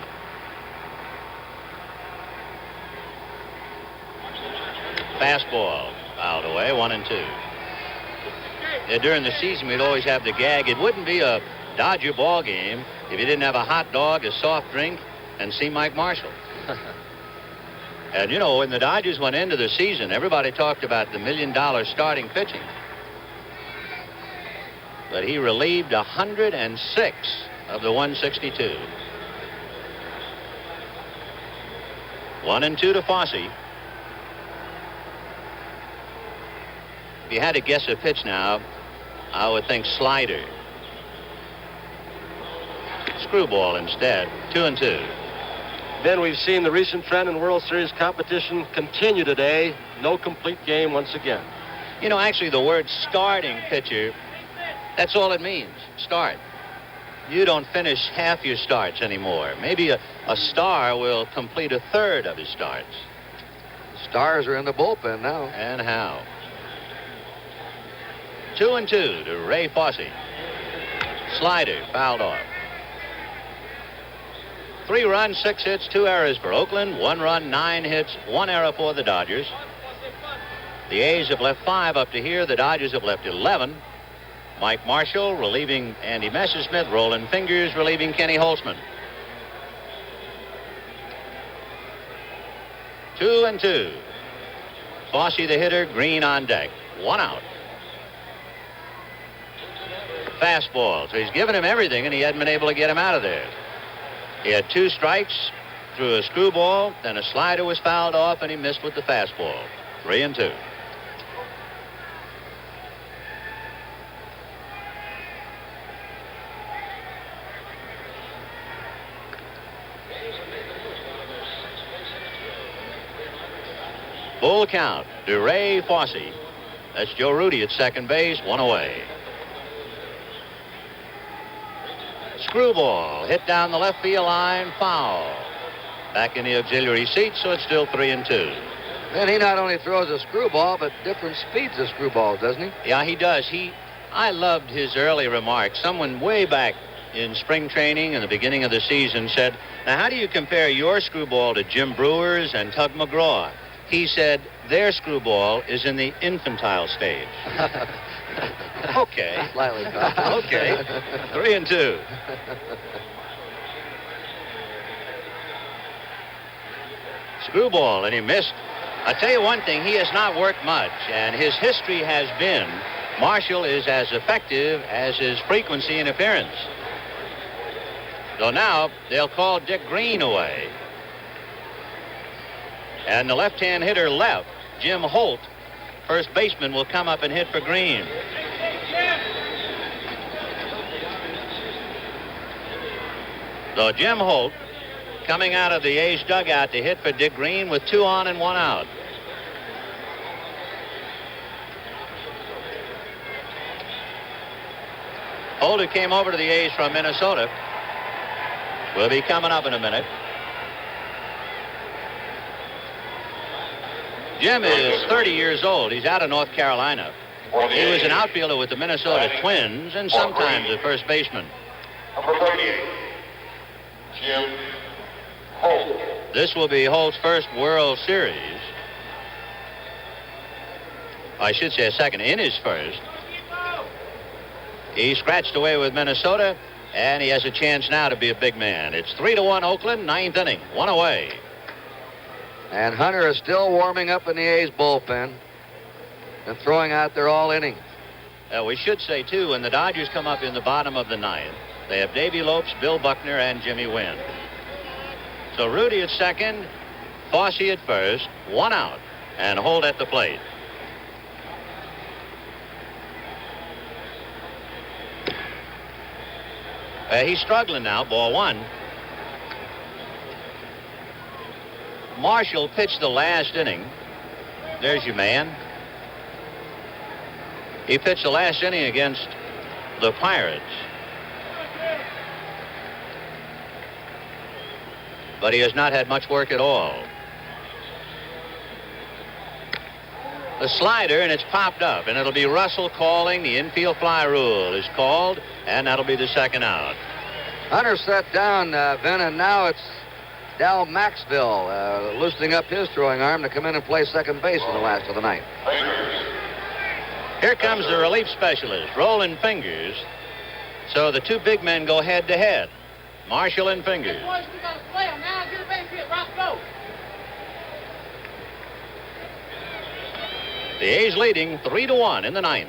Fastball fouled away, 1-2. Yeah, during the season, we'd always have the gag. It wouldn't be a Dodger ball game if you didn't have a hot dog, a soft drink, and see Mike Marshall. And, you know, when the Dodgers went into the season, everybody talked about the $1 million starting pitching. But he relieved 106 of the 162. 1-2 to Fosse. If you had to guess a pitch now, I would think slider. Screwball instead. 2-2. Then we've seen the recent trend in World Series competition continue today. No complete game once again. You know, actually, the word starting pitcher, that's all it means. Start. You don't finish half your starts anymore. Maybe a star will complete a third of his starts. Stars are in the bullpen now. And how? 2-2 to Ray Fosse. Slider fouled off. 3 runs, 6 hits, 2 errors for Oakland. 1 run, 9 hits, 1 error for the Dodgers. The A's have left 5 up to here. The Dodgers have left 11. Mike Marshall relieving Andy Messersmith. Rollie Fingers relieving Kenny Holtzman. 2-2. Fosse the hitter, Green on deck. 1 out. Fastball. So he's given him everything, and he hadn't been able to get him out of there. He had 2 strikes, threw a screwball, then a slider was fouled off, and he missed with the fastball. 3-2. Full count to Ray Fosse. That's Joe Rudy at second base, 1 away. Screwball hit down the left field line, foul. Back in the auxiliary seat, so it's still 3-2. Then he not only throws a screwball, but different speeds of screwballs, doesn't he? Yeah, he does. I loved his early remarks. Someone way back in spring training and the beginning of the season said, now how do you compare your screwball to Jim Brewer's and Tug McGraw? He said their screwball is in the infantile stage. Okay. Slightly tough. Okay. 3-2. Screwball, and he missed. I'll tell you one thing, he has not worked much, and his history has been Marshall is as effective as his frequency in appearance. So now they'll call Dick Green away. And the left-hand hitter left, Jim Holt, first baseman, will come up and hit for Green. So Jim Holt coming out of the A's dugout to hit for Dick Green with 2 on and 1 out. Holt, who came over to the A's from Minnesota, will be coming up in a minute. Jim is 30 years old. He's out of North Carolina. He was an outfielder with the Minnesota Twins and sometimes a first baseman. Number 38, Jim Holt. This will be Holt's first World Series. I should say a second in his first. He scratched away with Minnesota, and he has a chance now to be a big man. It's 3-1 Oakland, 9th inning, 1 away. And Hunter is still warming up in the A's bullpen and throwing out there all innings. We should say, too, when the Dodgers come up in the bottom of the 9th, they have Davy Lopes, Bill Buckner, and Jimmy Wynn. So Rudy at second, Fosse at first, 1 out, and Holt at the plate. He's struggling now, ball 1. Marshall pitched the last inning. There's your man. He pitched the last inning against the Pirates. But he has not had much work at all. The slider, and it's popped up, and it'll be Russell calling. The infield fly rule is called, and that'll be the second out. Hunter set down, Ben, and now it's Dal Maxville loosening up his throwing arm to come in and play second base in the last of the ninth. Here comes the relief specialist, Rollie Fingers. So the two big men go head-to-head, Marshall and Fingers. The A's leading 3-1 in the 9th.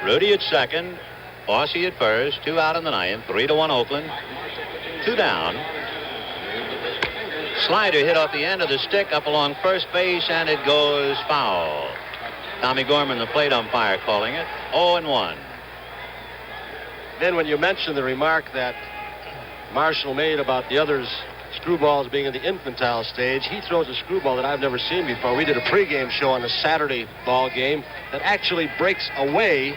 Rudy at second, Fosse at first, 2 out in the 9th, 3-1 Oakland, 2 down. Slider hit off the end of the stick up along first base, and it goes foul. Tommy Gorman, the plate umpire, calling it 0-1. Then when you mentioned the remark that Marshall made about the others' screwballs being in the infantile stage, he throws a screwball that I've never seen before. We did a pregame show on a Saturday ball game that actually breaks away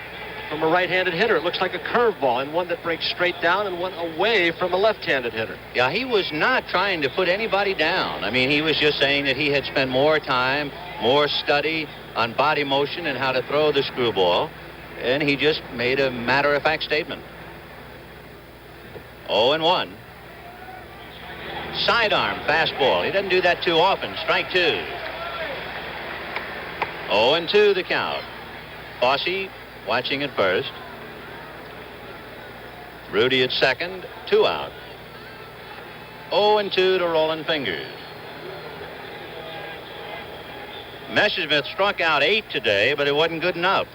from a right-handed hitter. It looks like a curveball, and one that breaks straight down and one away from a left-handed hitter. Yeah, he was not trying to put anybody down. I mean, he was just saying that he had spent more time, more study on body motion and how to throw the screwball, and he just made a matter-of-fact statement. 0-1. Sidearm fastball. He doesn't do that too often. Strike 2. 0-2 the count. Fosse watching at first. Rudy at second. 2 out. 0-2 to Rollie Fingers. Messerschmidt struck out 8 today, but it wasn't good enough.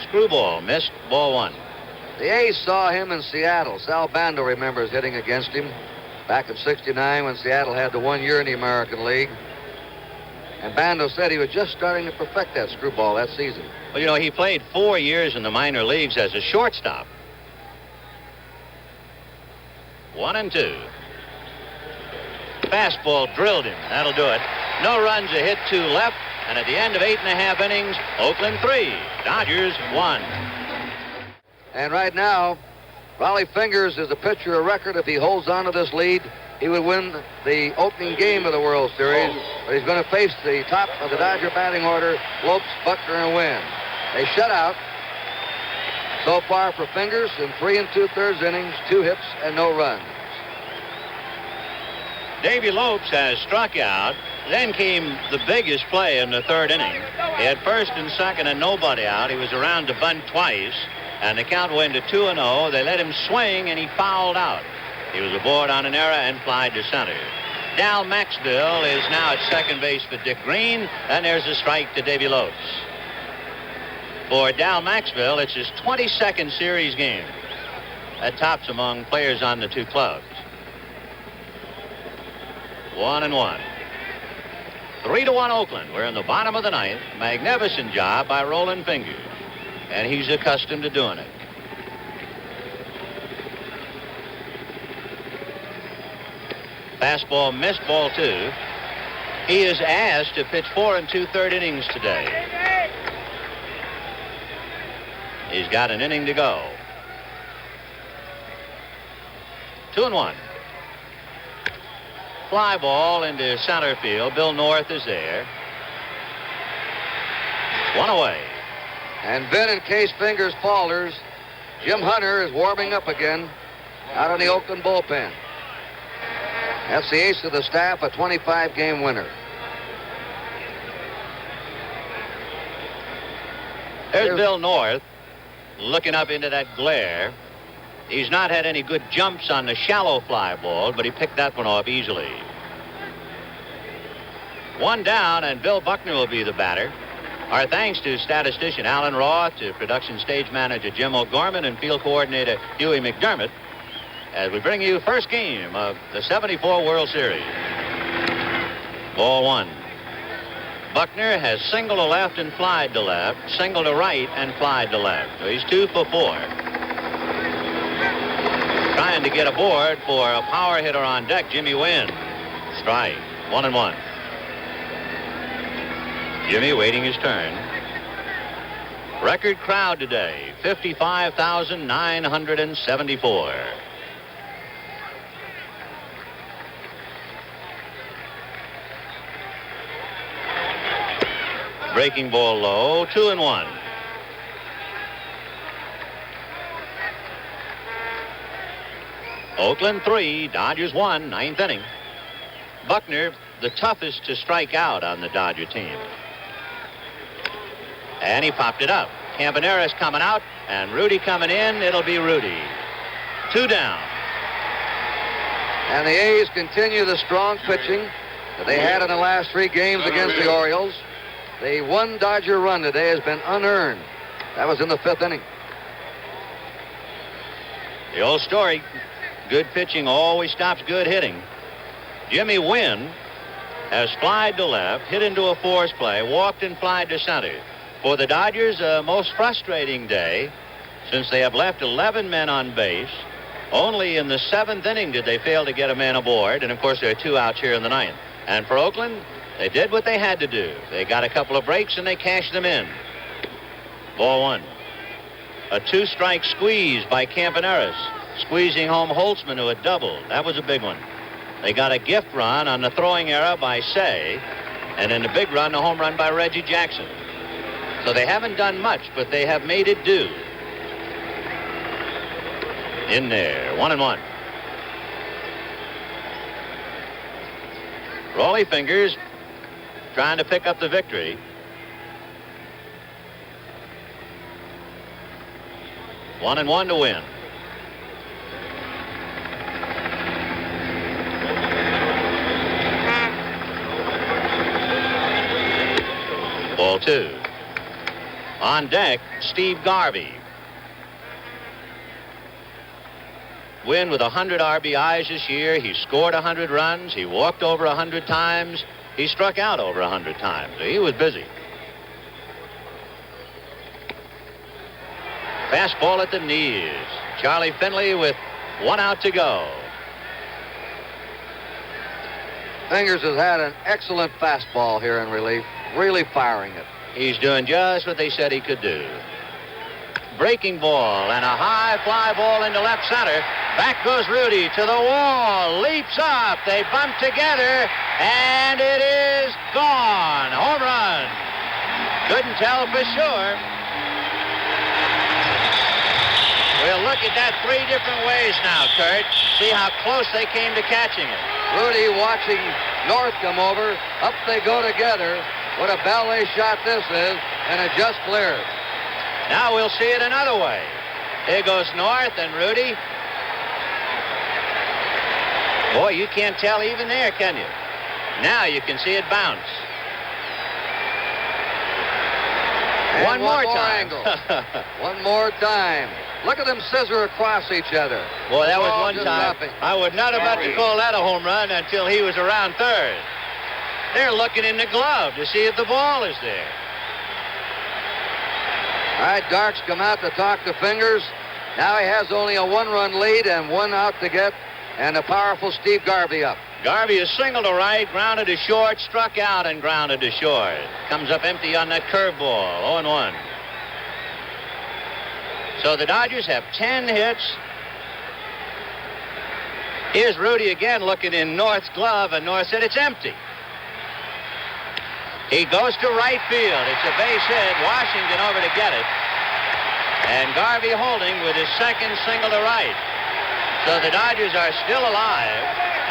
Screwball missed, ball 1. The A's saw him in Seattle. Sal Bando remembers hitting against him back in '69 when Seattle had the 1 year in the American League. And Bando said he was just starting to perfect that screwball that season. Well, you know, he played 4 years in the minor leagues as a shortstop. 1-2. Fastball drilled him. That'll do it. No runs, a hit, 2 left. And at the end of 8.5 innings, Oakland 3, Dodgers 1. And right now, Rollie Fingers is a pitcher of record. If he holds on to this lead, he would win the opening game of the World Series. But he's going to face the top of the Dodger batting order, Lopes, Buckner, and Wynn. A shutout so far for Fingers in 3 2/3 innings, 2 hits, and no runs. Davy Lopes has struck out. Then came the biggest play in the 3rd inning. He had first and second and nobody out. He was around to bunt twice, and the count went to 2-0. They let him swing, and he fouled out. He was aboard on an error and flied to center. Dal Maxville is now at second base for Dick Green, and there's a strike to Davy Lopes. For Dal Maxville, it's his 22nd series game. That tops among players on the 2 clubs. 1-1. 3-1 Oakland. We're in the bottom of the 9th. Magnificent job by Rollie Fingers. And he's accustomed to doing it. Fastball missed, ball 2. He is asked to pitch 4 2/3 innings today. He's got an inning to go. 2-1. Fly ball into center field. Bill North is there. 1 away. And Ben, in case Fingers falters, Jim Hunter is warming up again out in the Oakland bullpen. That's the ace of the staff, a 25-game winner. There's Bill North looking up into that glare. He's not had any good jumps on the shallow fly ball, but he picked that one off easily. One down, and Bill Buckner will be the batter. Our thanks to statistician Alan Roth, to production stage manager Jim O'Gorman, and field coordinator Huey McDermott, as we bring you first game of the '74 World Series. Ball one. Buckner has singled to left and flied to left, singled to right and flied to left. So he's 2 for 4. Trying to get aboard for a power hitter on deck, Jimmy Wynn. Strike, 1-1. Jimmy waiting his turn. Record crowd today, 55,974. Breaking ball low, 2-1. Oakland 3, Dodgers 1, 9th inning. Buckner, the toughest to strike out on the Dodger team. And he popped it up. Campaneris coming out, and Rudy coming in. It'll be Rudy. 2 down. And the A's continue the strong pitching that they had in the last 3 games against the Orioles. The 1 Dodger run today has been unearned. That was in the 5th inning. The old story, good pitching always stops good hitting. Jimmy Wynn has flied to left, hit into a force play, walked and flied to center. For the Dodgers, a most frustrating day, since they have left 11 men on base. Only in the 7th inning did they fail to get a man aboard, and of course there are 2 outs here in the 9th. And for Oakland, they did what they had to do. They got a couple of breaks and they cashed them in. Ball 1. A 2-strike squeeze by Campaneris, squeezing home Holtzman, who had doubled. That was a big one. They got a gift run on the throwing error by Say, and in the big run, a home run by Reggie Jackson. So they haven't done much, but they have made it do. In there, 1-1. Rollie Fingers trying to pick up the victory. One and one to win. Ball 2. On deck, Steve Garvey. Wynn with 100 RBIs this year. He scored 100 runs. He walked over 100 times. He struck out over 100 times. He was busy. Fastball at the knees. Charlie Finley with 1 out to go. Fingers has had an excellent fastball here in relief. Really firing it. He's doing just what they said he could do. Breaking ball and a high fly ball into left center. Back goes Rudy to the wall. Leaps up. They bump together. And it is gone. Home run. Couldn't tell for sure. We'll look at that 3 different ways now, Kurt. See how close they came to catching it. Rudy watching North come over. Up they go together. What a ballet shot this is. And it just cleared. Now we'll see it another way. Here goes North and Rudy. Boy, you can't tell even there, can you? Now you can see it bounce. And one more time. Angle. One more time. Look at them scissor across each other. Boy, that was Oh, one just time. nothing. I would not have about to call that a home run until he was around third. They're looking in the glove to see if the ball is there. All right, Dark's come out to talk to Fingers. Now he has only a 1-run lead and 1 out to get, and a powerful Steve Garvey up. Garvey is singled to right, grounded to short, struck out and grounded to short. Comes up empty on that curveball, 0-1. So the Dodgers have 10 hits. Here's Rudy again looking in North's glove, and North said it's empty. He goes to right field. It's a base hit. Washington over to get it. And Garvey holding with his second single to right. So the Dodgers are still alive,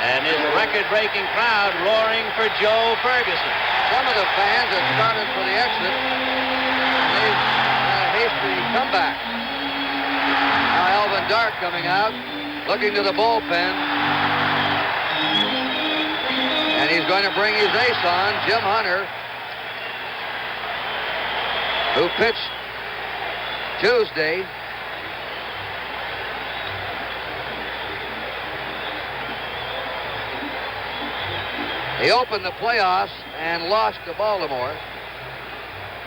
and this record-breaking crowd roaring for Joe Ferguson. Some of the fans have started for the exit. They've a hasty comeback. Now Alvin Dark coming out, looking to the bullpen. And he's going to bring his ace on, Jim Hunter, who pitched Tuesday. He opened the playoffs and lost to Baltimore.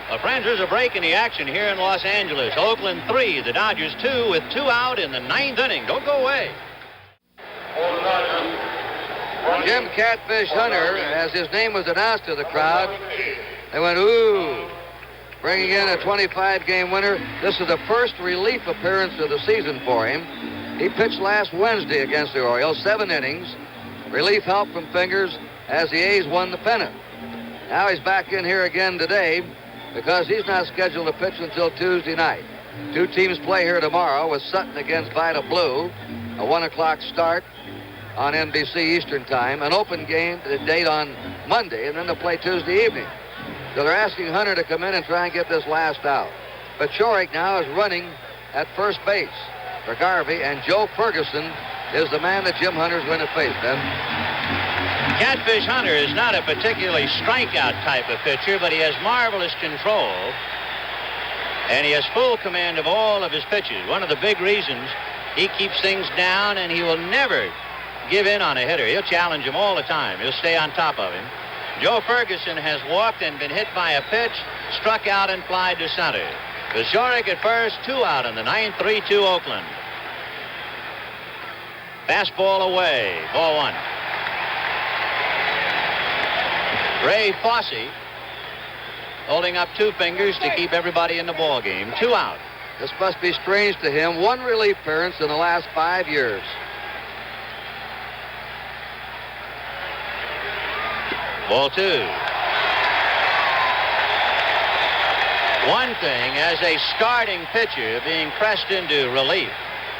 Well, friends, there's a break in the action here in Los Angeles. Oakland 3, the Dodgers 2 with 2 out in the 9th inning. Don't go away. Jim Catfish Hunter, as his name was announced to the crowd, they went, ooh, bringing in a 25-game winner. This is the first relief appearance of the season for him. He pitched last Wednesday against the Orioles, 7 innings. Relief help from Fingers as the A's won the pennant. Now he's back in here again today because he's not scheduled to pitch until Tuesday night. 2 teams play here tomorrow with Sutton against Vida Blue, a 1 o'clock start on NBC Eastern Time, an open game date on Monday, and then they'll play Tuesday evening. So they're asking Hunter to come in and try and get this last out. But Chorik now is running at first base for Garvey, and Joe Ferguson is the man that Jim Hunter's going to face, then. Catfish Hunter is not a particularly strikeout type of pitcher, but he has marvelous control, and he has full command of all of his pitches. One of the big reasons he keeps things down, and he will never give in on a hitter. He'll challenge him all the time. He'll stay on top of him. Joe Ferguson has walked and been hit by a pitch, struck out and flied to center. Chorik at first, 2 out in the 9th, 3-2 Oakland. Fastball away, ball 1. Ray Fosse holding up 2 fingers to keep everybody in the ball game. 2 out. This must be strange to him. 1 relief appearance in the last 5 years. Ball 2. One thing, as a starting pitcher being pressed into relief,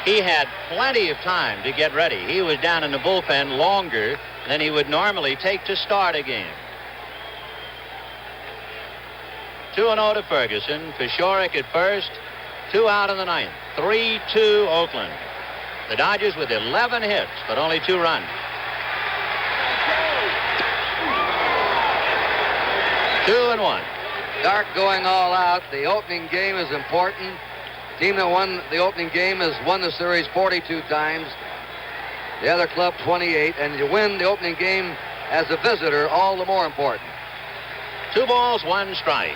he had plenty of time to get ready. He was down in the bullpen longer than he would normally take to start a game. 2-0 to Ferguson. Chorik at first, 2 out in the 9th. 3-2 Oakland. The Dodgers with 11 hits, but only 2 runs. Two and 1. Dark going all out. The opening game is important. The team that won the opening game has won the series 42 times. The other club 28, and you win the opening game as a visitor, all the more important. 2 balls, 1 strike.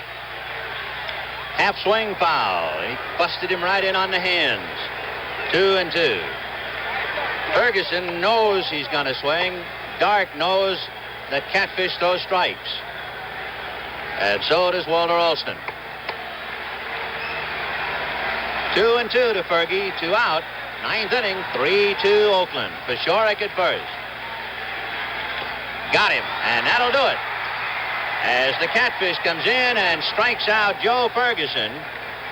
Half swing foul. He busted him right in on the hands. 2-2. Ferguson knows he's going to swing. Dark knows that Catfish throws strikes. And so does Walter Alston. 2-2 to Fergie, 2 out. 9th inning, 3-2 Oakland. Chorik at first. Got him, and that'll do it. As the Catfish comes in and strikes out Joe Ferguson,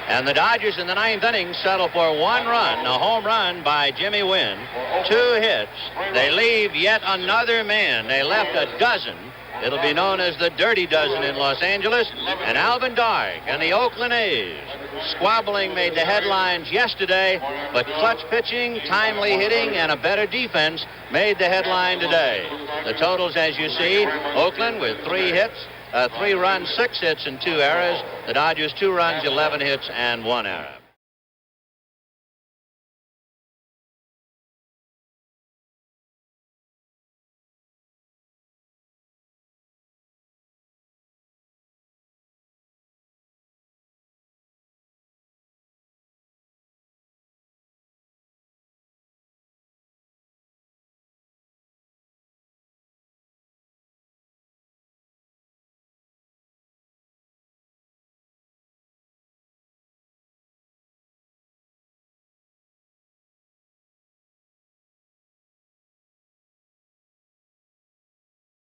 and the Dodgers in the 9th inning settle for 1 run, a home run by Jimmy Wynn. 2 hits. They leave yet another man. They left a dozen. It'll be known as the Dirty Dozen in Los Angeles. And Alvin Dark and the Oakland A's. Squabbling made the headlines yesterday, but clutch pitching, timely hitting, and a better defense made the headline today. The totals, as you see, Oakland with 3 hits, 3 runs, 6 hits, and 2 errors. The Dodgers 2 runs, 11 hits, and 1 error.